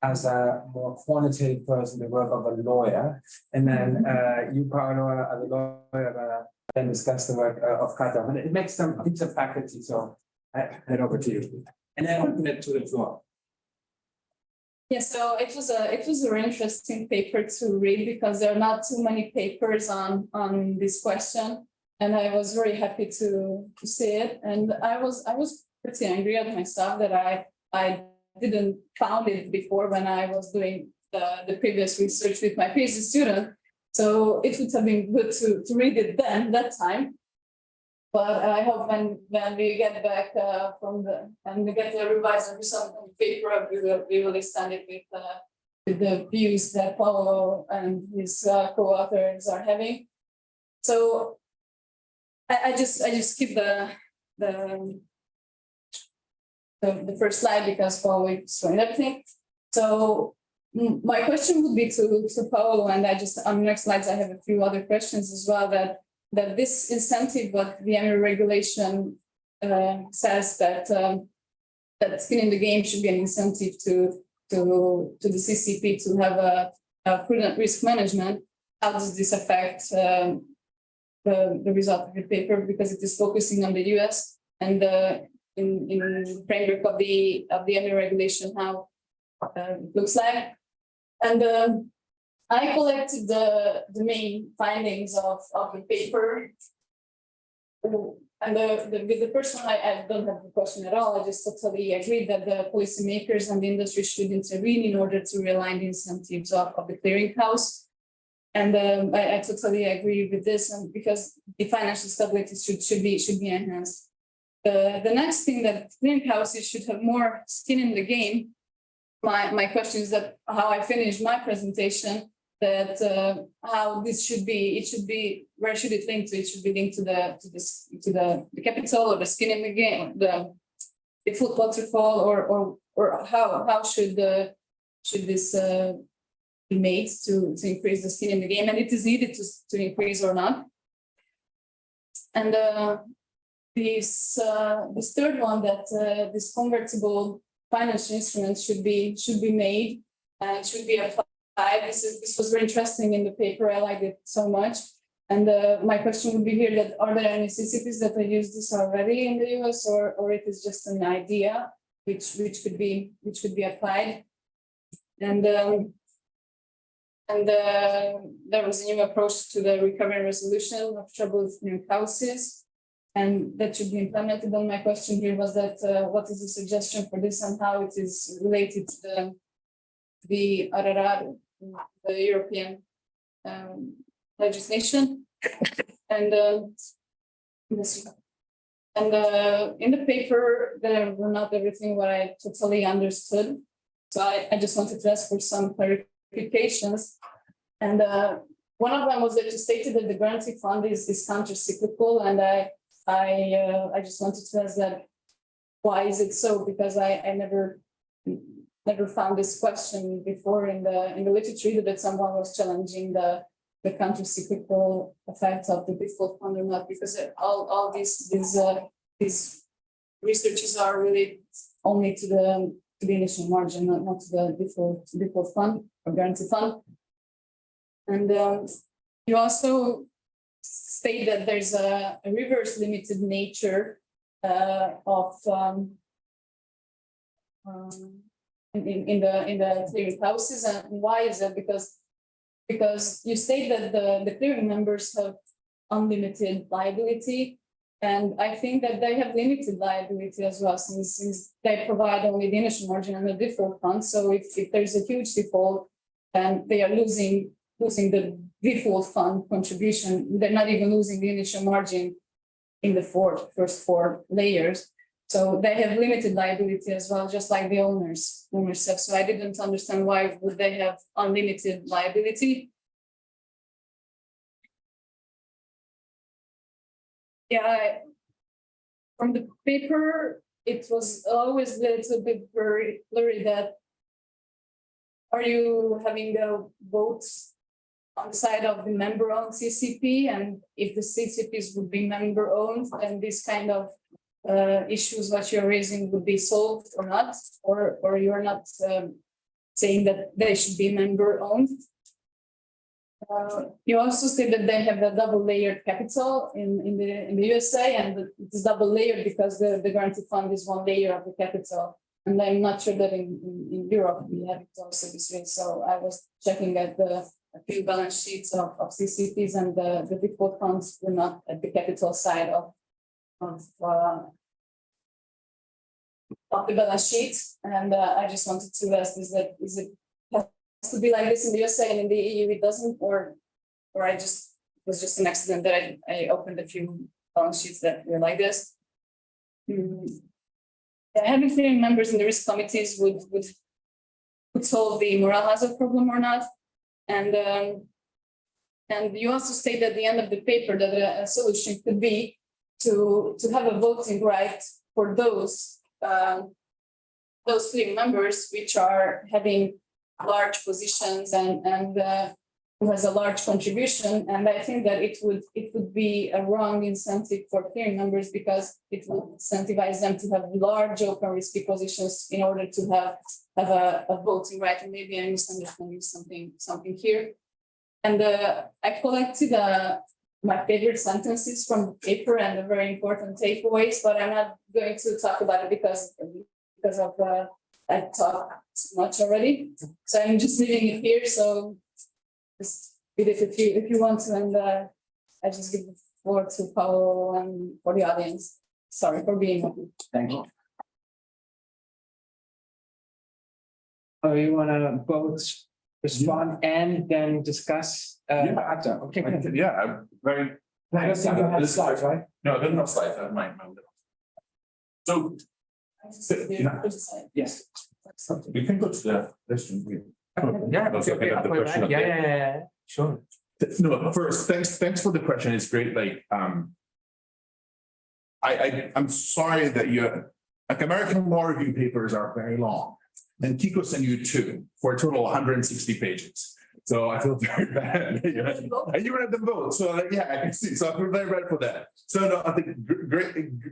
as a more quantitative person the work of a lawyer, and then you, Paolo, as a lawyer, then discuss the work of Kata. And it makes them it's a faculty, so I hand over to you. And then open it to the floor. Yeah, so it was a very interesting paper to read because there are not too many papers on this question, and I was very happy to see it. And I was pretty angry at myself that I didn't found it before when I was doing the previous research with my PhD student. So it would have been good to read it then, that time. But I hope when we get back and we get the revised result on paper, we will extend it with the views that Paolo and his co-authors are having. So I just skip the first slide because Paolo explained everything. So my question would be to Paolo, and on the next slides I have a few other questions as well, that this incentive, what the annual regulation says that skin in the game should be an incentive to the CCP to have a prudent risk management. How does this affect the result of the paper, because it is focusing on the US and in the framework of the annual regulation, how it looks like. And I collected the main findings of the paper. And the first one, I don't have the question at all. I just totally agree that the policymakers and the industry should intervene in order to realign the incentives of the clearinghouse. And I totally agree with this, and because the financial stability should be enhanced. The next thing that clearinghouses should have more skin in the game. My question is that how I finished my presentation, that how this should be. It should be, where should it link to? It should be linked to the capital or the skin in the game, the full waterfall, or how should this be made to increase the skin in the game, and it is needed to increase or not. And this third one, that this convertible financial instruments should be made and should be applied. This was very interesting in the paper. I liked it so much. My question would be here that are there any CCPs that have used this already in the US, or it is just an idea which could be applied? And there was a new approach to the recovery and resolution of troubled new houses, and that should be implemented. And my question here was that what is the suggestion for this and how it is related to the RRR, the European legislation, and in the paper there were not everything what I totally understood, so I just wanted to ask for some clarifications. And one of them was that you stated that the guarantee fund is counter-cyclical, and I just wanted to ask that why is it so? Because I never found this question before in the literature, that someone was challenging the counter-cyclical effects of the default fund or not, because all these researches are really only to the initial margin, not to the default fund or guarantee fund. And you also state that there's a reverse limited nature of in the clearing houses. And why is that? Because you state that the clearing members have unlimited liability, and I think that they have limited liability as well, since they provide only the initial margin and the default fund. So if there's a huge default and they are losing the default fund contribution, they're not even losing the initial margin in the first four layers. So they have limited liability as well, just like the owners have. So I didn't understand why would they have unlimited liability. Yeah, from the paper, it was always a little bit blurry that are you having the votes on the side of the member-owned CCP, and if the CCPs would be member-owned, then this kind of issues what you're raising would be solved or not, or you're not saying that they should be member-owned. You also say that they have a double-layered capital in the USA, and it's double-layered because the guarantee fund is one layer of the capital. And I'm not sure that in Europe we have it also this way. So I was checking at a few balance sheets of CCPs, and the default funds were not at the capital side of the balance sheet. And I just wanted to ask, is it has to be like this in the USA and in the EU it doesn't, or it was just an accident that I opened a few balance sheets that were like this? Having clearing members in the risk committees would solve the moral hazard problem or not? And you also state at the end of the paper that a solution could be to have a voting right for those clearing members which are having large positions and who has a large contribution. And I think that it would be a wrong incentive for clearing members, because it would incentivize them to have large open risky positions in order to have a voting right. And maybe I'm misunderstanding something here. And I collected my favorite sentences from the paper and the very important takeaways, but I'm not going to talk about it because of I talked too much already. So I'm just leaving it here. So just read it if you want to, and I just give the floor to Paolo and for the audience. Sorry for being with you. Thank you. Oh, you want to both respond and then discuss? Okay. Yeah, I'm very. I don't think you have slides, right? No, there's no slides. I have mine. So. Yes. We can go to the question. Yeah. Sure. No, first, thanks for the question. It's great. Like, I'm sorry that American law review papers are very long, and Kiko sent you two for a total of 160 pages. So I feel very bad. And you read them both. So yeah, I can see. So I feel very bad for that. So no, I think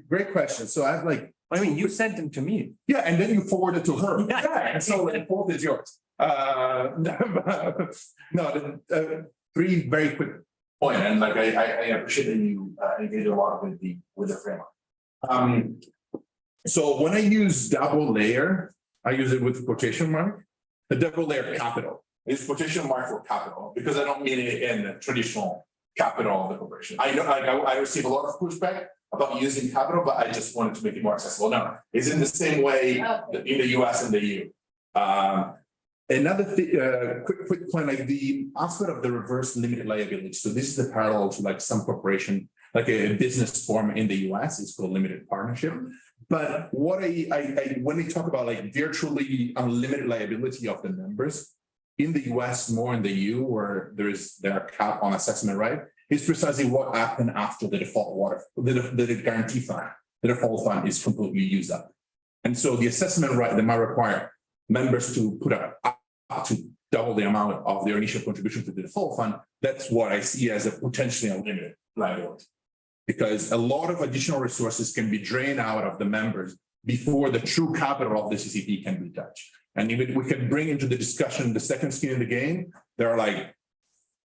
great question. So I have like, I mean, you sent them to me. yeah, and then you forwarded to her. Yeah. And so the fault is yours. No, three very quick point, and like I appreciate that you engage a lot with the framework. So when I use double layer, I use it with quotation mark. The double layer capital is quotation mark for capital because I don't mean it in the traditional capital of the corporation. I know I receive a lot of pushback about using capital, but I just wanted to make it more accessible. Now, it's in the same way in the US and the EU. Another quick point, like the aspect of the reverse limited liability. So this is the parallel to like some corporation, like a business form in the US, it's called limited partnership. But what when they talk about like virtually unlimited liability of the members in the US, more in the EU, where there are cap on assessment, right? Is precisely what happened after the default the guarantee fund, the default fund is completely used up. And so the assessment right that might require members to put up to double the amount of their initial contribution to the default fund, that's what I see as a potentially unlimited liability. Because a lot of additional resources can be drained out of the members before the true capital of the CCP can be touched. And even we can bring into the discussion the second skin in the game. There are like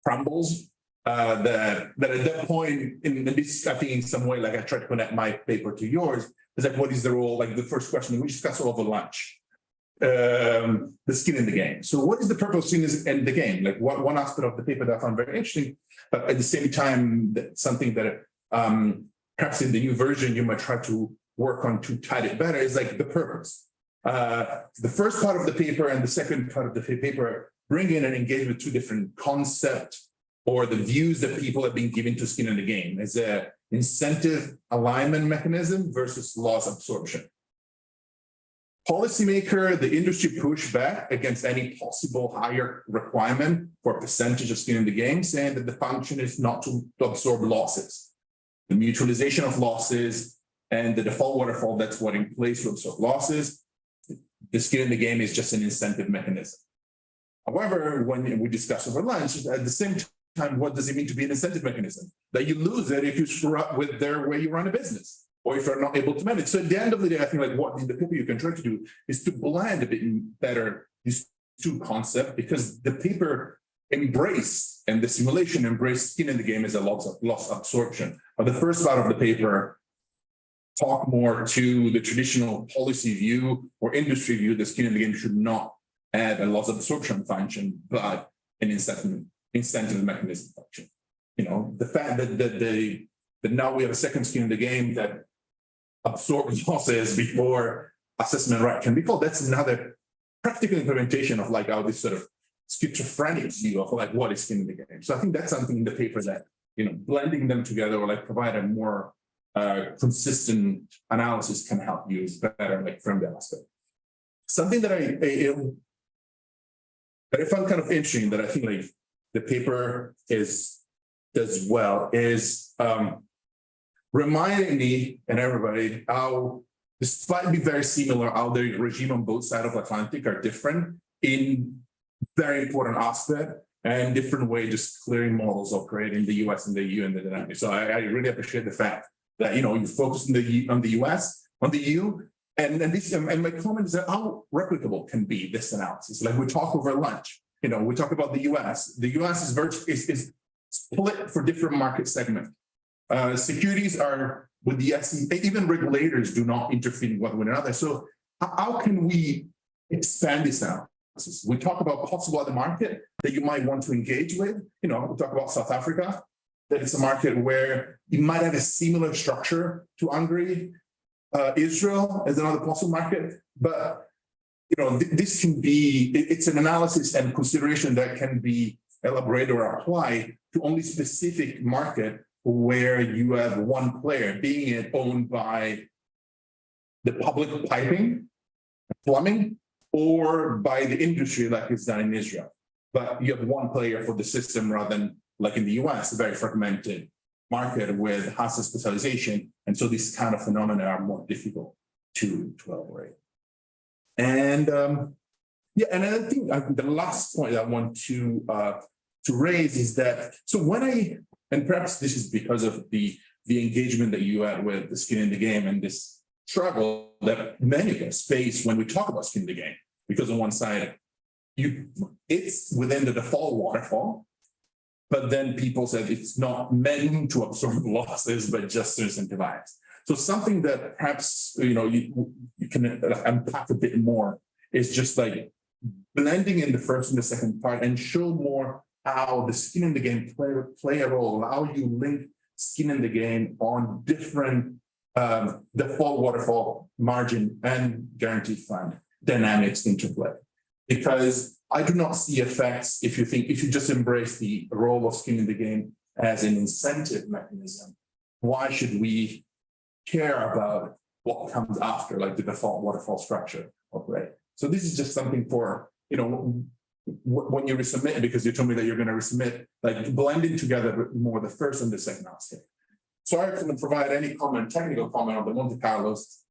crumbles that at that point, in this, I think in some way, like I tried to connect my paper to yours, is like, what is the role? Like the first question we discussed over lunch. The skin in the game. So what is the purpose of skin in the game? Like one aspect of the paper that I found very interesting, but at the same time, something that perhaps in the new version you might try to work on to tie it better is like the purpose. The first part of the paper and the second part of the paper bring in and engage with two different concepts or the views that people have been given to skin in the game as a incentive alignment mechanism versus loss absorption. Policymaker, the industry push back against any possible higher requirement for a percentage of skin in the game, saying that the function is not to absorb losses. The mutualization of losses and the default waterfall, that's what in place to absorb losses. The skin in the game is just an incentive mechanism. However, when we discuss over lunch, at the same time, what does it mean to be an incentive mechanism? That you lose it if you screw up with their way you run a business, or if you're not able to manage. So at the end of the day, I think like what in the paper you can try to do is to blend a bit better these two concepts, because the paper embrace and the simulation embrace skin in the game as a loss absorption. But the first part of the paper talk more to the traditional policy view or industry view. The skin in the game should not add a loss absorption function, but an incentive mechanism function. You know, the fact that now we have a second skin in the game that absorbs losses before assessment right can be called. That's another practical implementation of like how this sort of schizophrenic view of like what is skin in the game. So I think that's something in the paper that, you know, blending them together or like provide a more consistent analysis can help you better like from that aspect. Something that I found kind of interesting that I think like the paper does well is reminding me and everybody how, despite being very similar, how the regime on both sides of the Atlantic are different in very important aspect and different way just clearing models operate in the US and the EU and the dynamic. So I really appreciate the fact that, you know, you focus on the US, on the EU, and my comment is that how replicable can be this analysis? Like we talk over lunch, you know, we talk about the US. The US is split for different market segments. Securities are with the SEC, even regulators do not interfere with one another. So how can we expand this analysis? We talk about possible other market that you might want to engage with. You know, we talk about South Africa, that it's a market where you might have a similar structure to Hungary. Israel is another possible market, but you know, this can be, it's an analysis and consideration that can be elaborated or applied to only specific market where you have one player, being it owned by the public piping, plumbing, or by the industry like it's done in Israel. But you have one player for the system rather than like in the US, a very fragmented market with high specialization. And so these kind of phenomena are more difficult to elaborate. And yeah, and I think the last point I want to raise is that, so when and perhaps this is because of the engagement that you had with the skin in the game and this struggle that many of us face when we talk about skin in the game, because on one side, it's within the default waterfall, but then people said it's not meant to absorb losses, but just to incentivize. So something that perhaps, you can unpack a bit more is just like blending in the first and the second part and show more how the skin in the game play a role, how you link skin in the game on different default, waterfall, margin, and guarantee fund dynamics interplay. Because I do not see effects if you just embrace the role of skin in the game as an incentive mechanism. Why should we care about what comes after, like the default waterfall structure of rate? So this is just something for, when you resubmit, because you told me that you're going to resubmit, like blending together more the first and the second aspect. Sorry I couldn't provide any technical comment on the Monte Carlo's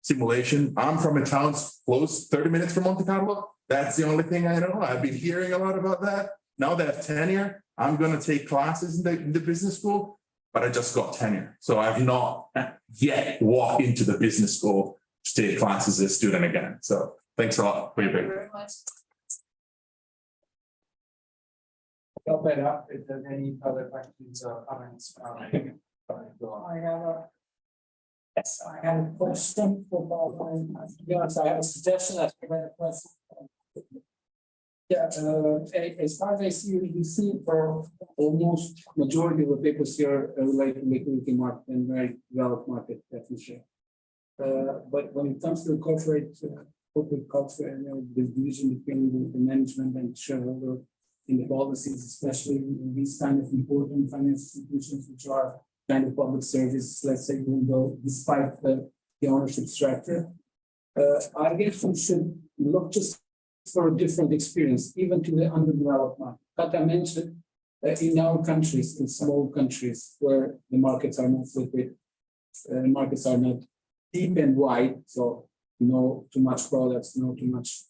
simulation. I'm from a town close 30 minutes from Monte Carlo. That's the only thing I know. I've been hearing a lot about that. Now that I have tenure, I'm going to take classes in the business school, but I just got tenure. So I've not yet walked into the business school to take classes as a student again. So thanks a lot for your Thank you paper. very much. Open up if there's any other questions or comments. Yes, I have a question for Paolo. To be honest, I have a suggestion. I have a question. Yeah, as far as I see, you see for almost majority of the papers here relate to liquidity market and very developed market definition. But when it comes to the corporate culture and the division between the management and shareholder in the policies, especially in these kind of important financial institutions, which are kind of public service, let's say, even though despite the ownership structure, I guess we should look just for a different experience, even to the underdeveloped market. But I mentioned in our countries, in small countries where the markets are not liquid, markets are not deep and wide, so no too much products, no too much,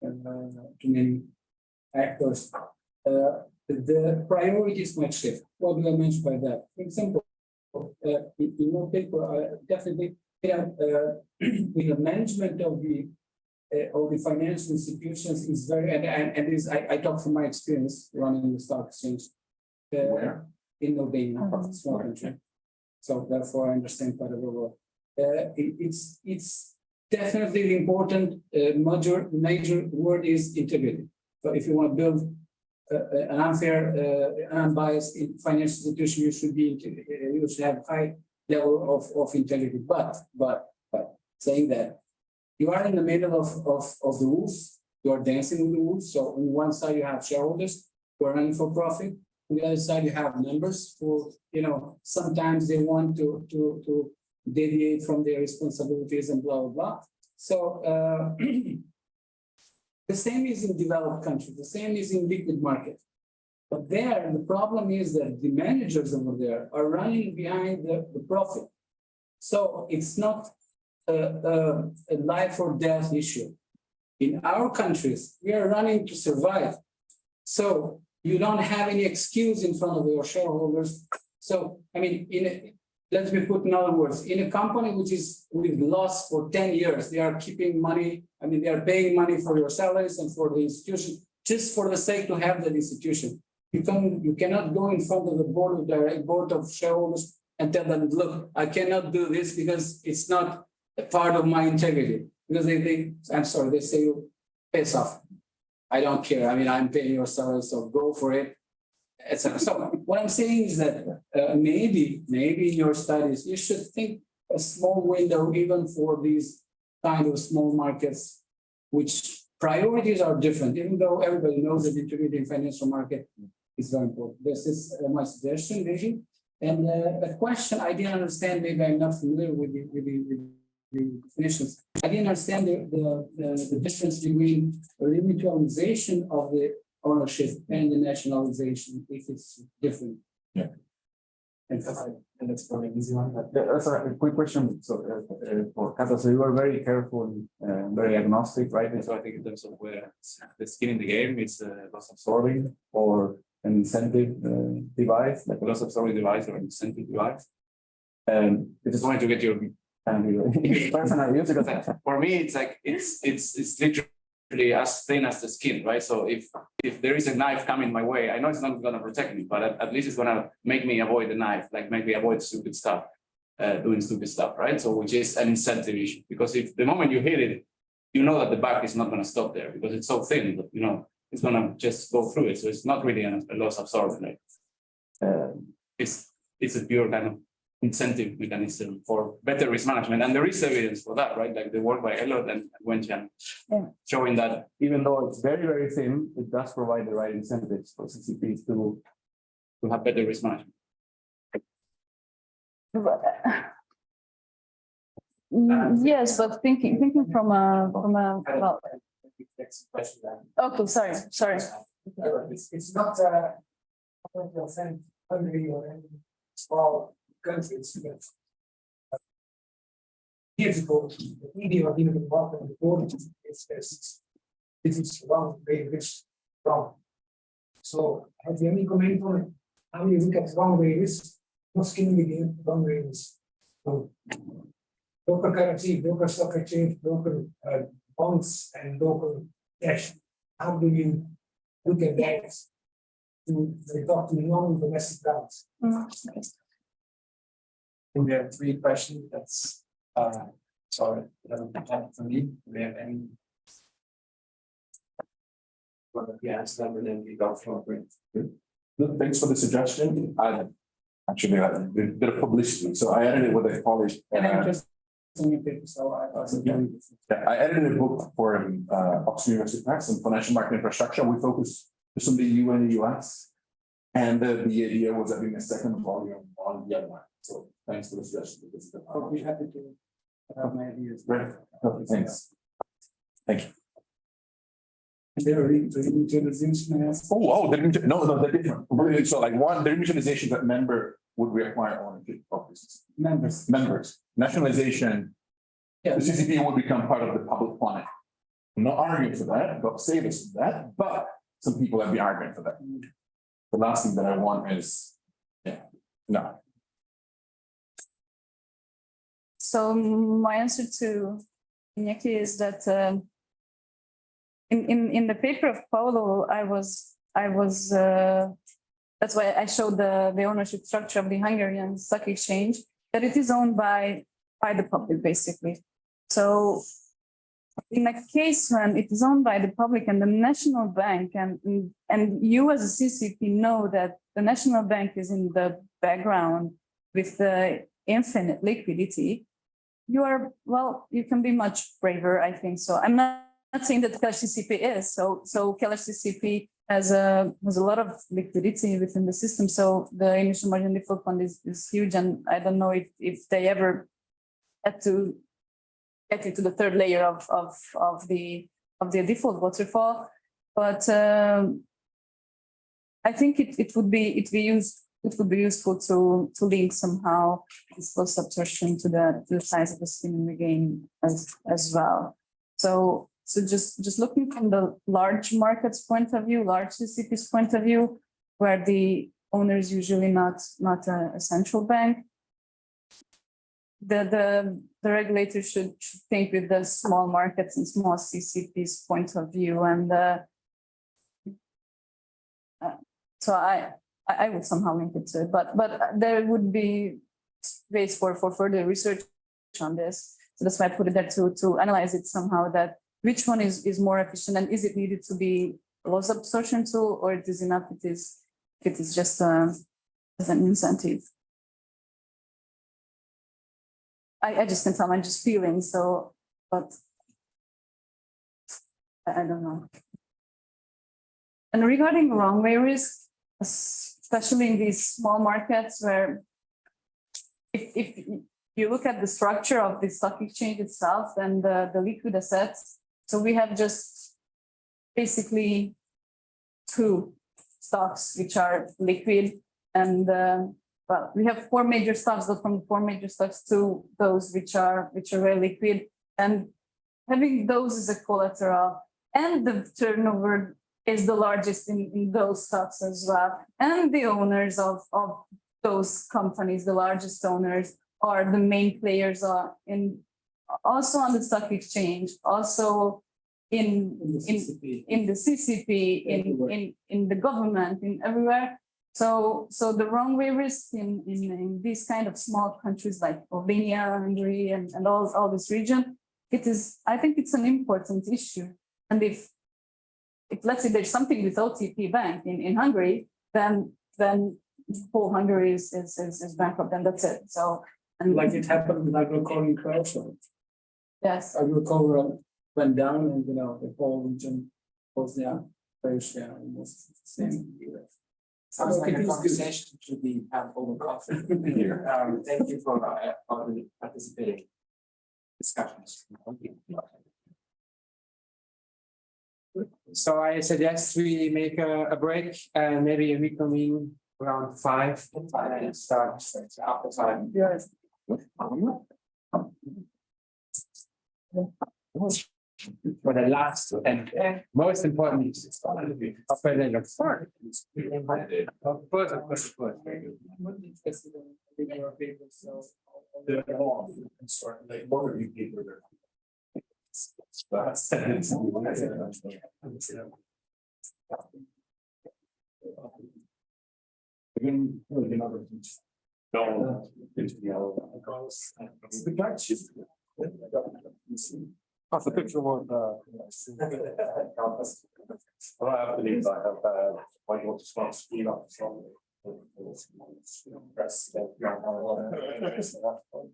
too many actors. The priorities might shift. What do I mean by that? For example, in your paper, definitely, the management of the financial institutions is very, and this I talk from my experience running the stock exchange. Where? In Albania, small country. So therefore, I understand quite a lot. It's definitely the important major word is integrity. So if you want to build an unfair, unbiased financial institution, you should have high level of integrity. But saying that, you are in the middle of the rules, you are dancing with the rules. So on one side you have shareholders who are running for profit. On the other side you have members who, sometimes they want to deviate from their responsibilities and blah, blah, blah. So the same is in developed countries, the same is in liquid market. But there, the problem is that the managers over there are running behind the profit. So it's not a life or death issue. In our countries, we are running to survive. So you don't have any excuse in front of your shareholders. So, I mean, let me put in other words, in a company which is with loss for 10 years, they are keeping money. I mean, they are paying money for your salaries and for the institution, just for the sake to have that institution. You cannot go in front of the board of shareholders and tell them, look, I cannot do this because it's not a part of my integrity. Because they say, piss off. I don't care. I mean, I'm paying your salary, so go for it. Etc. So what I'm saying is that maybe in your studies, you should think a small window even for these kind of small markets, which priorities are different, even though everybody knows that integrity in financial market is very important. This is my suggestion, maybe. And a question I didn't understand, maybe I'm not familiar with the definitions. I didn't understand the difference between the mutualization of the ownership and the nationalization, if it's different. Yeah. And that's probably an easy one. Yeah, that's a quick question. So for Kata, so you were very careful and very agnostic, right? And so I think in terms of where the skin in the game is loss absorbing or an incentive device, like a loss absorbing device or an incentive device. I just wanted to get your personal views, because for me it's like it's literally as thin as the skin, right? So if if there is a knife coming my way, I know it's not going to protect me, but at least it's going to make me avoid the knife, like make me avoid stupid stuff, doing stupid stuff, right? So which is an incentive issue, because if the moment you hit it, you know that the back is not going to stop there because it's so thin, that, you know, it's going to just go through it. So it's not really a loss absorption rate. It's a pure kind of incentive mechanism for better risk management. And there is evidence for that, right? Like the work by Elliot and Wenqian, showing that even though it's very, very thin, it does provide the right incentives for CCPs to have better risk management. Yes, but thinking from a well, okay, sorry. It's not Hungary or any small countries. Years ago, the media or even the market and the board is wrong, very rich, wrong. So have you any comment on it? How you look at wrong way risk? Not skin the game, wrong way risk. So, local currency, local stock exchange, local bonds and local cash. How do you look at that to talk to non-domestic banks? We have 3 questions. That's sorry, time for me. Do we have any? Well, yes, then we go for it. Thanks for the suggestion. I actually a bit of publicity. So I edited what they published. So I edited a book for Oxford University Press on financial market infrastructure. We focus just on the EU and the US. And the idea was having a second volume on the other one. So thanks for the suggestion. I'll be happy to have my ideas. Great. Okay, thanks. Thank you. And they're de-mutualization. They're different. So like one, the de-mutualization that member would require ownership of this. Members. Nationalization, the CCP would become part of the public fund. I'm not arguing for that, but save us from that, but some people have been arguing for that. The last thing that I want is, no. So my answer to Iñaki is that in the paper of Paolo, I was that's why I showed the ownership structure of the Hungarian stock exchange, that it is owned by the public, basically. So in a case when it is owned by the public and the national bank, and you as a CCP know that the national bank is in the background with the infinite liquidity, you can be much braver, I think. So I'm not saying that Keller CCP is. So Keller CCP has a lot of liquidity within the system. So the initial margin default fund is huge, and I don't know if they ever had to get into the third layer of the default waterfall. But I think it would be useful to link somehow this loss absorption to the size of the skin in the game as well. So just looking from the large markets point of view, large CCPs point of view, where the owner is usually not a central bank, the regulator should think with the small markets and small CCPs point of view, and so I would somehow link it to it, but there would be ways for further research on this. So that's why I put it there to analyze it somehow, that which one is more efficient, and is it needed to be a loss absorption tool, or it is enough if it is just as an incentive. I just can tell, I'm just feeling so, but I don't know. And regarding wrong way risk, especially in these small markets where if you look at the structure of the stock exchange itself and the liquid assets, so we have just basically 2 stocks which are liquid, and well, we have 4 major stocks, but from the 4 major stocks to those which are very liquid, and having those as a collateral, and the turnover is the largest in those stocks as well, and the owners of those companies, the largest owners, are the main players also on the stock exchange, also in the CCP, in the government, in everywhere. So the wrong way risk in these kind of small countries like Albania, Hungary, and all this region, I think it's an important issue. And if let's say there's something with OTP Bank in Hungary, then whole Hungary is bankrupt, and that's it. So and Like it happened with agricole in Croatia. yes, Agricole went down, and the whole region was there. Croatia almost the same. Sounds like a conversation should be had over coffee here. Thank you for participating discussions. So I suggest we make a break and maybe we convene around 5 and start after 5. yes. For the last and most important operating of course. Of course. Like, what are you people there? That's a picture of I believe I have quite a lot of smart speed up from.